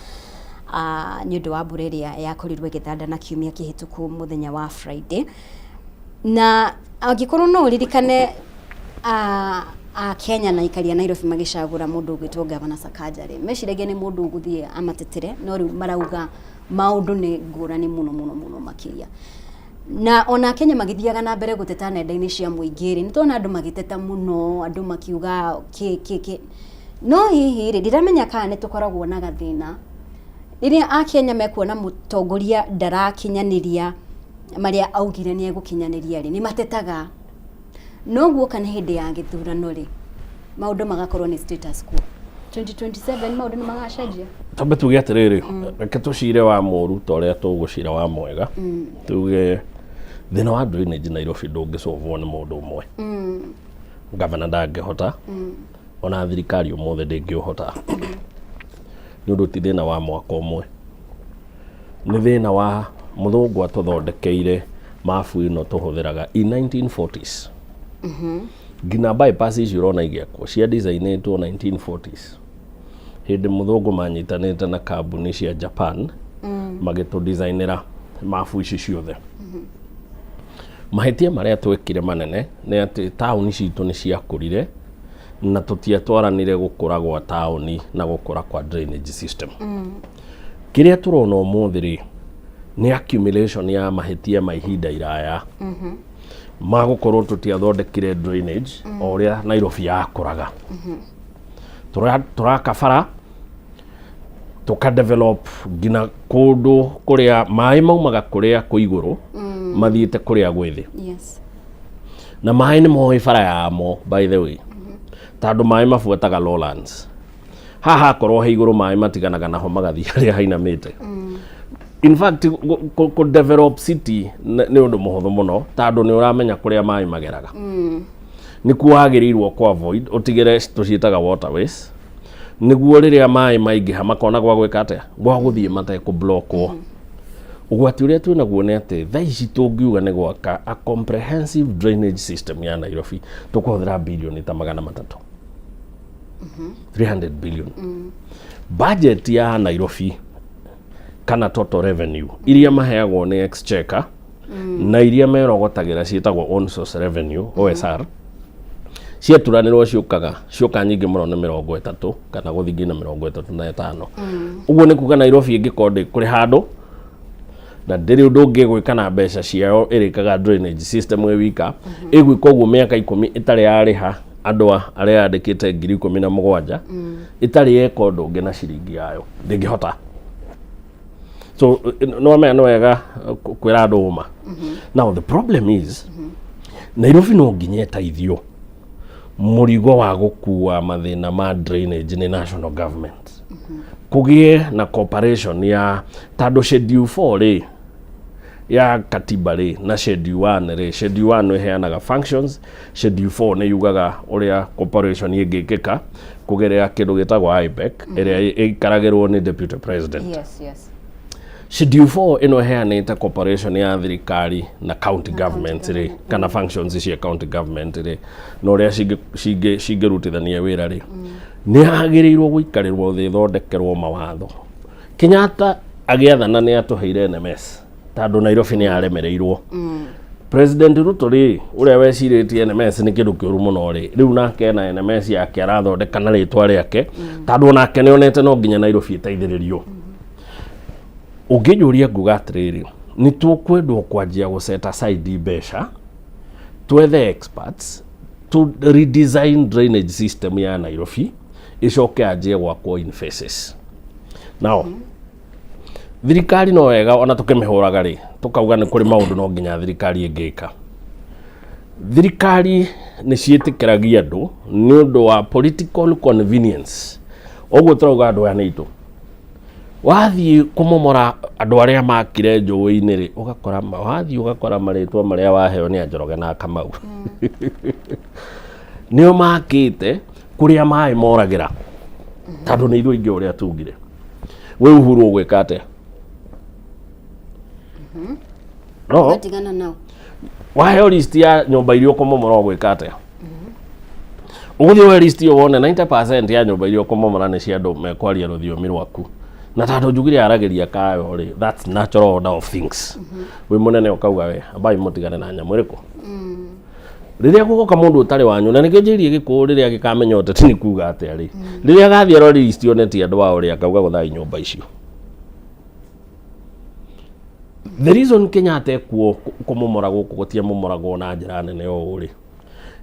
ni undu wa mbura iria yakorirwo igithandana kiumia kihituku muthenya wa Friday na angikorwo no ririkane Kenya na ikaria Nairobi magicagura mundu ugwitwo Governor Sakaja ri meciragia ni mundu uguthie amatetere no riu marauga maundu ni ngurani muno makiria na ona Kenya magithiaga na mbere guteta nenda-ini cia muingiri ni tona andu magiteta muno andu makiuga no hihi ri ndiramenya kana ni tukoragwo na gathina riria Kenya mekuona mutongoria ndarakinyaniria maria augire ni egukinyaniria ri ni matetaga no guoka ni hindi ya githurano ri maundu magakorwo ni status quo 2027 maundu ni magacenjia tambe tuge atiriri reke tucire wa muru toria tugucira wa mwega tuge thina wa drainage Nairobi ndungicovwo ni mundu umwe gavana ndangihota ona thirikari umothe ndingihota ni undu ti thina wa mwaka umwe ni thina wa muthungu atuthondekeire mafu ino tuhuthiraga in 1940s ngina bypass icio urona igiakwo cia designetwo 1940s hindi muthungu manyitanite na kambuni cia Japan magitu designera mafu ici ciothe mahitia maria twekire manene ni ati tauni citu ni ciakurire na tutiatwaranire gukura gwa tauni na gukura kwa drainage system kiria turona umuthi ri ni accumulation ya mahitia ma ihinda iraya magukorwo tutiathondekire drainage oria Nairobi yakuraga turakabara tukadevelop gina kundu kuria mai maumaga kuria kuiguru mathiite kuria gwithi na mai ni moi bara yamo by the way tondu mai mafuataga lowlands haha korwo he iguru mai matiganaga naho magathia aria hainamite in fact ko develop city ni undu muhuthu muno tondu ni uramenya kuria mai mageraga ni kuagirirwo kwa avoid utigire tuciitaga waterways niguo riria mai maingiha makona gwa gwika atia gwa guthie mate ku blockwo ugwati uria twina guo ni ati thaici tungiuga ni gwaka a comprehensive drainage system ya Nairobi tukuhuthira bilioni ta 300 300 billion budget ya Nairobi kana total revenue iria maheagwo ni exchequer na iria merogotagira ciitagwo on source revenue OSR ciaturanirwo ciuka nyingi muno ni 30 kana guthingi na 35 uguo ni kuga Nairobi ingikonde kuri handu na ndiri undu ungi gwikana mbeca ciao irikaga drainage system wika igwika uguo miaka 10 itari yariha andu aria andikite 17,000 itari eka undu ungi na ciringi yayo ndingihota. So no man wega kwira andu uma. Now the problem is Nairobi no nginya taithio murigo wa gukua mathina ma drainage ni national government kugie na cooperation ya tado schedule 4 ri ya katiba ri na schedule 1 ri schedule 1 no heanaga functions schedule 4 ni yugaga uria cooperation yengikika kugerea kindu gitagwo IPEC iria ikaragirwo ni deputy president. Yes. Schedule 4 ino heanite cooperation ya thirikari na county government ri kana functions cia county government ri no ria cingirutithania wira ri ni agirirwo guikarirwo thi thondekerwo mawatho. Kenyatta agiathana ni atuheire NMS tondu Nairobi ni aremereirwo. President Ruto ri uria weciritie NMS ni kindu kiuru muno ri riu nake na NMS yake arathondeka na ritwa riake tondu nake ni onete no nginya Nairobi itaithiririo. Ugijuria nguga atiriri ni tukwendwo kwanjia go set aside mbeca twethe experts to redesign drainage system ya Nairobi icoke anjie gwakwo in phases. Now thirikari no wega ona tukimihuraga ri tukauga ni kuri maundu no nginya thirikari ingika. Thirikari ni cietikiragia andu ni undu wa political convenience oguo turauga andu aya ni itu wathi kumomora andu aria makire njuwi-ini ri ugakora wathi ugakora maritwa maria waheo ni Njoroge na Kamau nio makite kuria mai moragira tondu ni ithu ingi uria tugire we Uhuru ugwika atia no batigana nao waheo list ya nyumba irio kumomora ugwika atia uguthi we list yo wone 90% ya nyumba irio kumomora ni cia andu mekwaria ruthiomi rwaku na tando njugire arageria kayo ri that's natural order of things we munene ukauga we abai mutigane na nyamu iriku riria gugoka mundu utari wanyu na nikio njirie giku riria gikamenya uteti ni kuga atia ri riria gathie ro list yo neti andu wao ri akauga guthai nyumba icio. The reason Kenyatta ekuo kumomora guku gutie momoragwo na njira nene o uri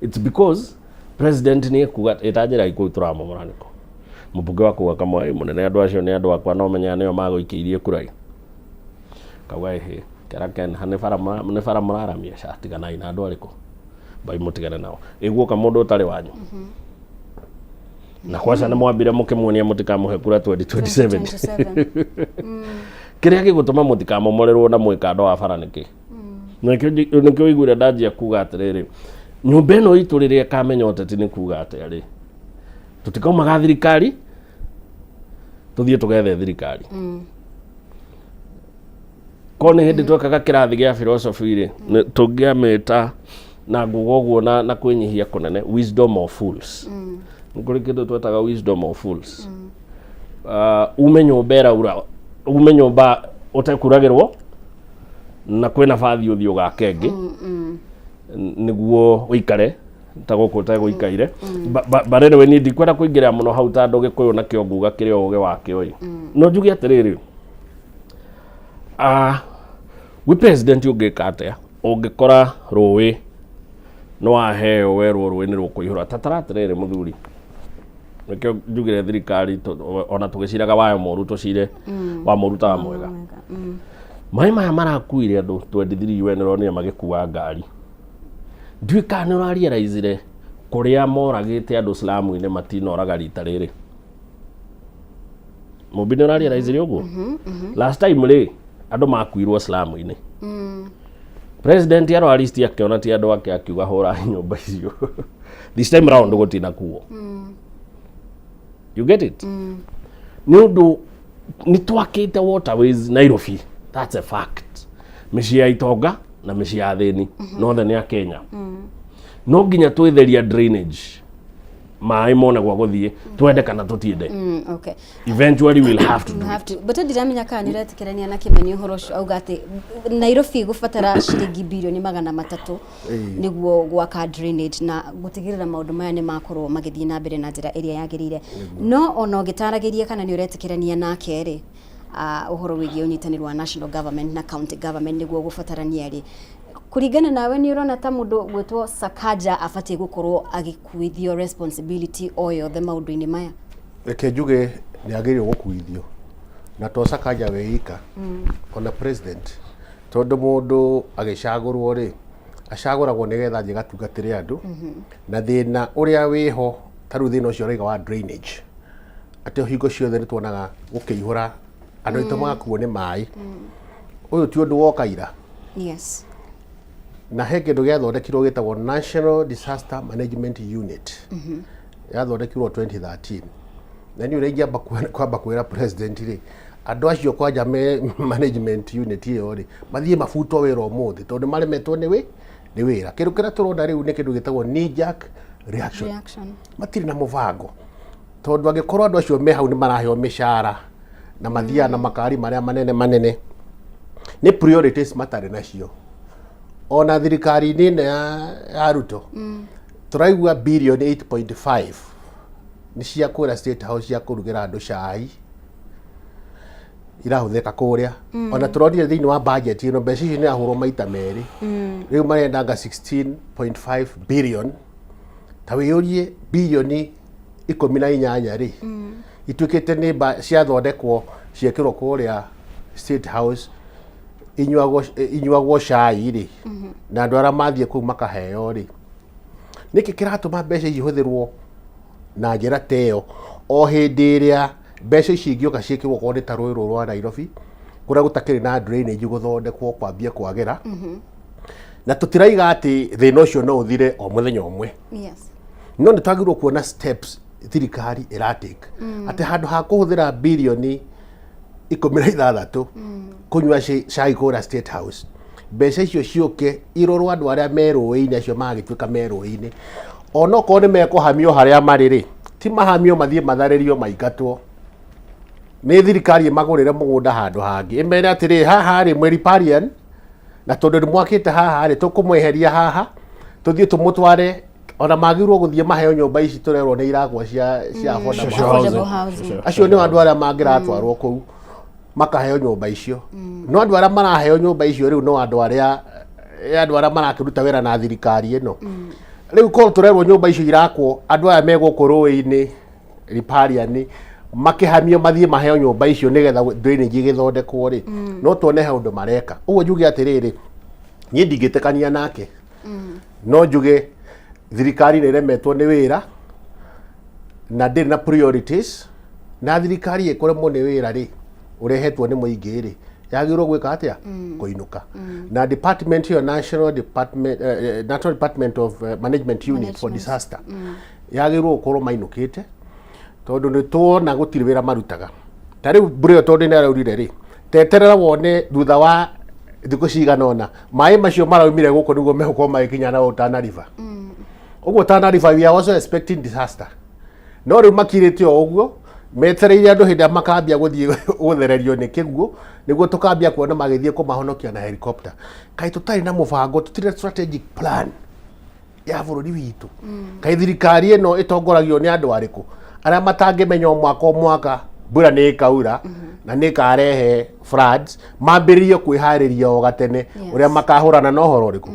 it's because president ni ekuga itajira iku turamomora niko mubuge wako kamwe munene andu acio ni andu akwa no menya nio maguikiirie kurai kauga ehe karaken hane fara mararamia shati kana ina andu ariko bai mutigane nao iguo ka mundu utari wanyu na kwasa ni mwambire mukimuonia mutikamuhe kura 2027 kiria gigutuma mutikamomorerwo na mwikando wa fara niki nikio igure ndajia kuga atiriri nyumba ino itu riria kamenya uteti ni kuga atiri tutikaumaga thirikari tuthie tugethe thirikari kone hindi twekaga kirathi gia philosophy ri tungiamita na ngugoguo na kwinyihia kunene wisdom of fools nguri kindu twetaga wisdom of fools umenyo ba utekuragirwo na kwina bathi uthi ugakengi niguo uikare taguko guikaire barere we ni ndikwenda kuingira muno hau tando gikuyu na kio nguga kiri oge wake oi no njugi atiriri we president ungika atia ungikora ruwi no aheo werwo ruwi ni rukuihura tataratiriri muthuri nikio njugire thirikari ona tugiciraga wayo moru tucire wa moruta wa mwega mai maya marakuire andu 23 UN ronia magikuwa ngari ndwika ni uraria raizire kuria moragite andu Islamu ine matinoraga rita riri mubine uraria raizire uguo last time ri andu makuirwo slamu-ini president arwaristi akiona ti andu ake akiuga hura nyumba icio this time round gutina kuo you get it ni undu ni twakite waterways Nairobi, that's a fact. Mĩciĩ ya itonga na mĩciĩ ya thĩni northern ya Kenya no nginya twetheria drainage maĩ mone gwa guthie twende kana tutiende okay, eventually we'll have to do it. But ndiramenya kana niretikirania na Kimani uhoro ucio auga ati Nairobi gubatara ciringi bilioni 300 niguo gwaka drainage na gutigirira maundu maya ni makorwo magithii na mbere na njira iria yagirire no ona ugitaragiria kana ni uretikirania nake ri uhoro wigie unyitaniro wa national government na county government niguo gubatarania ri kurigana nawe ni urona ta mundu gwetwo Sakaja afatie gukorwo agikuithio responsibility oyo the maundu-ini maya reke njuge ni agirirwo gukuithio na to Sakaja weika ona president tondu mundu agicagurwo ri acaguragwo nigetha nje gatugatire andu na thina uria wiho taru thina ucio riga wa drainage ate hingo ciothe ni tuonaga gukiihura andu itu magakuo ni mai uyu ti undu wokaira yes na he kindu giathondekirwo gitagwo National Disaster Management Unit yathondekirwo 2013 na ni urengia kwamba kwira president ri andu acio kwanja management unit iyo ri mathie mafuto wira umuthi tondu maremetwo ni wira kindu kira turona riu ni kindu gitagwo knee jerk reaction matiri na muvango tondu agikorwo andu acio me hau ni maraheo mishara na mathia na makari maria manene ni priorities matari nacio ona thirikari nene ya Ruto turaigua billion 8.5 ni cia kwira State House cia kurugira andu cai irahuthika kuria ona turonire thiini wa budget ino mbeca icio ni ahurwo maita meri riu marendanga 16.5 billion ta wiyurie bilioni 18 ri itwikite ni cia thondekwo ciekirwo kuria State House inyuagwo cai ri na andu aria mathie kuu makaheo ri niki kiratuma mbeca ihuthirwo na njira teo o hindi iria mbeca ici ingioka ciekirwo kwa ta rũĩ rwa Nairobi kuria gutakiri na drainage guthondekwo kwambia kwagira na tutiraiga ati thina ucio no uthire o muthenya umwe yes no ni twagirwo kuona steps thirikari iratake ati handu ha kuhuthira bilioni 16 kunywa cai kura State House mbeca icio ciuke irorwo andu aria merũĩ-inĩ acio magituika merũĩ-inĩ ona ko ni mekuhamio haria mariri ti mahamio mathie matharirio maingatwo ni thirikari magurire mugunda handu hangi imene atiri haha ri mweri parian na tondu ni mwakite haha ri tukumweheria haha tuthie tumutware ona magirwo guthie maheo nyumba ici turerwo ni iragwa cia affordable housing acio ni andu aria mangiratwarwo kuu makaheo nyumba icio no andu aria maraheo nyumba icio riu no andu aria marakiruta wira na thirikari ino riu ko turerwo nyumba icio irakwo andu aya meguku rũĩ-inĩ ripariani makihamio mathie maheo nyumba icio nigetha drainage igithondekwo ri no tuone he undu mareka uguo njuge atiriri ni ndingitekania nake no njuge thirikari ni remetwo ni wira na ndiri na priorities na thirikari ikoremwo ni wira ri urehetwo ni muingi ri yagirwo gwika atia kuinuka na department hiyo National Department of Management Unit for Disaster yagirwo gukorwo mainukite tondu ni tuona gutiri wira marutaga tari bure tondu ni araurire ri teterera wone thutha wa thiku cigana ona mai macio maraumire guko niguo mehuko magikinya na Tana River uguo Tana River we are also expecting disaster no riu makirite o uguo metereire andu hinda makambia guthie guthererio ni kiguo niguo tukambia kuona magithie kumahonokia na helicopter kai tutari na mubango tutire strategic plan ya bururi witu kai thirikari ino itongoragio ni andu ariku aria matangimenya mwaka mbura ni ikaura na ni karehe floods mambiririo kwihariria o gatene uria makahurana na uhoro riku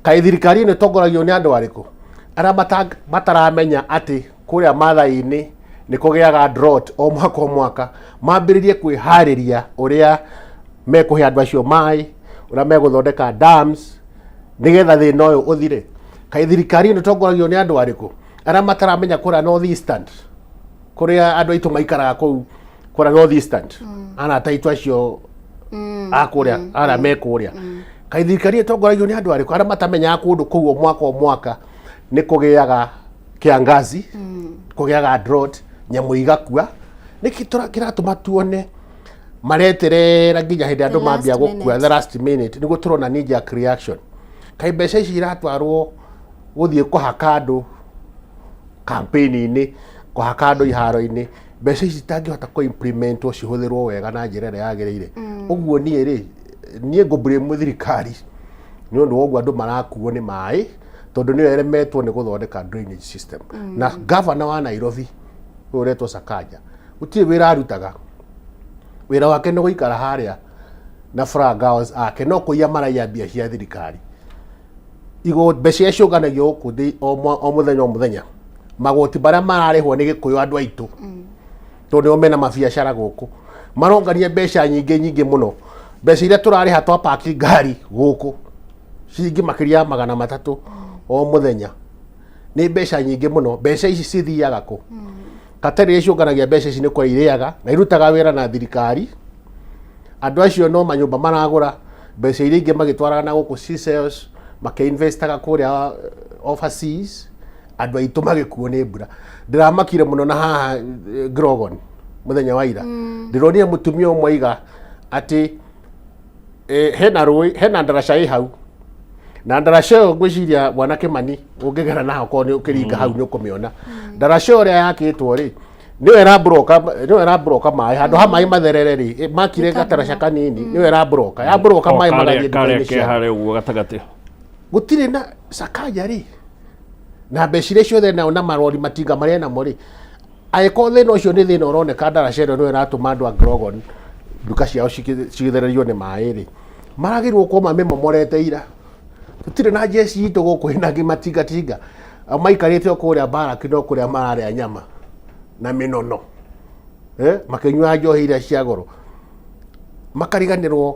kai thirikari ino itongoragio ni andu ariku aria mataramenya ati kuria mathai-ini ni kugiaga drought o mwaka mambiririe kwihariria uria mekuhe andu acio mai uria meguthondeka dams nigetha thina uyu uthire kai thirikari ino itongoragio ni andu ariku aria mataramenya kuria North Eastern kuria andu aitu maikaraga kuu kuria North Eastern ana taitu acio akuria ara mekuria kaithikari etongoragio ni andu ariku ara matamenya kundu kuu mwaka ni kugiaga kiangazi kugiaga drought nyamu igakua niki kiratuma tuone mareterera nginya hindi andu mambia gukua the last minute niguo turona knee reaction kai mbeca ici iratwarwo guthie kuhaka andu campaign-ini kuhaka andu iharo-ini mbeca ici tangihota ku implement cihũthĩrwo wega na njĩra ĩrĩa yagĩrĩire ũguo niĩ ngũblame thirikari nĩ ũndũ wa ũguo andũ marakuo nĩ maĩ tondũ nĩyo eremetwo nĩ gũthondeka drainage system na governor wa Nairobi ũretwo Sakaja gũtirĩ wĩra arutaga wĩra wake nĩ gũikara harĩa na flag hours ake no kũiya maraiya mbia cia thirikari mbeca icũnganagio gũkũ o mũthenya magoti bara mararĩhwo nĩ gĩkũyũ andũ aitũ tondũ nĩo mena mabiacara gũkũ marongania mbeca nyingĩ mũno mbeca iria tũrarĩha twa parking ngari gũkũ ciringi makĩria ya 300 o mũthenya nĩ mbeca nyingĩ mũno mbeca ici cithiaga kũ Katari icũnganagia mbeca ici nĩ kwa irĩaga na irutaga wĩra na thirikari andũ acio no manyũmba maragũra mbeca iria ingĩ magĩtwaraga na gũkũ C-cells makĩinvestaga kũrĩa overseas andũ aitũ magĩkuo nĩ mbura ndĩramakire mũno na haha Grogon mũthenya wa ira ndĩronire mũtumia ũmwe iga atĩ hena ndaraca ĩ hau na ndaraca ĩyo ngwĩciria bwana Kimani ũngĩgera naho korwo nĩ ũkĩringa hau nĩ ũkũmĩona ndaraca ũrĩa yakĩtwo rĩ nĩyo ĩrabroka maĩ handũ ha maĩ matherere rĩ makire gataraca kanini nĩyo ĩrabroka maĩ magathiĩ gatagatĩ gũtirĩ na Sakaja rĩ na mbeca iria ciothe na marori matinga marĩa namo rĩ agĩkorwo thĩna ũcio nĩ thĩna ũroneka ndaraca ĩno nĩyo ĩratũma andũ a Grogon nduka ciao cigĩthererio nĩ maĩ rĩ maragĩrwo kuo mamomorete ira tutirĩ na jeci itũ gũkũ hena ngĩ matingatinga maikarĩte o kũrĩa baraki no kũrĩa mararĩa nyama na mĩnono makĩnyua njohi iria cia goro makariganĩrwo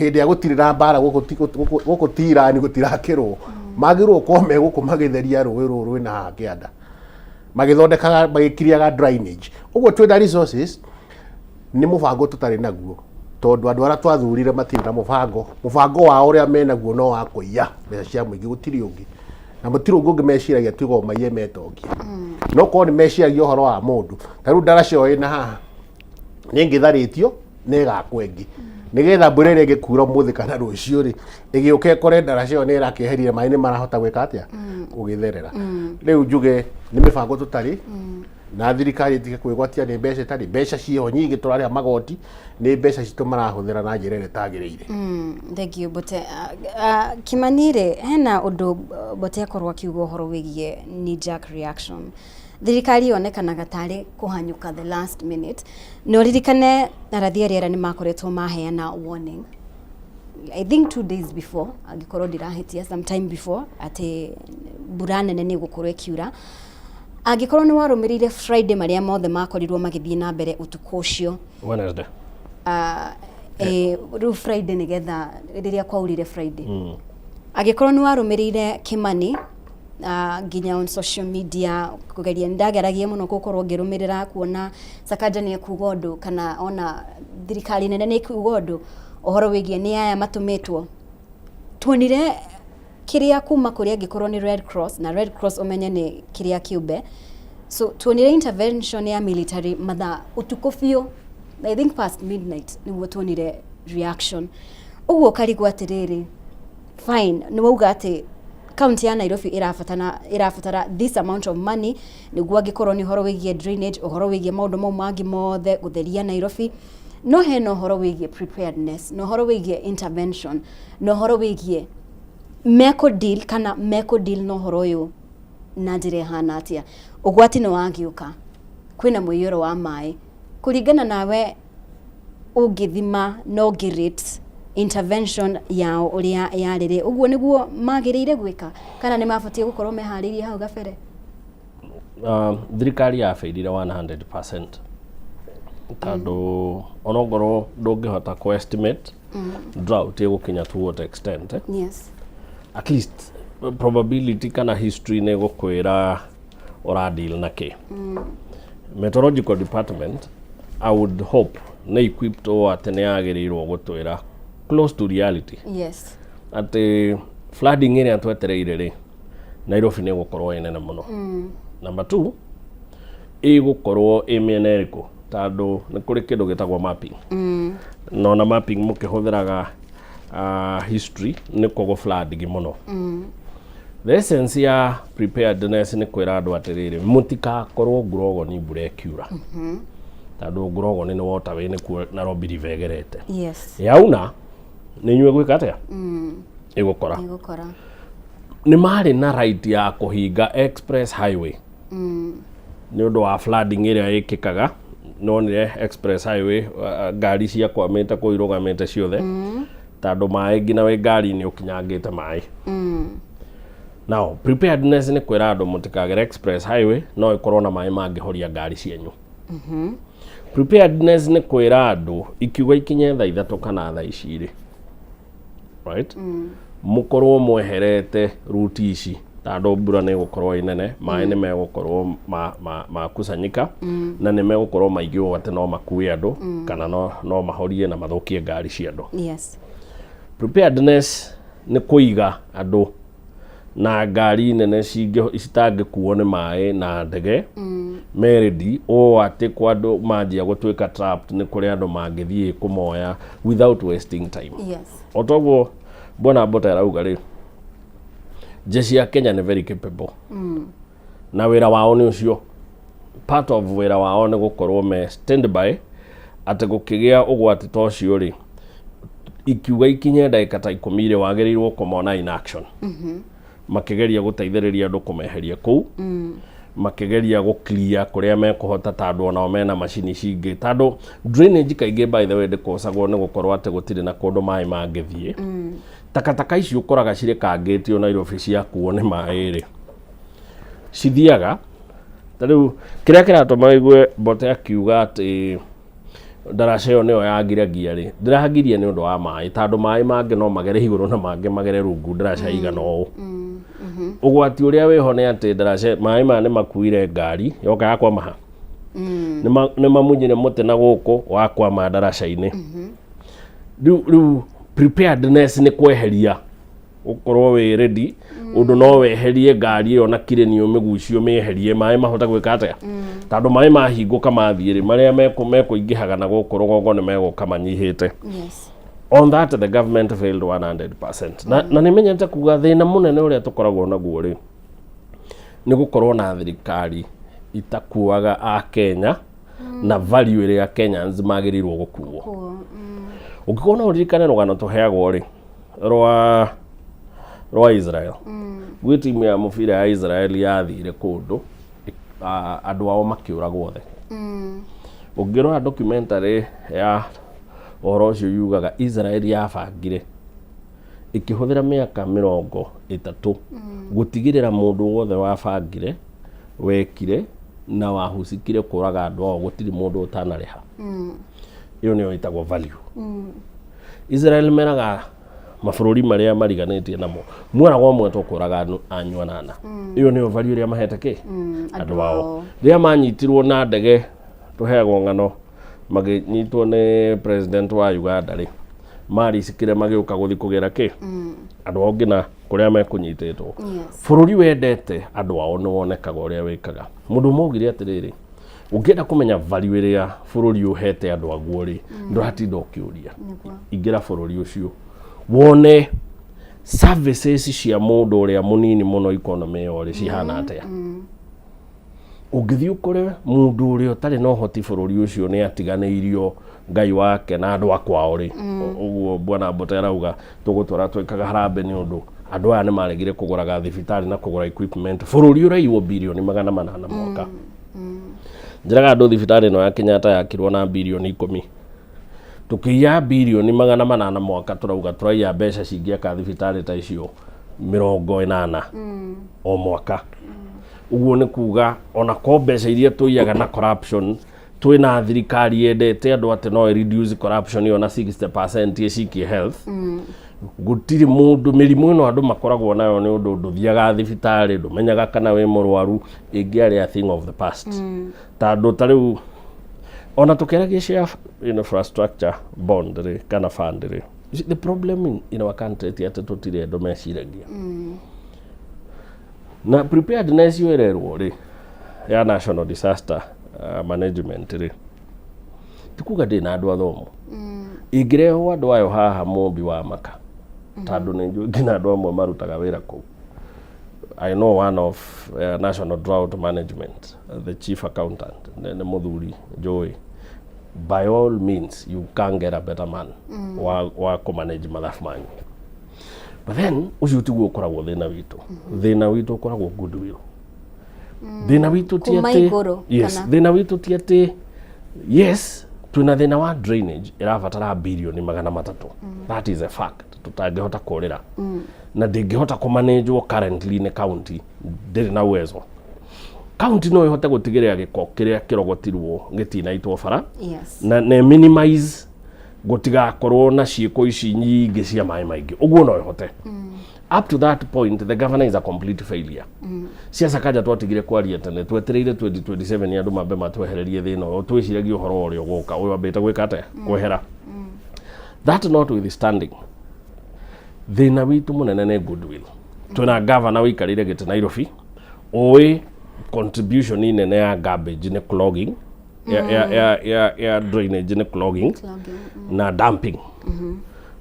hĩndĩ ya gũtirĩ na mbara gũkũ tirani gũtirakĩrwo magĩrwo kwa me gũkũ magĩtheria rũĩ rũrũ na haha kĩanda magĩthondekaga magĩkiriaga drainage ũguo twĩna resources nĩ mũbango tũtarĩ naguo tondũ andũ arĩa twathurire matirĩ na mũbango wao ũrĩa menaguo no wa kũiya mbeca cia mũingĩ gũtirĩ ũngĩ na mũtirĩ ũngĩ meciragia tigo maiye metongia no korwo nĩ meciragia ũhoro wa mũndũ ta rĩu ndaraca ĩyo ĩna haha nĩ ngĩtharĩtio nĩ ĩgakwo ĩngĩ nĩgetha mbura ĩrĩa ĩngĩkura ũmũthĩ kana rũciũ rĩ ĩgĩũka ĩkore ndaraca ĩyo nĩ ĩrakĩeherire maĩ nĩ marahota gwĩka atĩa gũgĩtherera rĩu njuge nĩ mĩbango tũtarĩ na thirikari ĩtige kwĩgwatia nĩ mbeca itarĩ mbeca ciĩho nyingĩ tũrarĩha magoti nĩ mbeca citũ marahũthĩra na njĩra ĩrĩa ĩtagĩrĩire thank you Bote Kimani rĩ hena ũndũ Bote akorwo akiuga ũhoro wĩgiĩ knee jerk reaction thirikari yonekanaga tarĩ kũhanyũka the last minute no ririkane arathi arĩa nĩ makoretwo maheana warning I think 2 days before angĩkorwo ndirahitia sometime before atĩ mbura nene nĩ gũkorwo ĩkiura angĩkorwo nĩ warũmĩrĩire Friday marĩa mothe makorirwo magĩthiĩ na mbere ũtukũ ũcio Wednesday rĩu Friday nĩgetha rĩrĩa kwaurire Friday angĩkorwo nĩ warũmĩrĩire Kimani nginya on social media kugeria ndageragia muno gukorwo ngirũmĩrĩra kuona Sakaja nĩ kuuga ũndũ kana ona thirikari nene nĩ kuuga ũndũ ũhoro wĩgiĩ nĩ aya matũmĩtwo tuonire kiria kuma kuria angĩkorwo nĩ Red Cross na Red Cross umenye nĩ kiria kiumbe so tuonire intervention ya military mathaa ũtukũ biũ I think past midnight nĩguo tuonire reaction ũguo karigwo atĩrĩrĩ fine nĩ wauga atĩ county ya Nairobi irabatara this amount of money nĩguo angĩkorwo nĩ ũhoro wĩgiĩ drainage ũhoro wĩgiĩ maũndũ mau mangĩ mothe gũtheria Nairobi no hena ũhoro wĩgiĩ preparedness no ũhoro wĩgiĩ intervention no ũhoro wĩgiĩ meko deal no ũhoro ũyũ na njĩra ĩhana atĩa ũgwati nĩ wagĩũka kwĩna mũiyũro wa maĩ kũringana nawe ũngĩthima no ũngĩrate intervention yao ũrĩa yarĩrĩ ũguo nĩguo magĩrĩire gwĩka kana nĩ mabatie gũkorwo meharĩirie hau gabere thirikari yabeirire 100% tondũ onongorwo ndũngĩhota ku estimate drought ĩgũkinya to what extent yes at least probability kana history nĩ gũkwĩra ora deal na kĩ meteorological department I would hope nä equipped o atä nä yagä gå twä close to reality. Yes. Atä flooding ä rä a twetereire rä Nairobi nä gå korwo ä nene må no. Number 2 ä gå korwo ä mä ena ä rä kå tandå nä kå rä kä ndå gä tagwo mapping. Nona mapping må kä hå thä raga history nä kå gå flood må no. The essence ya preparedness nä kwä ra andå atä rä rä må tikakorwo ngurogoni mbura äkiura tandå ngurogoni nä wota wä nä kuo Nairobi rivegerete. Yes. Yauna nä inyuä gwä ka atä a ä gå kora nä marä na right ya kå hinga express highway nä å ndå wa flooding ä rä a ä kä kaga nonire express highway ngari cia kwamä te kå irugamä te ciothe tandå maä nginya wä ngari-inä å kinyangä te maä. Now preparedness nä kwä ra andå må tikagere express highway no ä korwo na maä mangä horia ngari cienyu. Preparedness nä kwä ra andå ikiuga ikinye thaa ithatå kana thaa ici rä right må korwo mweherete ruti ici tandå mbura nä gå korwo ä nene maä nä megå korwo makusanyika na nä megå korwo maingä å atä no makue andå kana no mahorie na mathå kie ngari cia andå. Yes. Preparedness nä kå iga andå na ngari nene citangä kuo nä maä na ndege meredi o atä kwa andå manjia gå twä ka trapped nä kå rä andå mangä thiä kå moya without wasting time. Yes. O toguo Bwana Mbota arauga rä jeshi ya Kenya nä very capable na wä ra wao nä å cio part of wä ra wao nä gå korwo me standby atä gå kä gä a å gwati ta å cio rä ikiuga ikinye ndagä ta 10 rä wagä rä irwo kå mona in action makigeria guteithĩrĩria andũ kũmeheria kũu makigeria gũclear kũrĩa mekũhota tandũ onao mena macini cingĩ tandũ drainage kaingĩ by the way ndĩkũcagwo nĩ gũkorwo atĩ gũtirĩ na kũndũ maĩ mangĩthiĩ takataka ici ũkoraga cirĩ kangĩtio Nairobi ciakuo nĩ maĩ rĩ cithiaga tarĩu kĩrĩa kĩratũma igue Mbote akiuga atĩ ndaraca ĩyo nĩyo yangiragia rĩ ndĩragirie nĩ ũndũ wa maĩ tandũ maĩ mangĩ no magere igũrũ na mangĩ magere rungu ndaraca igana ũũ ũgwati ũrĩa wĩho nĩ atĩ ndaraca maĩ maya nĩ makuire ngari yoka yakwa maha nĩ mamunyire mũtĩ na gũkũ wakwama ndaraca-inĩ rĩu preparedness nĩ kweheria ũkorwo wĩ ready ũndũ no weherie ngari ĩyo na kireni ũmĩgucio mĩeherie maĩ mahota gwĩka atĩa tandũ maĩ mahingũka mathiĩ rĩ marĩa mekũingĩhaga na gũkũ rũgongo nĩ megũka manyihĩte. On that the government failed 100%. Na nĩ menyete kuga thĩna mũnene ũrĩa tũkoragwo naguo rĩ nĩ gũkorwo na thirikari itakuaga a Kenya na value ĩrĩa Kenyans magĩrĩirwo gũkuo. Ũngĩkorwo no ũririkane rũgano tũheagwo rĩ rwa Israel gwĩ timu ya mũbira ya Israel yathire kũndũ andũ ao makĩũragwo othe. Ũngĩrora documentary ya ũhoro ũcio yugaga Israel yabangire ĩkĩhũthĩra mĩaka 30 gũtigĩrĩra mũndũ wothe wabangire wekire na wahucikire kũraga andũ ao gũtirĩ mũndũ ũtanarĩha. Iyo nĩyo ĩtagwo value. Israel meraga mabũrũri marĩa mariganĩtie namo mweragwo mwe tũkũraga anyu anana. Iyo nĩyo value ĩrĩa mahete kĩ andũ ao rĩrĩa manyitirwo na ndege tũheagwo ng'ano magĩnyitwo nĩ president wa Uganda rĩ maricikire magĩũka gũthi kũgera kĩ andũ ao ngina kũrĩa mekũnyitĩtwo. Bũrũri wendete andũ ao nĩ wonekaga ũrĩa wĩkaga. Mũndũ maugire atĩrĩrĩ ũngĩenda kũmenya value ĩrĩa bũrũri ũhete andũ aguo rĩ ndũratinda ũkĩũria ingĩra bũrũri ũcio wone services cia mũndũ ũrĩa mũnini mũno economy ĩyo rĩ cihana atĩa. Ũngĩthiĩ ũkore mũndũ ũrĩa ũtarĩ na ũhoti bũrũri ũcio nĩ atiganĩirio Ngai wake na andũ akwao rĩ ũguo Bwana Mbote arauga tũgũtwara twĩkaga harambĩ nĩ ũndũ andũ aya nĩ maregire kũgũraga thibitarĩ na kũgũra equipment bũrũri ũraiywo bilioni 800 mwaka. Njĩraga andũ thibitarĩ ĩno ya Kenyatta yakirwo na bilioni 10 tũkĩiya bilioni 800 mwaka tũrauga tũraiya mbeca cingĩaka thibitarĩ ta icio 80 o mwaka. Uguo nĩ kuga ona ko mbeca iria tũiyaga na corruption twĩna thirikari yendete andũ atĩ no reduce corruption ĩyo na 60% ĩcikie health. Gũtirĩ mũndũ mĩrimũ ĩno andũ makoragwo nayo nĩ ũndũ ndũthiaga thibitarĩ ndũmenyaga kana wĩ mũrwaru ĩngĩarĩ a thing of the past. Tandũ tarĩu ona tukeragia cia infrastructure bond ri kana fund ri, the problem in our country ti ati tutire ndo meciragia na preparedness yererwo ri ya national disaster management ri tikuga ndi na andu athomu ingirehwo andu ayo haha mumbi wa maka tondu ni ngina andu amwe marutaga wira ku. I know one of National Drought Management, the chief accountant, the Muthuri Joy. By all means, you can get a better man wa manage malafu manyu. But then, ucio tiguo ukoragwo thina witu. Thina witu ukoragwo goodwill. Thina witu ti ati, yes, thina witu ti ati, yes, tuna thina wa drainage irabatara bilioni 300. That is a fact. Tutangihota kurira. Na ndingihota kumanage currently in county ndiri na uwezo. County no ihote gutigirira giko kiria kirogotirwo gitinaitwo bara. Na minimize gutigakorwo na ciiko ici nyingi cia mai maingi. Uguo no ihote. Up to that point the governor is a complete failure. Siasa kaja twatigire kwaria tene twetereire 2027 andu mambe matwehererie thina o twiciragia uhoro uri ugoka uyu ambite gwika ate kwehera. That notwithstanding, thina witu munene ne goodwill. Tuna governor wikarire gite Nairobi owe contribution nene ya garbage ne clogging ya drainage ne clogging na dumping.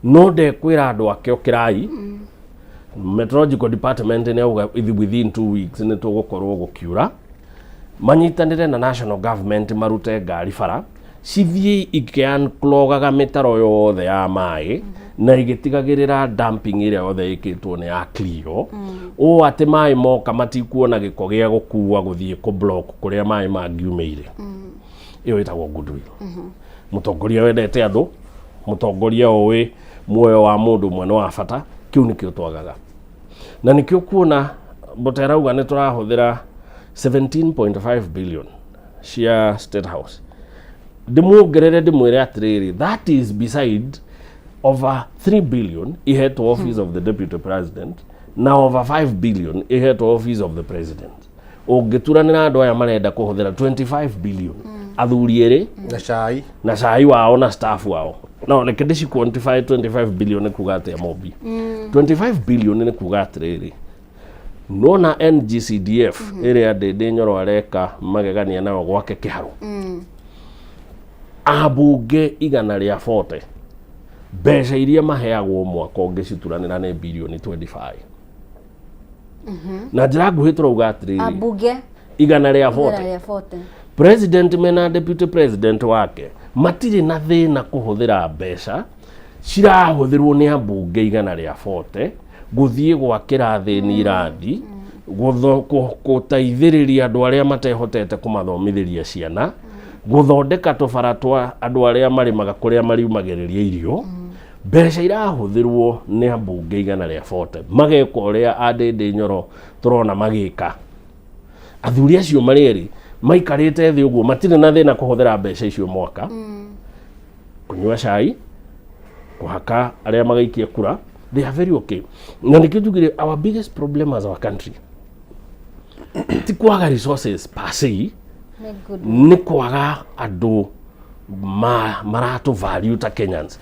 No de kwira andu ake okirai meteorological department ne uga within 2 weeks ne tugukorwo gukiura manyitanire na national government marute ngari bara cithie ikian clogaga mitaro yothe ya mai na igitigagirira dumping ire yothe ikitwo ne ya Clio o ati mai moka matikuona giko gia gukua guthie ku block kuria mai mangiumeire. Iyo itagwo goodwill. Mutongoria wendete andu, mutongoria owe muoyo wa mundu mwana wa bata, kiu nikio twagaga. Na nikio kuona boterauga ne turahuthira 17.5 billion cia State House. Dimugerere dimwire atiriri, that is beside over 3 billion ihead to office of the deputy president, na over 5 billion ihead to office of the president. Ogituranira andu aya marenda kuhuthira 25 billion athuri eri na cai wao na staff wao. No like this quantify 25 billion kuga ate mobi 25 billion ne kuga atiriri no na NGCDF area de nyoro areka magegania nayo gwake kiharo abunge igana ria 40 mbeca iria maheagwo mwaka ungicituranira ne bilioni 25 na njira nguhi turauga atiriri abunge igana ria 40 president mena deputy president wake matiri na thina kuhuthira mbeca cirahuthirwo ni ambunge igana ria 40 guthie gwakira thini iradi gutaithiriria andu aria matehotete kumathomithiria ciana guthondeka tubara twa andu aria marimaga kuria mariumagiriria irio. Mbeca irahuthirwo ni ambunge igana ria 40 mageka uria Adede Nyoro turona magika. Athuri acio marieri maikarite thi uguo matire na thina kuhuthira mbeca icio mwaka kunywa cai kuhaka aria magaikia kura, they are very okay. Na nikijugire our biggest problem as our country ti kwaga resources per se, ni kwaga andu maratu value ta Kenyans.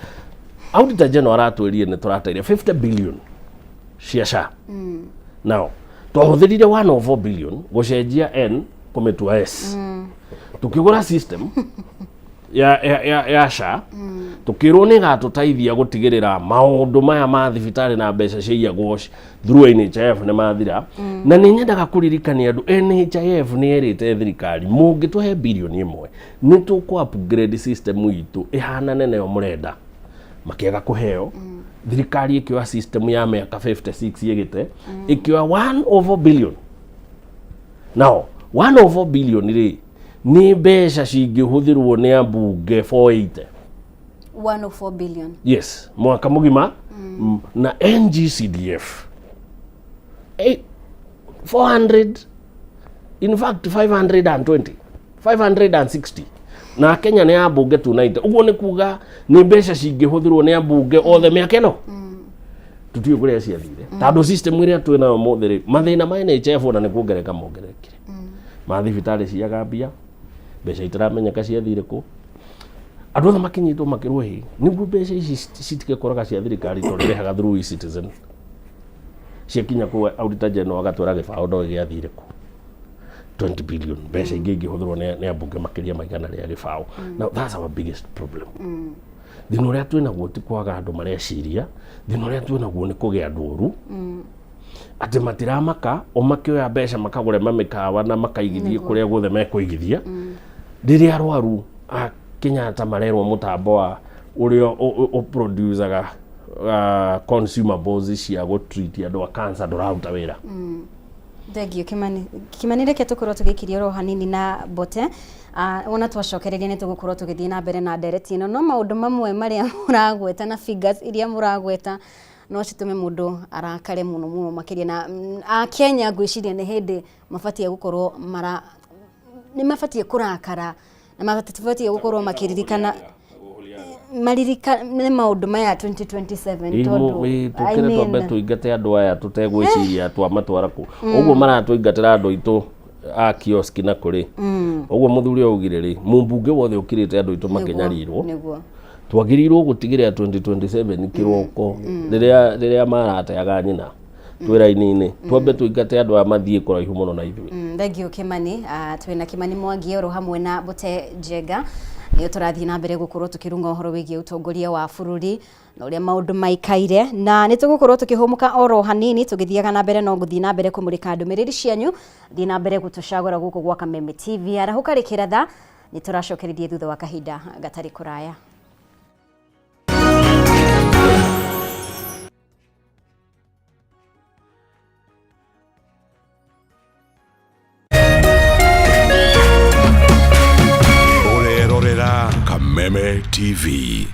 Auditor General aratuirie ni turatairia 50 billion cia now twahuthirire 1.4 billion gucenjia N kumetua S. Tukigura system ya SHA tukirwo ni gatutaithia gutigirira maundu maya ma thibitari na mbeca cia gwash through NHIF ne mathira. Na ni nyendaga kuririkania andu NHIF ni erite thirikari mungituhe bilioni 1 ni tuku upgrade system itu ihanane nayo murenda makiaga kuheo. Thirikari ikiwa system ya miaka 56 yegite ikiwa 1.4 billion. Now 1.4 billion ri ni mbeca cingihuthirwo ni ambunge 480. 1.4 billion. Yes, mwaka mugima. Na NGCDF 400, in fact 560 na Kenya ni ambunge 290. Uguo ni kuga ni mbeca cingihuthirwo ni ambunge othe miaka ino tutiyo kuria ciathire tondu system iria twina mothiri mathina ma NHIF ona ni kuongereka mongerekire mathibitari cia gambia mbeca itaramenyeka ciathire ku andå othe makinyitwo makirwo hi niguo mbeca ici citikekoraga cia thirikari tondu rehaga through e-citizen ciakinya ku auditor general agatwara gibao ndo giathire ku 20 billion mbeca ingi ingihuthirwo ni ambunge makiria maigana ria gibao. Now that's our biggest problem. Thina uria twinaguo ti kwaga andu mareciria, thina uria twinaguo ni kugia andu oru ati matiramaka o makioya mbeca makagure mamikawa na makaigithie kuria guothe mekuigithia riria arwaru a Kenyatta marerwo mutambo wa urio o producerga consumables cia go treat andu a cancer nduraruta wira. Thengio Kimani reke tukorwo tugikiria ro hanini na Bote ona twacokereria ni tugukorwo tugithie na mbere na ndereti ino no maundu mamwe maria muragweta na figures iria muragweta no citume mundu arakare muno makiria na a Kenya ngwiciria ni hindi mabatie gukorwo ni mabatie kurakara na mabatie gukorwo makiririkana ni maundu maya 2027 tondu tukire twambe tuingate andu aya tutegwiciria twamatwara ku uguo maratuingatira andu itu a kiosk na kuri uguo muthuri augire ri mumbunge wothe ukirite andu itu makenyarirwo twagirirwo gutigirira 2027 kiroko riria marateaga nyina twira-ini twambe tuingate andu a mathie kuraihu muno na ithui. Thengio Kimani twina Kimani Mwangi oro hamwe na Bote Njenga niyo turathie na mbere gukorwo tukirunga uhoro wigie utongoria wa bururi na uria maundu maikaire na nitugukorwo tukihumuka oro hanini tugithiaga na mbere no guthie na mbere kumurika ndumiriri cianyu thie na mbere gutucagura guku gwa Kameme TV arahukarikira tha nituracokeririe thutha wa kahinda gatari kuraya. Kameme TV.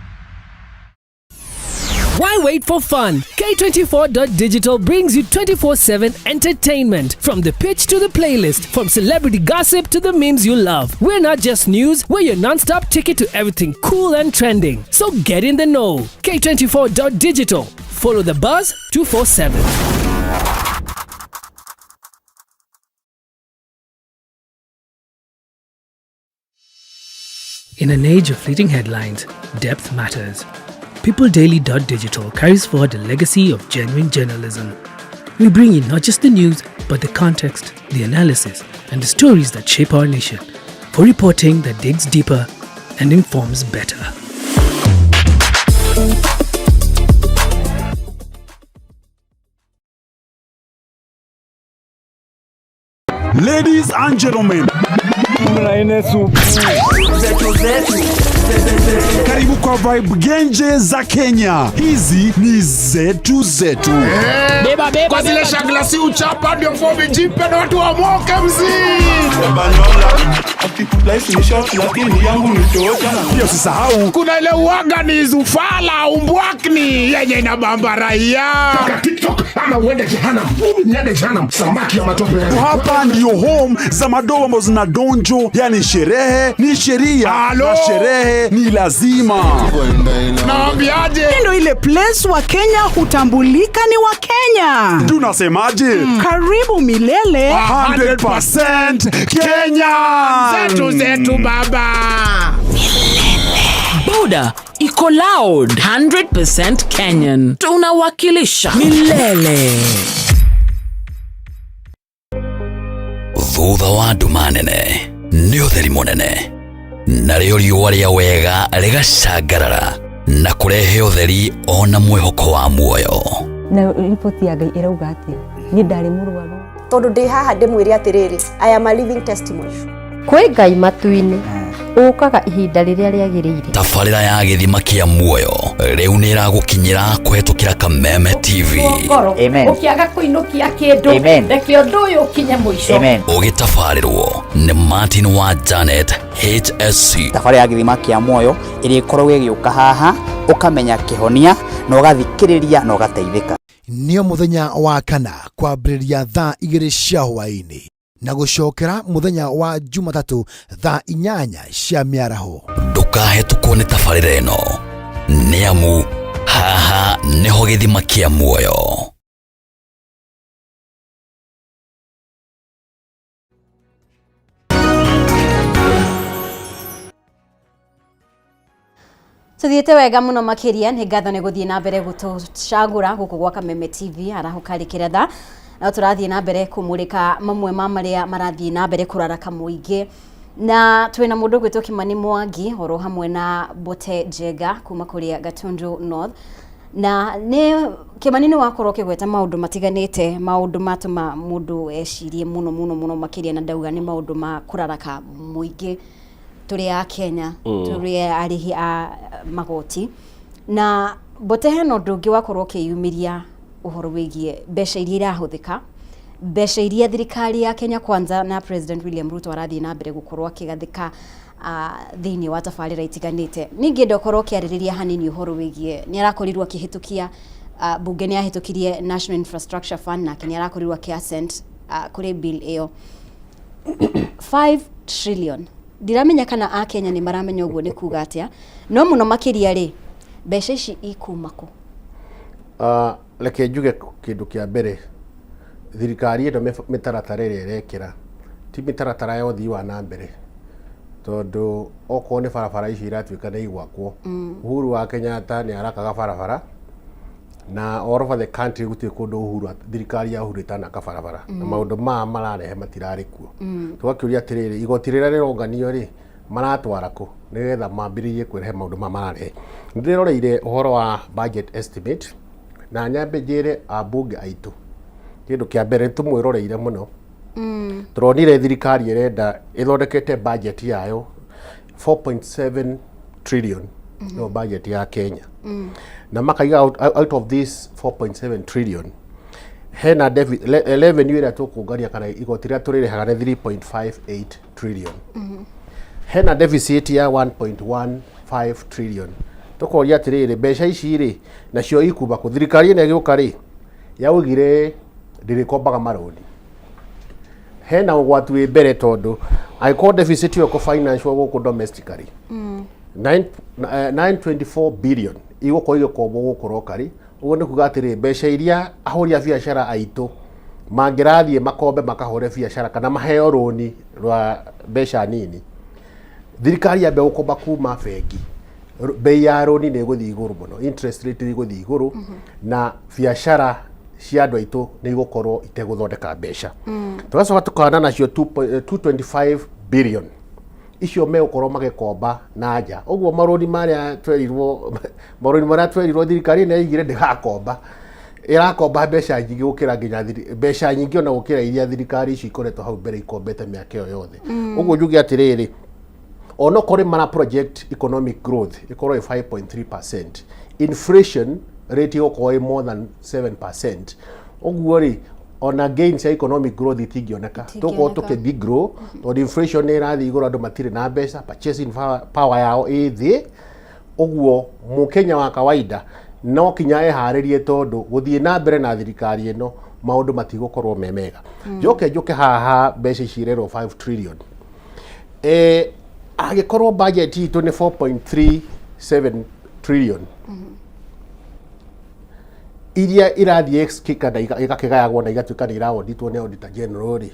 Why wait for fun? K24.digital brings you 24/7 entertainment. From the pitch to the playlist, from celebrity gossip to the memes you love. We're not just news, we're your non-stop ticket to everything cool and trending. So get in the know. K24.digital. Follow the buzz 247. In an age of fleeting headlines, depth matters. PeopleDaily.digital carries forward a legacy of genuine journalism. We bring you not just the news, but the context, the analysis, and the stories that shape our nation. For reporting that digs deeper and informs better. Ladies and gentlemen, karibu kwa vibe genje za Kenya. Hizi ni zetu. Beba kwa zile shaglasi uchapa ndio fobi jipe na watu wa moke Pia usisahau kuna ile uaga ni zufala umbwakni yenye inabamba raia. Toka TikTok ama uende jehanamu. Niende jehanamu samaki ya matope. Hapa ndio home za madoa ambazo zinadonjo, yani sherehe ni sheria na sherehe ni lazima. Naambiaje? Ndio ile place wa Kenya hutambulika ni wa Kenya. Tunasemaje? Karibu milele 100% Kenya. Zetu baba. Buda iko loud 100% Kenyan. Tunawakilisha milele. Thutha wa nduma nene nĩ ũtheri mũnene narĩo riũa rĩa wega rĩgacangarara na kũrehe ũtheri ona mwĩhoko wa muoyo. Na ripoti ya Ngai ĩrauga atĩa niĩ ndarĩ mũrwaru tondũ ndĩ haha ndĩmwĩre atĩrĩrĩ I am a living testimony. Kwĩ Ngai matu-inĩ ũkaga ihinda rĩrĩa rĩagĩrĩire. Tabarĩra ya gĩthima kĩa muoyo rĩu nĩ ĩragũkinyĩra kũhetũkĩra Kameme TV. Amen. Ũkĩaga kũinũkia kĩndũ reke ũndũ ũyũ ũkinye mũico. Ũgĩtabarĩrwo nĩ Martin wa Janet HSC. Tabarĩra ya gĩthima kĩa muoyo ĩrĩa ĩkoragwo ĩgĩũka haha ũkamenya kĩhonia na ũgathikĩrĩria na ũgateithĩka. Nĩo mũthenya wa kana kwambĩrĩria thaa 2 cia hwaĩ-inĩ na gũcokera muthenya wa Jumatatu thaa 8 cia mĩaraho. Ndũkahetũkwo nĩ tabarĩra ĩno nĩ amu haha nĩho gĩthima kĩa muoyo. Tuthiete wega muno makiria ni ngatho ni guthie na mbere gutucagura guku gwa Kameme TV arahukarikira tha na turathie na mbere kumurika mamwe ma maria marathie na mbere kuraraka muingi na twina mundu gwitwo Kimani Mwangi oro hamwe na Bote Jega kuma kuria Gatundu North na ni Kimani ni wakorwo kigweta maundu matiganite maundu matuma mundu ecirie muno makiria na ndauga ni maundu ma kuraraka muingi turi a Kenya turi arihi a magoti na Bote heno ndungi wakorwo kiyumiria uhoro wigie besha iria irahuthika besha iria thirikari ya Kenya Kwanza na President William Ruto arathie na mbere gukorwo akigathika thini wa tafarira itiganite ningi ndokorwo kiaririria hanini uhoro wigie ni arakorirwo akihitukia bunge ni ahitukirie National Infrastructure Fund na Kenya arakorirwo akiascent kuri bill iyo 5 trillion ndiramenya kana a Kenya ni maramenya uguo ni kuga atia no muno makiria ri besha ici ikumako leke njuge kindu kia mbere thirikari ino mitaratara iria irekira ti mitaratara ya uthii wa na mbere tondu okorwo ni barabara ici iratuika ni igwakwo Uhuru wa Kenyatta ni arakaga barabara na all over the country guti kundu Uhuru thirikari ya Uhuru itana ka barabara na maundu mararehe matirari kuo tugakiuria atiriri igoti rira rironganio ri maratwara ku nigetha mambiririe kwirehe maundu mararehe ndiroreire uhoro wa budget estimate na nyambe njire abunge aitu kindu kia mbere tumwiroreire muno turonire thirikari irenda ithondekete budget yayo 4.7 trillion no budget ya Kenya na makaiga out of this 4.7 trillion hena revenue ira tukungania kana igoti ria turirehaga ni 3.58 trillion hena deficit ya 1.15 trillion tukoria atiriri besha ici ri nacio ikuba ku thirikari ine giuka ri yaugire ndirikombaga maroni hena ugwatu wi mbere tondu aiko deficit yo ko financial guku domestically 924 billion igoko igokombo gukorwo kari ugo ni kuga atiri besha iria ahoria biashara aitu mangirathie makombe makahore biashara kana maheo roni rwa besha nini thirikari ya gukomba kuma bengi bei ya roni ni guthii iguru muno interest rate ni guthii iguru na biashara cia andu aitu ni igukorwo iteguthondeka besha tugacoka tukana nacio 225 billion icio me ukorwo magikomba na nja uguo maroni maria twerirwo thirikari ni igire ndigakomba irakomba besha nyingi gukira nginya besha nyingi ona gukira iria thirikari ici ikoretwo hau mbere ikombete miaka iyo yothe uguo njuge atiriri ono kore mara project economic growth ikorwo 5.3%, inflation rate yoko more than 7%. Uguo ri ona gains ya economic growth itingioneka toko toke big grow to inflation irathi iguru andu matire na mbeca purchasing power yao ithi uguo mukenya wa kawaida no kinya eharirie tondu guthie na mbere na thirikari ino maundu matigukorwo memega njoke haha mbeca cirero 5 trillion agikorwo budget itu ni 4.37 trillion iria irathie kikada igakigayagwo na igatuika ni irauditwo ni auditor general ri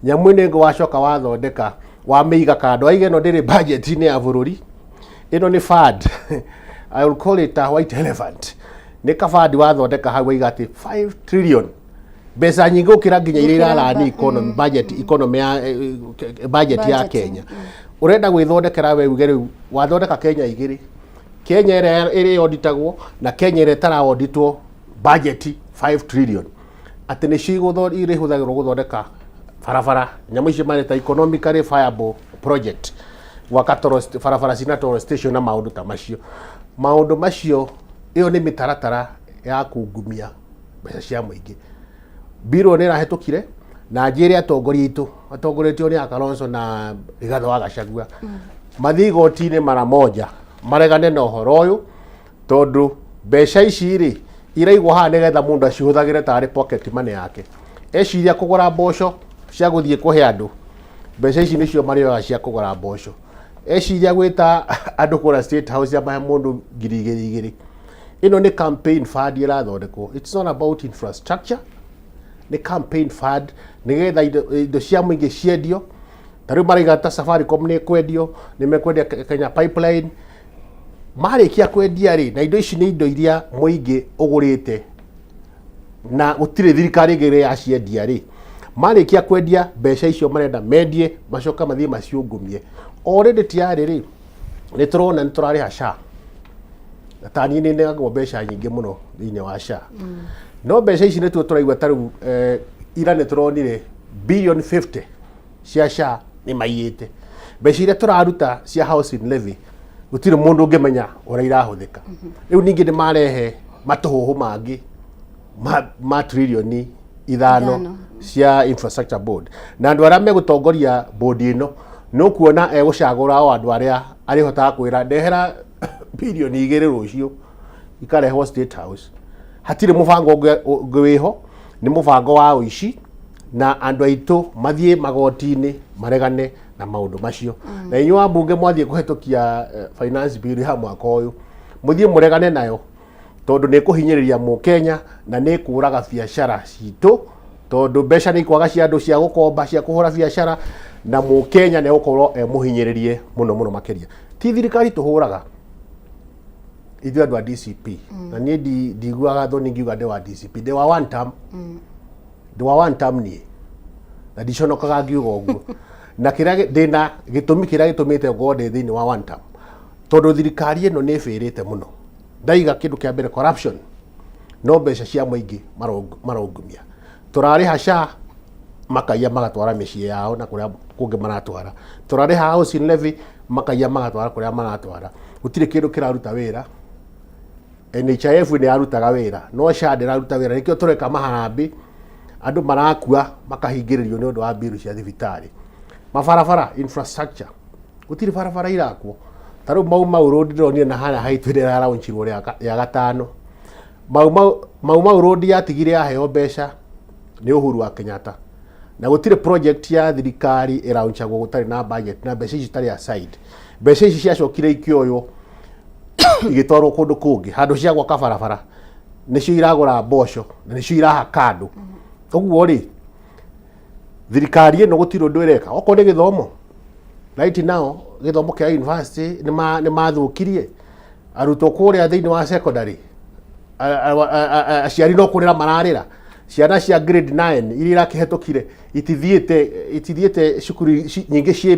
nyamu ni ngo wacoka wathondeka wa meiga kando aige no ndiri budget ni ya bururi ino ni fund I will call it a white elephant ni kafadi wathondeka hau igati 5 trillion besa nyingi ukira nginya iria irarani economy budget economy ya budget ya Kenya urenda gwithondekera we ugere wathondeka Kenya igiri Kenya iri auditagwo na Kenya iri tara auditwo budget 5 trillion ati ni cigo iri huthagirwo guthondeka barabara nyamu ici mareta economically viable project wakatoro barabara sinatoro station na maundu macio iyo ni mitaratara ya kungumia mbeca cia muingi biro ni rahetukire na njiri atongoretio ni Kalonzo na Rigathi wa Gachagua mathigoti-ini mara moja maregane na uhoro uyu tondu mbeca ici ri iraigwo ha nigetha mundu acihuthagire tari pocket money yake eciria kugura mboco cia guthie kuhe andu mbeca ici nicio marioga cia kugura mboco eciria gwita andu kura State House ya mahe mundu ngiri ino ni campaign fund irathondekwo it's not about infrastructure ni campaign fund nigetha indo cia muingi ciendio tariu marigata Safaricom ni kwendio ni mekwendia Kenya Pipeline marikia kwendia ri na indo ici ni indo iria muingi ugurite na gutire thirikari ngire ya ciendia ri marikia kwendia mbeca icio marenda mendie macoka mathie maciungumie already tiari ri ni turona ni turari hasha tani ni ngagwo mbeca nyingi muno thine wa sha no mbeca ici ni tu turaigwa taru ira ni turonire billion 50 cia sha ni maiyite mbeca iria turaruta cia housing levy gutire mundu ungemenya ora irahuthika riu ningi ni marehe matuhuhu mangi ma trilioni ithano cia infrastructure board na andu aria megutongoria board ino no kuona egucagura o andu aria arihotaga kwira ndehera bilioni 2 rucio ikarehwo state house hatire mubango ngwiho ni mubango wa uici na andu aitu mathie magoti-ini maregane na maundu macio na inyu ambunge mwathie kuhetokia finance bill ha mwaka uyu muthie muregane nayo tondu ni kuhinyiriria mu Kenya na ni kuraga biashara citu tondu mbeca ni kwaga cia andu cia gukomba cia kuhura biashara na mu Kenya ne gukorwo muhinyiririe muno makeria ti thirikari tuhuraga ithu andu a DCP na ni ndiguaga thoni ngiuga de wa DCP de wa one term ni na ndiconokaga ngiuga uguo na kiria ndina gitumi kiria gitumite ngode thini wa one term tondu thirikari ino ni firite muno ndaiga kindu kia mbere corruption no mbeca cia muingi marongumia turari hasha makaiya magatwara micii yao na kuria kungi maratwara turari housing levy makaiya magatwara kuria maratwara gutire kindu kiraruta wira NHIF ni arutaga wira no sha ndiraruta wira nikio tureka maharambi andu marakua makahingiririo ni undu wa biru cia thibitari mabarabara infrastructure gutire barabara irakwo taru mau road ndonire na hana haitwire ya launchirwo ya gatano mau road yatigire yaheo mbeca ni Uhuru wa Kenyatta na gutire project ya thirikari iraunchagwo gutari na budget na mbeca ici tari aside mbeca ici ciacokire ikioyo igitwarwo kundu kungi handu cia gwaka barabara nicio iragura mboco na nicio irahaka andu uguo ri thirikari ino gutire undu ireka oko ni githomo right now githomo kia university ni mathukirie arutwo kuria thiini wa secondary aciari no kurira mararira ciana cia grade 9 iria irakihetokire itithiete cukuru nyingi cie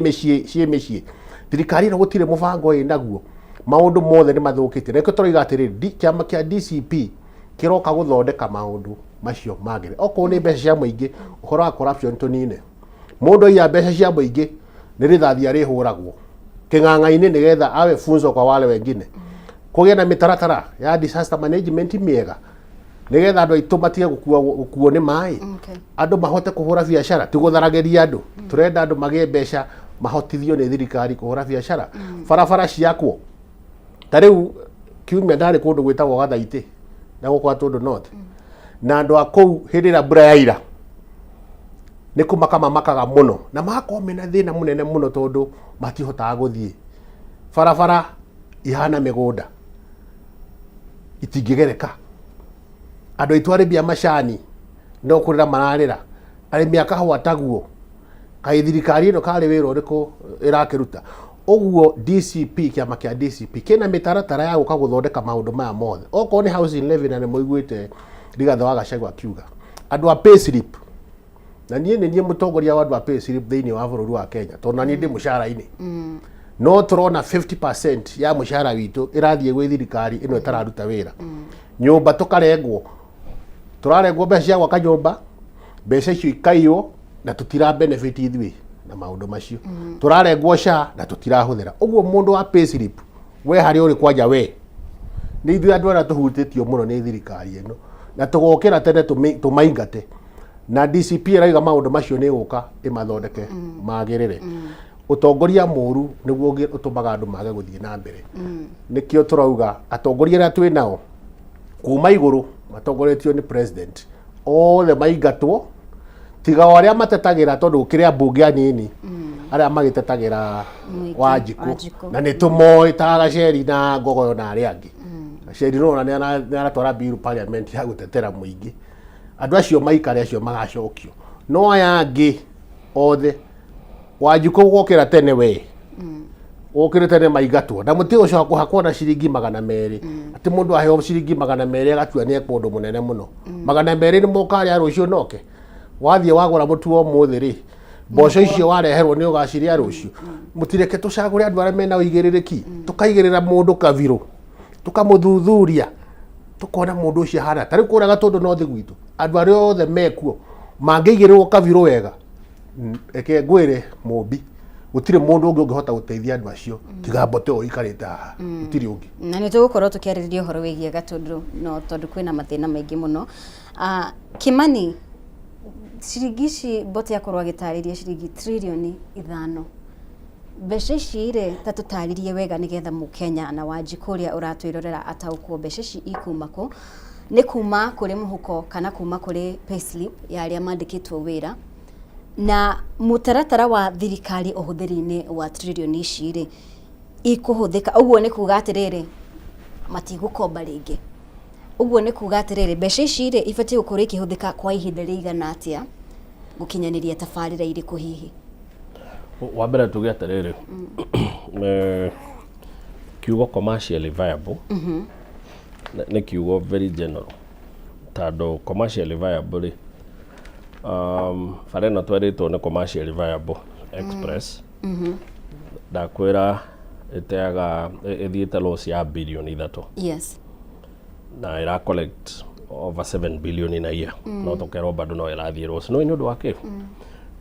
micii thirikari ino gutire mubango inaguo maundu mothe ni mathukite reke turiga atiri kiama kia DCP kiroka guthondeka maundu macio magire oko ni mbeca cia muingi uhoro wa corruption tunine mundu ya mbeca cia muingi ni rithathi ari huragwo king'ang'a-ini nigetha awe funzo kwa wale wengine kugia na mitaratara ya disaster management miega nigetha andu aitu matige gukuo ni mai andu mahote kuhura biashara tigutharageria andu turenda andu magie mbeca mahotithio ni thirikari kuhura biashara barabara ciakwo tariu kiumia ndari kundu gwitagwo Gathaiti na gukwa tundu north na andu akou hindira mbura yaira ni kumaka muno na makomena thina munene muno tondu matihotaga guthie barabara ihana migunda itingigereka andu itwaribia macani no kurira mararira arimi akahwa taguo kai thirikari ino kari wira uriku irakiruta uguo DCP kiama kia DCP kina mitaratara ya guka guthondeka maundu maya mothe oko ni housing levy na ni muiguite Rigathi wa Gachagua akiuga andu a payslip na nie mutongoria wa andu a payslip thiini wa bururi wa Kenya tondu ni ndi mushara-ini no turona 50% ya mushara witu irathie gwi thirikari ino itararuta wira nyumba tukarengwo turarengwo mbeca cia gwaka nyumba mbeca icio ikaiyo na tutira benefit ithui na maundu macio turarengwo sha na tutirahuthira uguo mundu wa payslip we hari uri kwanja we ni ithui andu ara tuhutitio muno ni thirikari ino na tugokira tene tumaingate na DCP raiga maundu macio ni guka imathondeke magirire utongoria muru niguo utumaga andu mage guthie na mbere nikio turauga atongoria aria twi nao kuma iguru matongoretio ni president othe maingatwo tiga aria matetagira tondu kiria mbunge anini aria magitetagira Wanjiku na ni tumoi ta Gacheri na Ngogoyo na aria angi Gacheri no na aratwara bill parliament ya gutetera muingi andu acio maikare acio magacokio no aya angi othe Wanjiku gukira tene we okirite ne maigatwo na muti ucio hakuhakwo na ciringi 200 ati mundu aheo ciringi 200 agatua ni ekundu munene muno 200 ni mukari arucio noke wathie wagura mutu o muthi ri mboco icio wareherwo ni ugaciria rucio mutireke tucagure andu aria mena uigiririki tukaigirira mundu kaviru tukamuthuthuria tukona mundu ucio hana tari kura gatundu no thi gwitu andu aria othe mekuo mangigirirwo kaviru wega eke ngwire mumbi gutire mundu ungi ungihota guteithia andu acio tiga mbote o ikarite haha gutire ungi na ni tugukorwo tukiaririria horo wigie gatundu no tondu kwina mathina maingi muno Kimani ciringi bote yakorwo agitariria ciringi trilioni 5 mbeca ici ire ta tutaririe wega nigetha Mukenya na Wanjikuria uratwirorera ataukwo mbeca ici ikuma ko ni kuma kuri muhuko kana kuma kuri payslip ya aria mandikitwo wira na mutaratara wa thirikari uhuthiri-ini wa trilioni ici ire ikuhuthika uguo ni kuga atiriri matigukomba ringi uguo ni kuga atiriri mbeca ici ire ibatie gukorwo ikihuthika kwa ihinda rigana atia gukinyaniria tabarira iriku hihi wa mbere tuge atiriri kiugo commercially viable ni kiugo very general tando commercially viable farena twaritwo ni commercially viable express ndakwira iteaga ithiite loss ya bilioni 3 yes na ira collect over 7 billion in a year no tokero bado no irathie loss no ni undu wa ke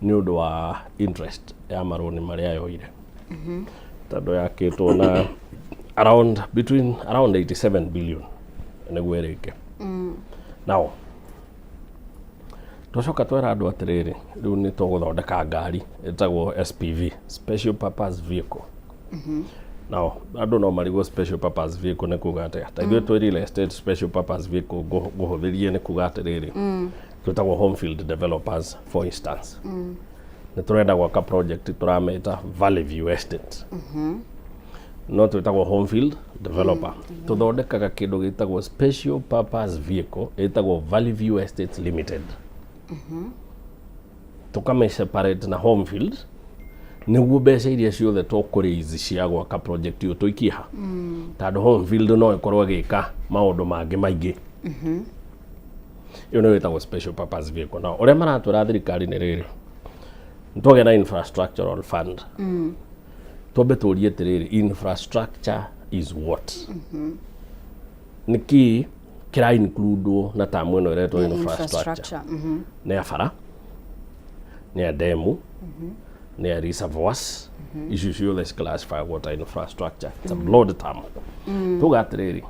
ni undu wa interest ya maroni maria yoire tando yakitwo na around 87 billion ne gwereke now tocoka twera andu atiriri riu ni tuguthondeka ngari etagwo SPV special purpose vehicle now andu no marigo special purpose vehicle ne kuga ati taigwe twi real estate special purpose vehicle guhuthirie ne kuga atiriri tutagwo home field developers for instance ne turenda gwaka project turameta Valley View Estate no twitagwo home field developer tuthondekaga kindu gitagwo special purpose vehicle etagwo Valley View Estate Limited tukame separate na home field niguo mbeca iria ciothe tukuriizi cia gwaka project yu tuikiha tando home field no ikorwo gika maundu mangi maingi iyo no etagwo special purpose vehicle na uria maratwira thirikari ni riri ntoge na infrastructural fund tobe turie tiriri infrastructure is what niki kira include na tamu no reto infrastructure ne afara ne demu ne reservoirs issue let's classify water infrastructure it's a broad term tuga tiriri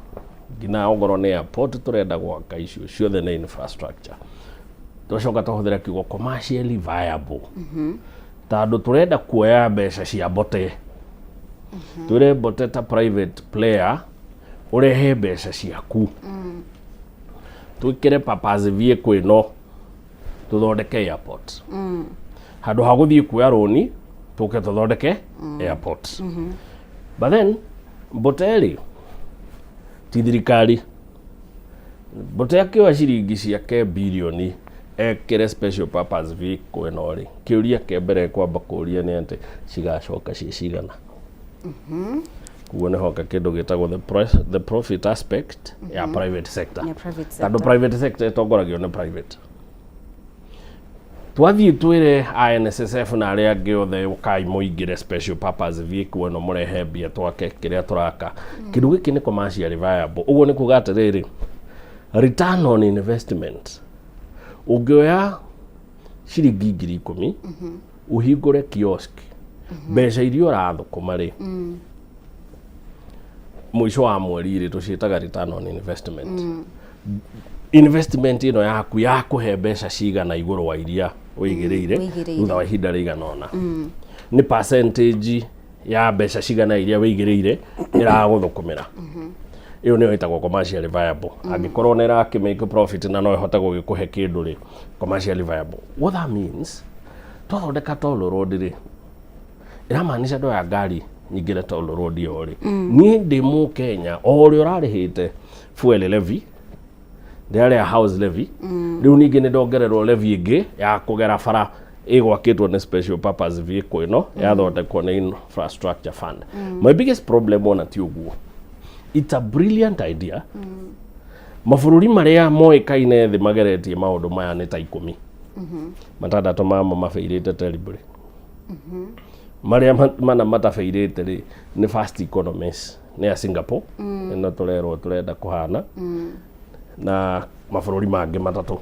gina ogoro ne airport turenda gwaka issue ciothe ne infrastructure tucoka tuhuthira kiugo commercially viable tando turenda kuoya mbeca cia bote ture bote ta private player urehe mbeca ciaku twikire purpose vehicle ino tuthondeke airport handu ha guthie kuya roni tuke tuthondeke airport but then boteri ti thirikari bote akiwa ciringi ciake bilioni ekire special purpose vehicle ino ri kiuria ke mbere kwamba kuria ni ati cigacoka cigana kuone hoka kindu gitagwo the profit aspect ya private sector tando private sector itongoragio ni private twathie twire INSSF na aria angi othe ukai muingire special purpose vehicle no murehe mbia twake kiria turaka kindu giki ni commercially viable uguo ni kuga atiriri return on investment ungioya ciringi 10,000 uhingure kiosk mbeca irio rathukuma ri mwisho wa mweri ri tucitaga return on investment investment ino yaku ya kuhe mbeca cigana iguru wa iria uigiriire thutha wa ihinda rigana ona ni percentage ya mbeca cigana iria uigiriire iraguthukumira iyo niyo itagwo commercially viable angikorwo ni raki make profit na no ihota gugikuhe kindu ri commercially viable what that means twathondeka toll road ri iramaanisha ndo ya ngari nyingire toll road yo ri ni ndi mu Kenya ori urarihite fuel levy ndare house levy riu ningi ni ndongererwo levy ingi ya kugera bara igwakitwo ni special purpose vehicle ino yathondekwo ni infrastructure fund. My biggest problem ona ti uguo, it's a brilliant idea. Mabũrũri maria moĩkaine thĩ mageretie maũndũ maya nĩ ta 10 matandatũ mamo mafeirĩte terribly. Maria mana matafeirĩte rĩ nĩ fast economies nĩ ya Singapore ĩno tũrerwo tũrenda kũhana na mabũrũri mangĩ matatũ.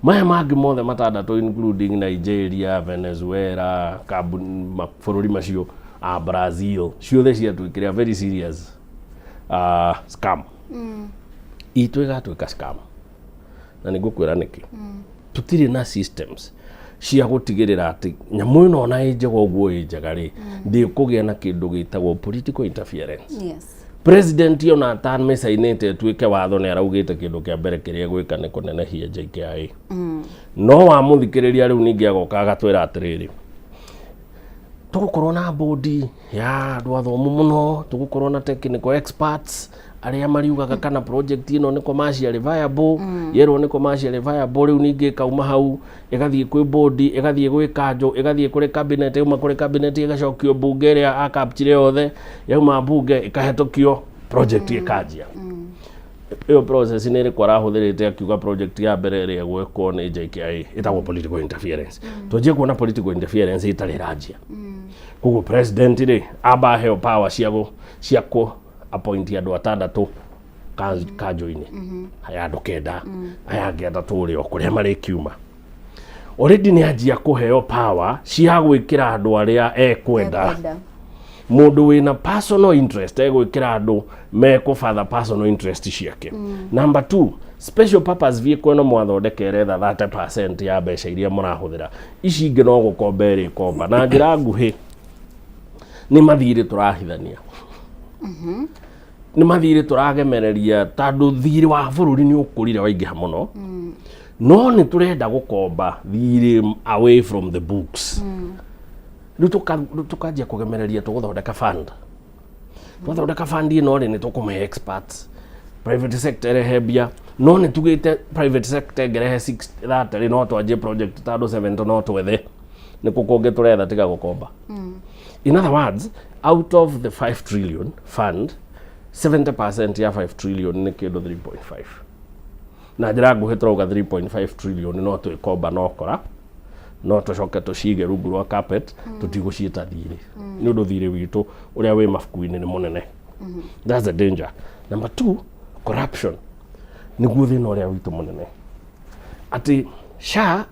Maya mangĩ mothe matandatũ including Nigeria, Venezuela, mabũrũri macio Brazil, ciothe ciatuĩkire very serious scam. Itũ ĩgatuĩka scam. Na nĩngũkwĩra nĩkĩ. Tũtirĩ na systems cia gũtigĩrĩra atĩ nyamũ ĩno ona ĩnjega ũguo ĩnjega rĩ ndĩkũgĩa na kĩndũ gĩtagwo political interference. Yes. President ona atamicainĩte atuĩke watho nĩ araugĩte kĩndũ kĩa mbere kĩrĩa gwĩka nĩ kũnenehia JKIA. No wamũthikĩrĩria rĩu ningĩ agoka agatwĩra atĩrĩrĩ, tũgũkorwo na bodi ya andũ athomu mũno, tũgũkorwo na technical experts aria mariugaga kana project ino ni commercially viable, yerwo ni commercially viable, riu ningi kauma hau igathie kwi bodi, igathie gwi kanjo, igathie kuri cabinet, uma kuri cabinet igacokio bunge ria akapchire yothe, yauma bunge ikahetokio project ikanjia. Iyo process ni ri kwarahuthirite akiuga project ya mbere ri gwekwo ni JKIA itagwo political interference. Tujie kuona political interference itari rajia. Kugo president ri aba heo power ciako appointi andũ atandatũ kanjũ-inĩ aya andũ kenda aya angĩ atatũ rĩ o kũrĩa marĩ kiuma. Already nĩ anjia kũheo power cia gwĩkĩra andũ arĩa ekwenda. Mũndũ wĩna personal interest egwĩkĩra andũ mekũbatha personal interest ciake. Number 2, special purpose vehicle no mwathondekere 30% ya mbeca iria mũrahũthĩra. Ici ingĩ no gũkomba ĩrĩ komba na njĩra nguhĩ nĩ mathirĩ tũrahithania. Nĩ mathirĩ tũragemereria tondũ thirĩ wa bũrũri nĩ ũkũrire waingĩha mũno. No nĩ tũrenda gũkomba thirĩ away from the books. Rĩu tũkanjia kũgemereria tũgũthondeka fund. Twathondeka fund ĩno rĩ nĩ tũkũmahe experts. Private sector ĩrehe mbia. No nĩ tugĩte private sector ĩngĩrehe 60 rĩ no twanjie project tondũ 70 no twethe. Nĩ kũkũngĩ tũretha tiga gũkomba. In other words, out of the 5 trillion fund, 70% ya 5 trillion ni kĩndũ 3.5. Na njĩra nguhĩ tũrauga 3.5 trillion no twĩkomba no kora, no tũcoke tũcige rungu rwa carpet, tũtigũciĩta thirĩ. Nĩ ũndũ thirĩ witũ ũrĩa wĩ mabuku-inĩ nĩ mũnene. That's the danger. Number 2, corruption. Nĩguo thĩna ũrĩa witũ mũnene. Atĩ SHA,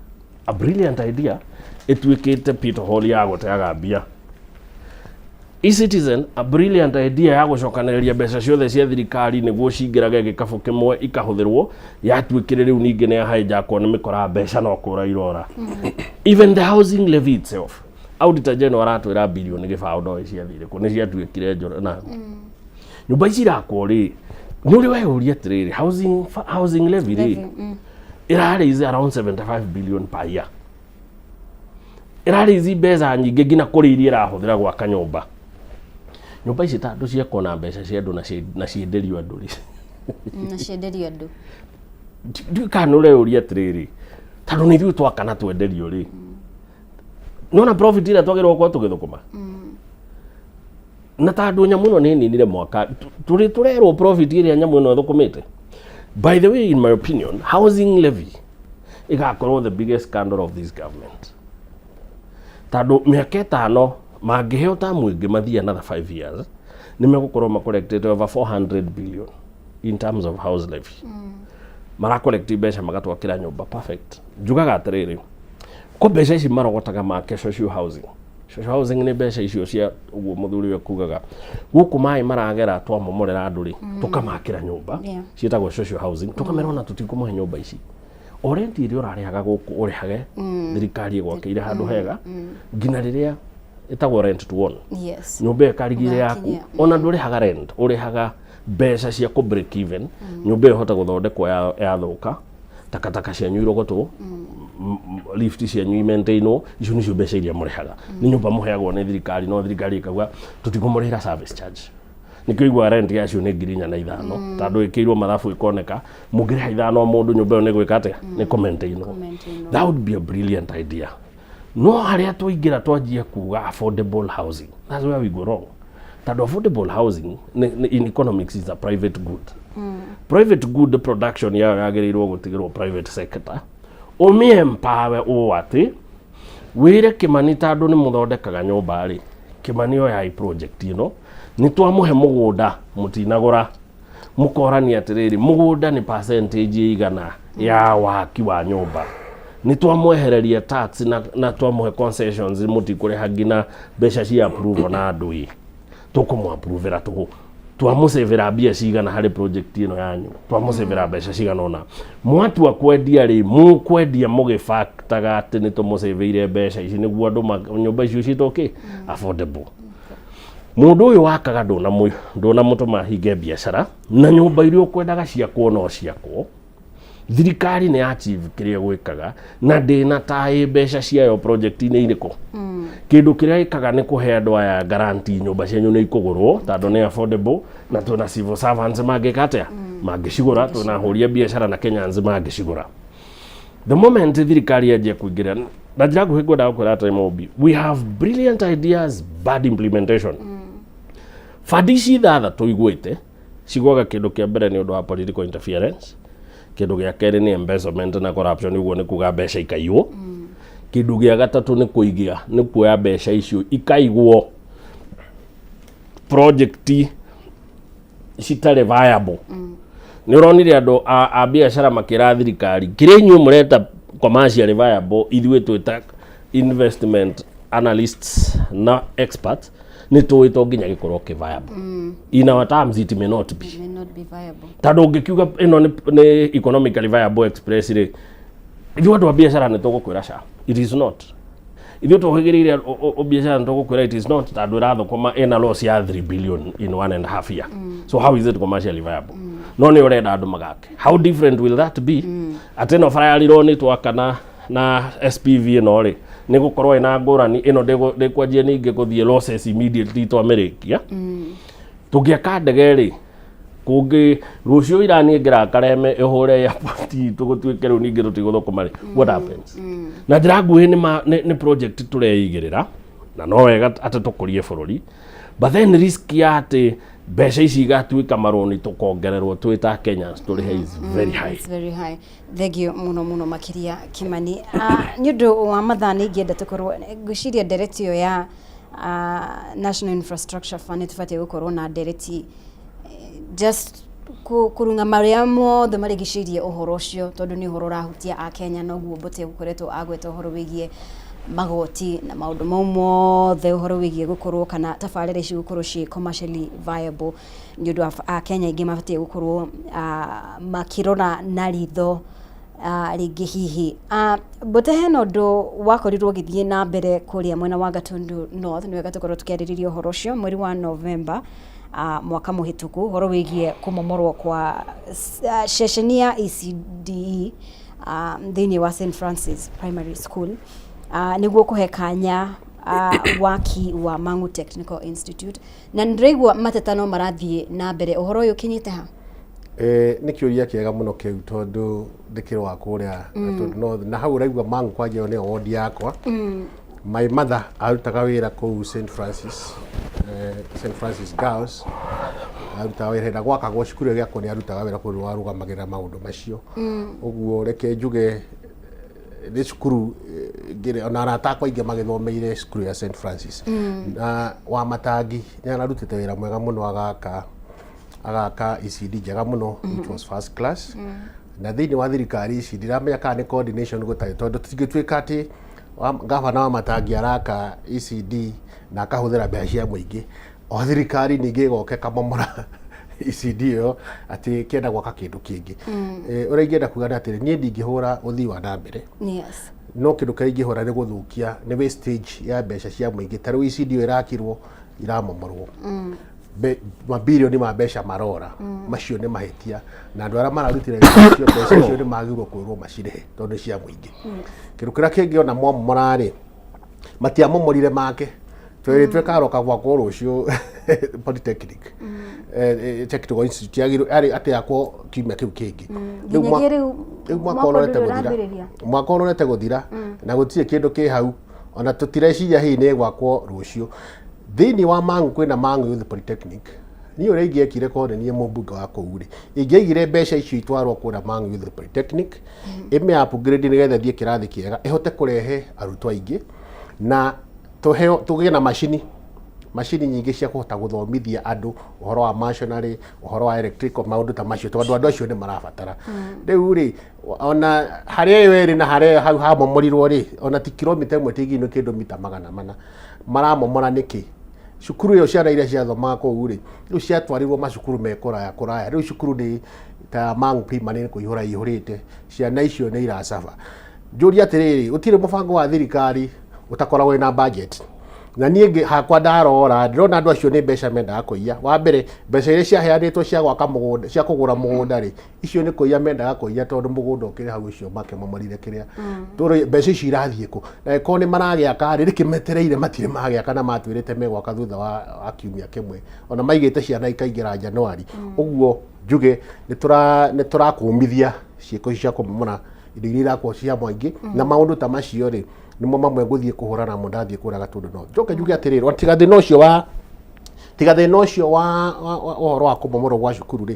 a brilliant idea, ĩtuĩkĩte Peter Hall ya gũteaga mbia. E-Citizen, a brilliant idea ya gũcokanĩrĩria mbeca ciothe cia thirikari nĩguo cingĩrage gĩkabũ kĩmwe ikahũthĩrwo, yatuĩkire rĩu ningĩ nĩ yahijackwo nĩ mĩkora mbeca no kũra irora. Even the housing levy itself, Auditor General aratwĩra bilioni gĩbaũ ndoĩ cia thirĩ kũ nĩ ciatuĩkire njora na nyũmba ici irakwo rĩ nĩ ũrĩ weyũria atĩrĩrĩ housing levy rĩ ĩraraise around 75 billion per year. Ĩraraise mbeca nyingĩ nginya kũrĩ iria ĩrahũthĩra gwaka nyũmba. Nyũmba ici tandũ ciakwo na mbeca cia andũ na cienderio andũ rĩ. Na cienderio andũ. Ndikana ũreyũria atĩrĩrĩ tandũ nĩ ithuĩ twakana twenderio rĩ. Nona profit ĩrĩa twagĩrĩirwo gũkorwo tũgĩthũkũma. Na tandũ nyamũ ĩno nĩ ninire mwaka tũrerwo profit ĩrĩa nyamũ ĩno ĩthũkũmĩte. By the way, in my opinion, housing levy igakorwo the biggest scandal of this government. Tandũ mĩaka 5 mangĩheo tamu ĩngĩ mathia another 5 years nĩ megũkorwo macollected over 400 billion in terms of house levy. Maracollecti mbeca magatwakĩra nyũmba perfect. Njugaga atĩrĩrĩ ko mbeca ici marogotaga make social housing. Social housing nĩ mbeca icio cia ũguo mũthuri we kugaga gũkũ maĩ maragera twamomorera andũ rĩ tũkamakĩra nyũmba ciĩtagwo social housing tũkamerona tũtikũmahe nyũmba ici. O renti iria ũrarĩhaga gũkũ ũrĩhage thirikari ĩgwakĩire handũ hega nginya rĩrĩa ĩtagwo rent to own. Nyũmba ĩkarigire yaku ona ndũrĩhaga rent ũrĩhaga mbeca cia kũ break even. Nyũmba ĩhota gũthondekwo yathũka takataka cianyu irogotwo lift cianyu imaintainwo icio nĩcio mbeca iria mũrĩhaga. Nĩ nyũmba mũheagwo nĩ thirikari no thirikari ĩkauga tũtikũmũrĩhĩra service charge. Nĩkĩo igua rent yacio nĩ 4,500 tondũ ĩkĩirwo mathabu ĩkoneka mũngĩrĩha 5 mũndũ nyũmba ĩyo nĩ gwĩka atĩa nĩ kũmaintainwo. That would be a brilliant idea. no haria twaingira twanjie kuga affordable housing, that's where we go wrong. That affordable housing in economics is a private good. Private good production yagirirwo gutigirwo private sector. Umi empower o ati wire Kimani tondu ni muthondekaga nyumba ri Kimani oya project ni twamuhe mugunda mutinagura mukorani atiriri mugunda ni percentage igana ya waki wa nyumba ni twamwehereria tax na twamuhe concessions mutikuriha ngina besha cia approve na andui tukumu approve ra twamusevera bia cigana hari project ino yanyu twamusevera besha cigana ona mwatu akwendia ri mukwendia mugifactaga ati ni tumuseveire besha ici niguo andu nyumba icio citoke affordable. Mundu uyu wakaga ndona mutuma hinge biashara na nyumba irio kwendaga ciakwo no ciakwo thirikari ni achieve kiria gwikaga na ndina tae besha ciayo project ini iriko kindu kiria ikaga ni kuhe andu aya guarantee nyumba cianyu ni ikugurwo tondu ni affordable na tuna civil servants mangikatea mangicigura tuna huria biashara na Kenyans mangicigura. The moment thirikari yaje kuingira na njira kuhingwa kwa time obi, we have brilliant ideas, bad implementation. Fadishi thatha tuiguite cigwaga kindu kia mbere ni undu wa political interference, kindu gia keri ni embezzlement na corruption, iguo ni kuga besha ikaiwo. Kindu gia gatatu ni kuigia ni kuoya besha icio ikaigwo project citare viable. Ni uronire andu a biashara makira thirikari kirenyu mureta commercial viable, ithuĩ twita investment analysts na experts ni tuwito nginya gikorwo ki viable. In our terms it may not be viable. Tado ngikiuga ino ni economically viable express ri ithuĩ andu a biashara ni tugukwira sha it is not. Ithuĩ tuhigiriire o biashara ni tugukwira it is not, tado rathokoma ina loss ya 3 billion in 1.5 year. So how is it commercially viable? No ni urenda andu magake. How different will that be? Ateno farayaliro ni twakana na SPV ino ri ni gukorwo ina ngurani ino ndikwanjie ninge guthie losses immediately to America. Tugiaka ndege ri kungi rucio irani ngira kareme ihure ya pati tugutwike ru ninge tutiguthukumari. What happens? Na njira nguhi ni project tureigirira na no wega ati tukurie bururi, but then risk ya ati besha ici igatuika maroni tukongererwo twita Kenyans turihe is very high. It's very high. Thegio muno makiria Kimani. Nyundo wa mathani ngienda tukorwo ngwiciria nderetio ya National Infrastructure Fund tufatie gukorwo na ndereti just kurunga maria mothe marigicirie uhoro ucio tondu ni uhoro rahutia a Kenya noguo mbote gukoretwo agweta uhoro wigie magoti na maundu mothe uhoro wigie gukorwo kana tabarira ici gukorwo ci commercially viable nĩũndũ a Kenya ingi mabatie gukorwo makirora na ritho ringi hihi mbote heno ndo wakorirwo githie na mbere kuria mwena wa Gatundu North ni wega tukorwo tukiaririria uhoro ucio mweri wa November mwaka muhituku horo wigie kumomorwo kwa session ya ECDE thini wa St Francis Primary School niguo kuhe kanya waki wa Mangu Technical Institute na ndregwa matetano marathie na mbere uhoro uyu kinyite ha ni kiuria kiega muno kiu tondu ndikiro wa kuria North na hau raigwa Mangu kwaje ne ward yakwa my mother arutaga wira ku St Francis Girls arutaga wira gwaka gwa cukuru giakwa ni arutaga wira ku warugamagira maundu macio uguo reke njuge ni cukuru ngire ona aratakwa inge magithomeire cukuru ya St Francis na wa matangi ni ararutite wira mwega muno agaka ECD njega muno which was first class na thini wa thirikari ici ndiramenya kana ni coordination gutari tondu tingitwika ati gavana wa matangi araka ECD na akahuthira mbeca cia muingi o thirikari ningi goke kamomora ECD yo ati kenda gwaka kindu kingi uraingenda kuga ati nie ndingihura uthii wa nambere yes no kindu kaingihura ni guthukia ni wastage ya mbeca cia muingi taru ECD irakirwo iramomorwo mabilioni ma mbeca marora macio ni mahitia na andu ara mararutire cio mbeca cio ni magirwo kwirwo macirihe tondu cia muingi kindu kira kingi ona momorari matiamomorire make twekaroka gwa koro ucio polytechnic technical institute yagiru ari ati yakwo kimya kiu kingi mwaka orete guthira na gutire kindu ki hau ona tutireciria hihi nĩ gwakwo rũciũ thĩinĩ wa Mang'u kwĩna Mang'u Youth Polytechnic niĩ ũrĩa ingĩekire korwo nĩ niĩ mũmbunge wa kũu rĩ ingĩaigire mbeca icio itwarwo kũrĩa Mang'u Youth Polytechnic ĩme upgrade nĩgetha thiĩ kĩrathi kĩega ĩhote kũrehe arutwo aingĩ na tũgĩe na macini nyingĩ cia kũhota gũthomithia andũ ũhoro wa machinery ũhoro wa electrical maũndũ ta macio tondũ andũ acio nĩ marabatara rĩu rĩ ona harĩa werĩ na harĩa hau hamomorirwo rĩ ona ti kilomita ĩmwe tigino kĩndũ mita 400 maramomora nĩkĩ cukuru ĩyo ciana iria ciathomaga kũu rĩ rĩu ciatwarirwo macukuru mekũraya rĩu cukuru nĩ ta Mang'u Primary kũihũra ihũrĩte ciana icio nĩ iracafa njũria atĩrĩrĩ ũtirĩ mũbango wa thirikari utakoragwo na budget na niĩ hakwa ndarora ndĩrona andũ acio nĩ mbeca mendaga kũiya wa mbere mbeca iria ciaheanĩtwo cia gwaka mũgũnda cia kũgũra mũgũnda rĩ icio nĩ kũiya mendaga kũiya tondũ mũgũnda ũkĩrĩ hau icio makĩmomorire kĩrĩa tondũ mbeca ici irathiĩ kũ na ĩkorwo nĩ maragĩaka rĩ rĩkĩmetereire matirĩ magĩaka na matwĩrĩte megwaka thutha wa kiumia kĩmwe ona maigĩte ciana ikaingĩra Januari ũguo njuge nĩ tũrakũmithia ciĩko cia kũmomora indo iria irakwo cia mũingĩ na maũndũ ta macio rĩ nimo mamwe gũthiĩ kũhũrana mo ndathiĩ kũra Gatundu no njoke njuge atĩrĩrĩ tiga thĩna ũcio wa ũhoro wa kũmomorwo gwa cukuru rĩ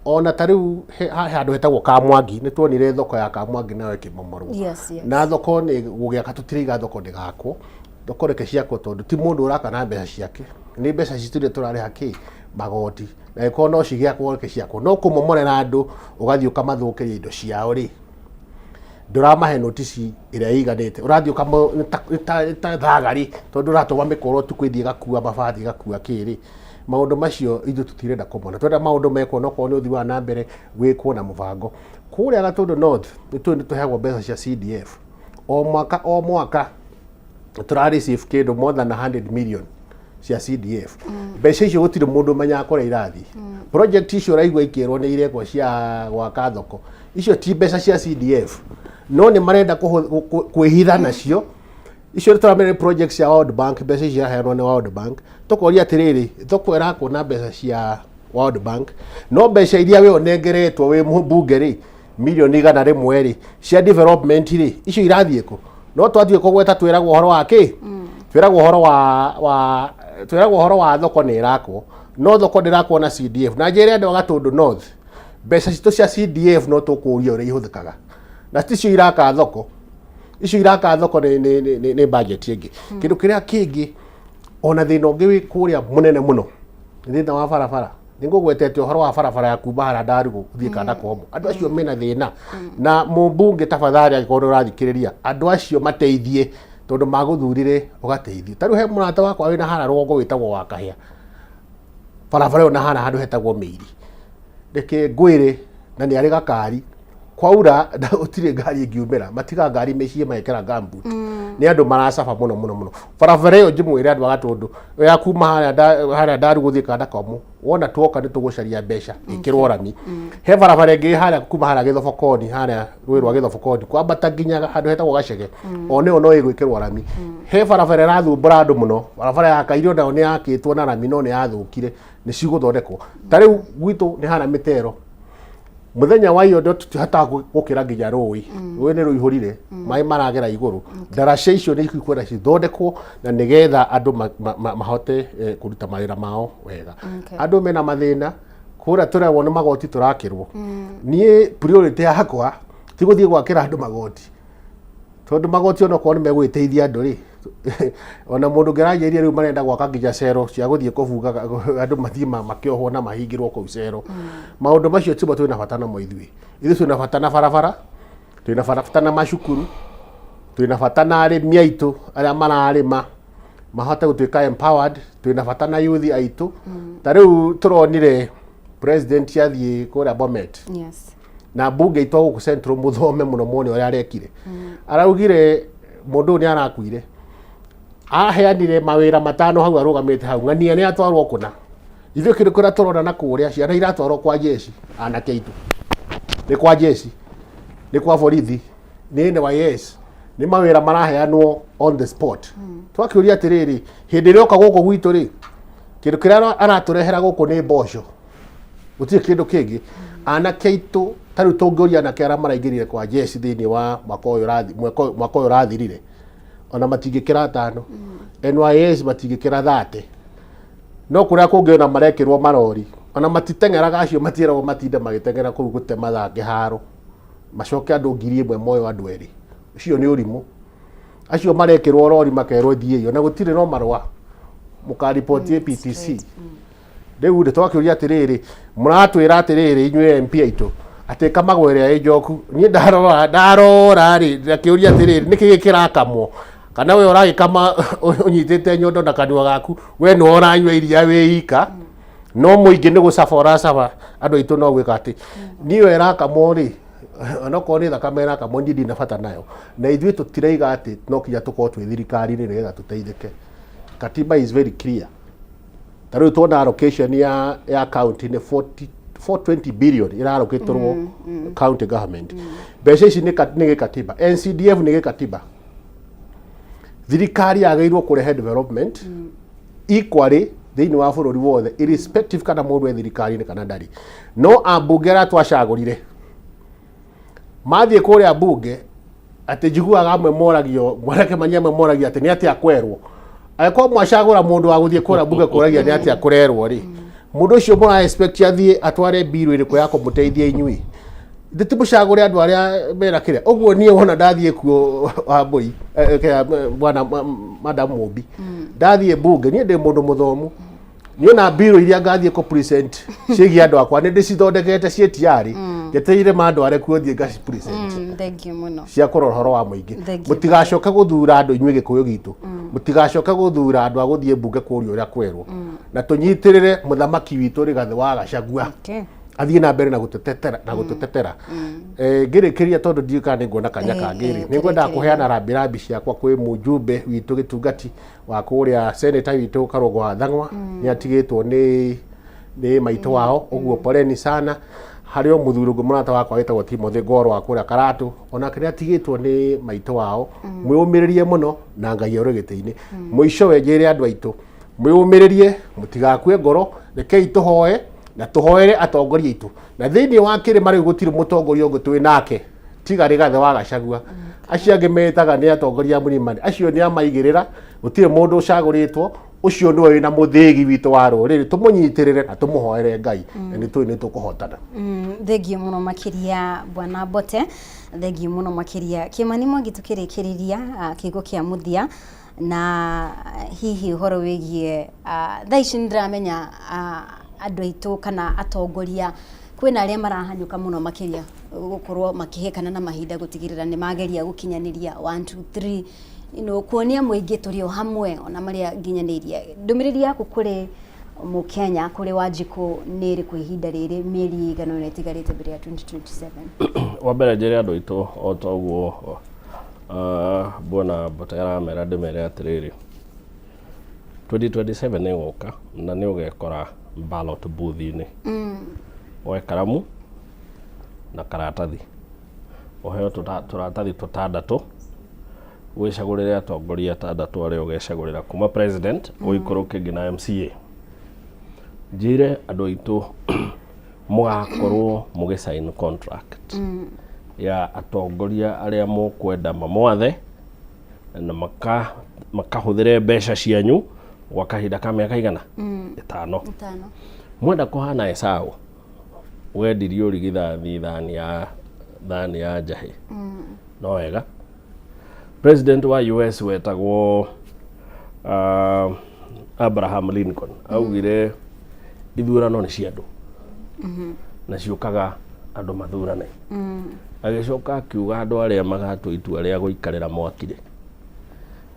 ona tarĩu handũ hetagwo Kamwangi nĩ tuonire thoko ya Kamwangi nayo ĩkĩmomorwo na thoko nĩ gũgĩaka tũtiriga thoko ndĩgakwo thoko reke ciakwo tondũ ti mũndũ ũraka na mbeca ciake nĩ mbeca citũire tũrarĩha kĩ magoti na ĩkorwo no cigĩakwo reke ciakwo no kũmomorera andũ ũgathiĩ ũkamathũkĩria indo ciao rĩ nduramahe notisi ĩrĩa ĩiganĩte ũrathiĩ ta thagari tondũ ũratũma mĩkoro tu kwĩthie gakua mabati gakua kĩrĩ maũndũ macio ithu tutirenda kũmona twenda maũndũ mekwo no kwa nĩ ũthii wa na mbere gwĩkwo na mũbango kũrĩa Gatundu North nĩ tũheagwo mbeca cia CDF o mwaka tũra receive kĩndũ more than 100 million cia CDF mbeca icio gũtirĩ mũndũ menyaga kũrĩa irathiĩ project icio raigua ikĩrwo nĩ irekwo cia gwaka thoko icio ti mbeca cia CDF no nĩ marenda kwĩhitha nacio icio tũramenya projects cia World Bank mbeca icio iraheanwo nĩ World Bank tũkoria atĩrĩrĩ thoko ĩrakwo na mbeca cia World Bank no mbeca iria we onengeretwo we mũmbunge rĩ milioni 100 rĩ cia development rĩ icio irathiĩ kũ no twathiĩ kũgweta twĩragwo ũhoro wa kĩ twĩragwo ũhoro wa thoko nĩ irakwo no thoko ndĩrakwo na CDF na njĩra andũ a Gatundu North mbeca citũ cia CDF no tũkũria ũrĩa ihũthĩkaga na ticio iraka thoko icio iraka thoko nĩ budget ĩngĩ kĩndũ kĩrĩa kĩngĩ ona thĩna ũngĩ wĩ kũrĩa mũnene mũno thĩna wa barabara nĩngũgwetete ũhoro wa barabara ya kuma hara Ndarugu gũthiĩ Kanda Komo andũ acio mena thĩna na mũmbunge tafadhali angĩkorwo ũrathikĩrĩria andũ acio mateithie tondũ magũthurire ũgateithie tarĩu he mũrata wakwa wĩna hara rũgongo wĩtagwo wa Kahĩa barabara ĩyo na hana handũ hetagwo Mĩiri reke ngwĩre na nĩ arĩ gakari kwaura ũtirĩ ngari ĩngiumĩra matiga ngari mĩciĩ magekĩra gambut nĩ andũ maracafa mũno barabara ĩyo njĩmwĩre andũ a Gatundu ya kuma harĩa Ndarugu gũthiĩ Kanda Komo wona tuoka nĩ tũgũcaria mbeca ĩkĩrwo rami he barabara ĩngĩ harĩa kuma harĩa Gĩthobokoni harĩa rũĩ rwa Gĩthobokoni kwambata nginya handũ hetagwo Gacege o nĩyo no ĩgwĩkĩrwo rami he barabara ĩrathumbũra andũ mũno barabara ya Kairio nayo nĩ yakĩtwo na rami no nĩ yathũkire nĩ cigũthondekwo tarĩu gwitũ nĩ hana mĩtero muthenya wa iyo ndo tutihata gukira nginya rũĩ nĩ rũihũrire maĩ maragera igũrũ ndaraca icio nĩ ikwenda cithondekwo na nĩgetha andũ mahote kũruta mawĩra mao wega andũ mena mathĩna kũrĩa tũrewwo nĩ magoti tũrakĩrwo niĩ priority yakwa ti gũthiĩ gwakĩra andũ magoti tondũ magoti ona kwa nĩ megwĩteithia andũ rĩ ona mũndũ ngĩranjĩria rĩu marenda gwaka nginya cero cia gũthiĩ kũbunga andũ mathiĩ makĩohwo na mahingĩrwo kũu cero maũndũ macio timo twĩna bata namo ithuĩ twĩna bata na barabara twĩna bata na macukuru twĩna bata na arĩmi aitũ arĩa mararĩma mahote gũtuĩka empowered twĩna bata na youth aitũ ta rĩu tũronire president yathiĩ kũrĩa Bomet na bunge itwa gũkũ central mũthome mũno muone ũrĩa arekire araugire mũndũ nĩ arakuire aheanire mawĩra matano hau arũgamĩte hau ng'ania nĩ atwarwo kũna ithuĩ kĩndũ kĩrĩa tũrona na kũrĩa ciana iratwarwo kwa jeshi anake aitũ nĩ kwa jeshi nĩ kwa borithi nĩ NYS nĩ mawĩra maraheanwo on the spot twakĩũria atĩrĩrĩ hĩndĩ ĩrĩa oka gũkũ gwitũ rĩ kĩndũ kĩrĩa aratũrehera gũkũ nĩ mboco gũtirĩ kĩndũ kĩngĩ anake aitũ tarĩu tũngĩũria anake arĩa maraingĩrire kwa jeshi thĩinĩ wa mwaka ũyũ ũrathirire ona matingikira 5 NYS matingikira 30 no kuria kungi ona marekirwo marori ona matitengeraga acio matiragwo matinde magitengera kuu gute mathake haro macoke andu 1000 moyo andu eri ucio ni urimu acio marekirwo rori makerwo thie na gutire no marwa mukaripoti PTC riu de twakiuria atiriri muratwira atiriri inywe MP aitu ati kamagwere njoku ni ndarora ri ndakiuria atiriri niki gikirakamwo kana we uragikama unyitite nyondo na kanua gaku we no uranywa iria wika no muingi ni gucabora caba andu aitu no gwika ati niwe irakamwo ri onoko ni thakame irakamwo ndindi na bata nayo na ithuĩ tutireiga ati no kinya tukorwo twi thirikari ni nigetha tuteithike. Katiba is very clear. Tariu tuona allocation ya county ni 420 billion ira allocatorwo county government. Mbeca ici ni katiba. NCDF ni katiba. Thirikari yagĩrĩirwo kurehe development equally thĩinĩ wa bũrũri wothe irrespective kana mũndũ e thirikari-inĩ kana ndari. No ambunge arĩa twacagũrire mathiĩ kũrĩa mbunge atĩ njiguaga amwe moragio mwanake manyamwe moragio atĩ nĩ atĩ akwerwo akorwo mwacagũra mũndũ wa gũthiĩ kũrĩa mbunge kũragia nĩ atĩ akurerwo rĩ mũndũ ũcio mũra expect athiĩ atware bill ĩrĩkũ ya kũmũteithia inyuĩ ndĩtĩmũcagũre andũ arĩa mera kĩrĩa ũguo niĩ wona ndathiĩ kuo Wambui bwana madam Mobi ndathiĩ mbunge niĩ ndĩ mũndũ mũthomu niona bill iria ngathiĩ kũ present ciĩgiĩ andũ akwa nĩ ndĩcithondekete cietiarĩ ngeteire mandũ are kuo thiĩ ngaci present thank you muno cia kũrora horo wa mũingĩ mũtigacoke gũthura andũ inyuĩ gĩkũyũ gitu mũtigacoke gũthura andũ a gũthiĩ mbunge kũũrio ũrĩa kwerwo na tũnyitĩrĩre mũthamaki witũ Rigathĩ wa Gachagua athiĩ na mbere na gũtũtetera ngĩrĩkĩria tondũ ndiũka nĩ nguona kanya kangĩ nĩ ngwenda kũheana rambirambi ciakwa kwĩ mũjumbe witũ gĩtungati wa kũrĩa senator witũ Karũgũ wa Thang'wa nĩ atigĩtwo nĩ maitũ wao ũguo poleni sana harĩ o mũthurungu mũrata wakwa wĩtagwo Timothy Ngoro wa kũrĩa Karatu onake nĩ atigĩtwo nĩ maitũ wao mwĩũmĩrĩrie mũno na Ngai ũrĩ gĩtĩ-inĩ mũico wenjere andũ aitũ mwĩũmĩrĩrie mũtigakue ngoro rekei tũhoe na tuhoere atongoria itu na thiini wa kirima riu gutiri mutongoria ungi twi nake tiga Rigathĩ wa Gachagua acio angi metaga ni atongoria murimani acio ni amaigirira gutiri mundu ucaguritwo ucio niwe wina muthigi witu wa ruriri tumunyitirire na tumuhoere Ngai na ni tukuhotana. Thengiũ muno makiria bwana Bote thengiũ muno makiria Kimani Mwangi tukirikiriria kigo kia muthia na hihi uhoro wigie thaa ici ndiramenya andũ aitũ kana atongoria kwĩna arĩa marahanyũka mũno makiria gũkorwo makihekana na mahinda gutigirira ni mageria gukinyaniria 1 2 3 kuonia muingĩ tũrĩ o hamwe ona marĩa nginyaniria ndũmĩrĩri yaku kũrĩ Mukenya kũrĩ Wanjikũ nĩ ĩrĩkũ ihinda rĩrĩ mĩeri igana na ĩtigarĩte mbere ya 2027 wa mbere njĩre andũ aitũ o ta ũguo bona Bote aramera ndĩmere atĩrĩrĩ 2027 nĩ gũka na nĩ ũgekora ballot booth-inĩ oe karamu na karatathi oheo turatathi tũtandatũ wĩcagũrĩre atongoria atandatũ arĩa ũgecagũrĩra kuma president ũikũrũke nginya MCA njĩre andũ aitũ mũgakorwo mũgĩsign contract ya atongoria arĩa mũkwenda mamwathe na makahũthĩre mbeca cianyu gwa kahinda ka mĩaka igana 5 mwenda kũhana Esau wendirio rigithathi thani ya njahĩ no wega president wa US wetagwo Abraham Lincoln augire ithurano nĩ cia andũ na ciũkaga andũ mathurane agĩcoka akiuga andũ arĩa magatwo itua rĩa gũikarĩra mwakire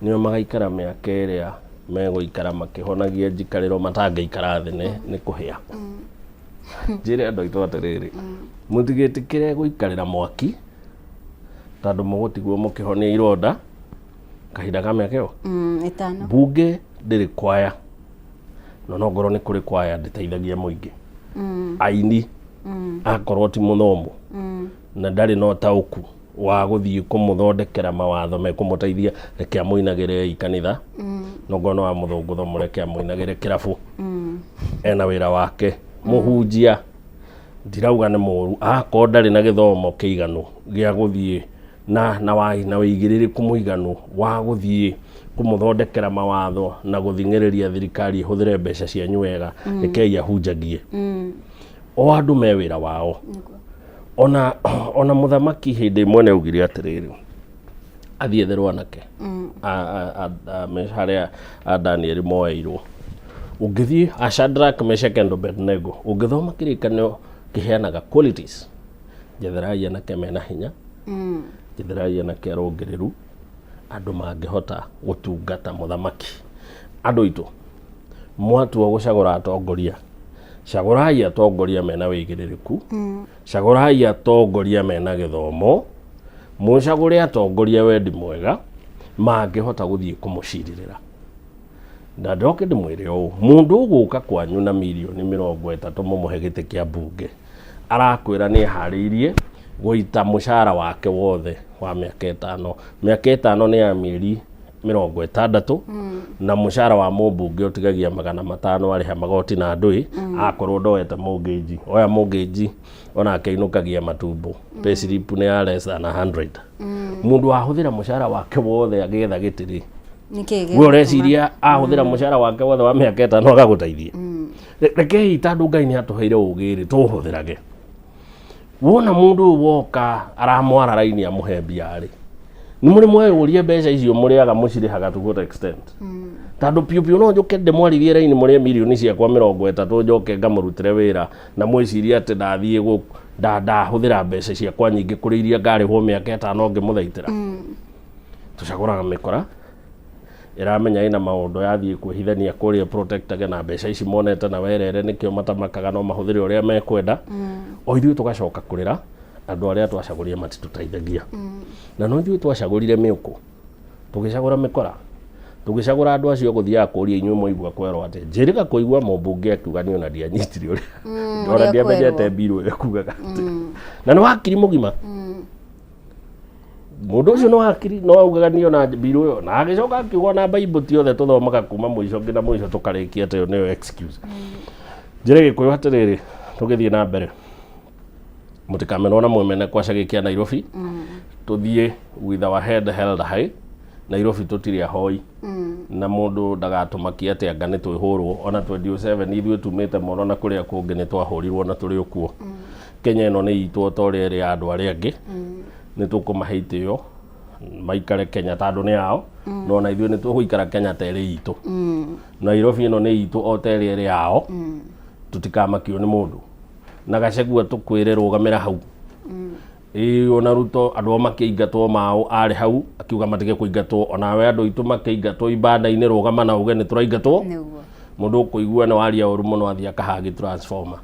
nĩo magaikara mĩaka ĩrĩa megũikara makĩhonagia njikarĩro matangĩikara thĩ nĩ kũhĩa njĩre andũ aitũ atĩrĩrĩ mũtigĩtĩkĩre gũikarĩra mwaki tondũ mũgũtigwo mũkĩhonia ironda kahinda ka mĩaka ĩyo 5 mbunge ndĩrĩ kwaya no ngoro nĩ kũrĩ kwaya ndĩteithagia mũingĩ aini akorwo ti mũthomu na ndarĩ no taũku wa gũthiĩ kũmũthondekera mawatho mekũmũteithia reke amũinagĩre ikanitha no ngono wa mũthũngũtho mũreke amũinagĩre kĩrabu ena wĩra wake mũhunjia ndirauga nĩ mũru akorwo ndarĩ na gĩthomo kĩiganu gĩa gũthiĩ na wĩigĩrĩrĩku mũiganu wa gũthiĩ kũmũthondekera mawatho na gũthing'ĩrĩria thirikari hũthĩre mbeca cianyu wega rekei ahunjagie o andũ me wĩra wao ona mũthamaki hĩndĩ ĩmwe nĩaugire atĩrĩrĩ athiĩ etherwo anake harĩa Daniel moeirwo ũngĩthiĩ Shadrach, Meshach and Abednego ũngĩthoma kĩrĩkanĩro kĩheanaga qualities njetherai anake mena hinya njetherai anake arũngĩrĩru andũ mangĩhota gũtungata mũthamaki. Andũ aitũ mwatua gũcagũra atongoria, cagũrai atongoria mena wĩigĩrĩrĩku, cagũrai atongoria mena gĩthomo, mũcagũre atongoria wendi mwega mangĩhota gũthiĩ kũmũcirĩrĩra. Na ndoke ndĩmwĩre ũũ, mũndũ ũgũka kwanyu na mirioni 30 mũmũhe gĩtĩ kĩa mbunge arakwĩra nĩ eharĩirie gũita mũcara wake wothe wa mĩaka 5. Mĩaka 5 nĩ ya mĩeri 60 na mũcara wa mũmbunge ũtigagia 500 arĩha magoti na ndũĩ akorwo ndoete mortgage. Oya mortgage onake inukagia matumbo, payslip nĩ ya less than 100. Mũndũ ahũthĩra mũcara wake wothe agĩetha gĩtĩrĩ we ũreciria ahũthĩra mũcara wake wothe wa mĩaka 5 agagũteithia. Rekei tondũ Ngai nĩ atũheire ũgĩrĩ tũhũthĩrage. Wona mũndũ woka aramwara raini amũhe mbiarĩ, nĩ mũrĩ mweyũria mbeca icio mũrĩaga mũcirĩhaga to what extent? Tondũ piũ no njoke ndĩmwarithie raini mũrĩe mirioni ciakwa 30 njoke ngamũrutĩre wĩra na mwĩciria atĩ ndathiĩ ndahũthĩra mbeca ciakwa nyingĩ kũrĩ iria ngarĩhwo mĩaka 5 ngĩmũthaitĩra. Tũcagũraga mĩkora ĩramenya ĩna maũndũ yathiĩ kwĩhithania kũrĩa protectage na mbeca ici monete na werere nĩkĩo matamakaga no mahũthĩre ũrĩa mekwenda. O ithuĩ tũgacoka kũrĩra andũ arĩa twacagũrire matitũteithagia. Na no ithuĩ twacagũrire mĩũkũ, tũgĩcagũra mĩkora, tũgĩcagũra andũ acio gũthiaga kũria inyuĩ mũigua kwerwo atĩ njĩrĩga kũigua mũmbunge akiuga nĩ ona ndianyitire ũrĩa ona ndiamenyete mbirũ ĩrĩa kugaga atĩ na nĩ wakiri mũgima. Mũndũ ũcio no wakiri no augaga nĩ ona mbirũ ĩyo na agĩcoka akiuga na Bible ti othe tũthomaga kuma mũico nginya mũico tũkarĩkia atĩ nĩyo excuse. Njĩre Gĩkũyũ atĩrĩrĩ tũgĩthiĩ na mbere mũtikamena ona mwemene kwacagĩkia Nairobi tũthiĩ with our head held high. Nairobi tũtirĩ ahoi na mũndũ ndagatũmakia atĩ anga nĩ twĩhũrwo ona 27 ithuĩ tumĩte mono na kũrĩa kũngĩ nĩ twahũrirwo na tũrĩ okuo. Kenya ĩno nĩ itũ ta ũrĩa ĩrĩ andũ arĩa angĩ nĩ tũkũmahe itĩo maikare Kenya tondũ nĩ yao no na ithuĩ nĩ tũgũikara Kenya ta ĩrĩ itũ. Nairobi ĩno nĩ itũ o ta ĩrĩa ĩrĩ yao tutikamakio nĩ mũndũ na Gachagua tũkwĩre rũgamĩra hau. Ona Ruto andũ makĩingatwo mao arĩ hau akiuga matige kũingatwo onawe andũ itũ makĩingatwo ibanda-inĩ rũgama na uge nĩ tũraingatwo. Mũndũ ũkũigua nĩ waria ũru mũno athiĩ akahagi transformer.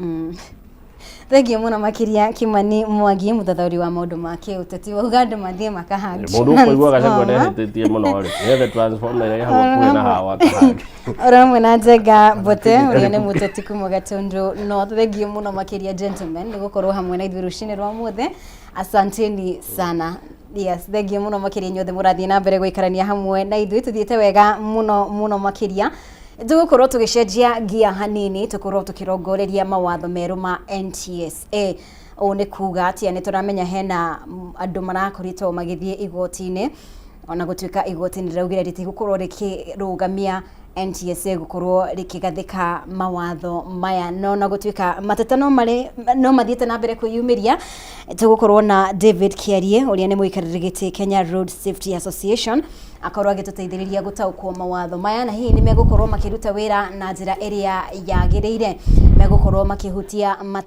Thengiũ mũno makĩria Kimani Mwangi mũthathaũri wa maũndũ ma kĩũteti wa Uganda mathiĩ makahagi. Mũndũ ũkũigua Gachagua nĩehĩtĩtie mũno rĩ ethe transformer ĩrĩa hau hakuhĩ na hawa akahagi. Oramwe na Njenga Mbote ũrĩa nĩ mũteti kuma Gatundu no thengiũ mũno makĩria gentlemen nĩ gũkorwo hamwe na ithuĩ rũcinĩ rwa mũthĩ. Asanteni sana. Yes, thengiũ mũno makĩria inyuothe mũrathiĩ na mbere gũikarania hamwe na ithuĩ tũthiĩte wega mũno makĩria. Tũgũkorwo tũgĩcenjia gia hanini tũkorwo tũkĩrongoreria mawatho merũ ma NTSA. O nĩ kuga atĩ nĩ tũramenya hena andũ marakoritwo magĩthiĩ igoti-inĩ ona gũtuĩka igoti nĩ rĩraugire rĩtigũkorwo rĩkĩrũgamia NTSA gũkorwo rĩkĩgathĩka mawatho maya no na gũtuĩka mateta no mathiĩte na mbere kwĩyumĩria. Tũgũkorwo na David Kiarie ũrĩa nĩ mũikarĩri gĩtĩ Kenya Road Safety Association akorwo agĩtũteithĩrĩria gũtaũkwo mawatho maya na hihi nĩ megũkorwo makĩruta wĩra na njĩra ĩrĩa yagĩrĩire, megũkorwo makĩhutia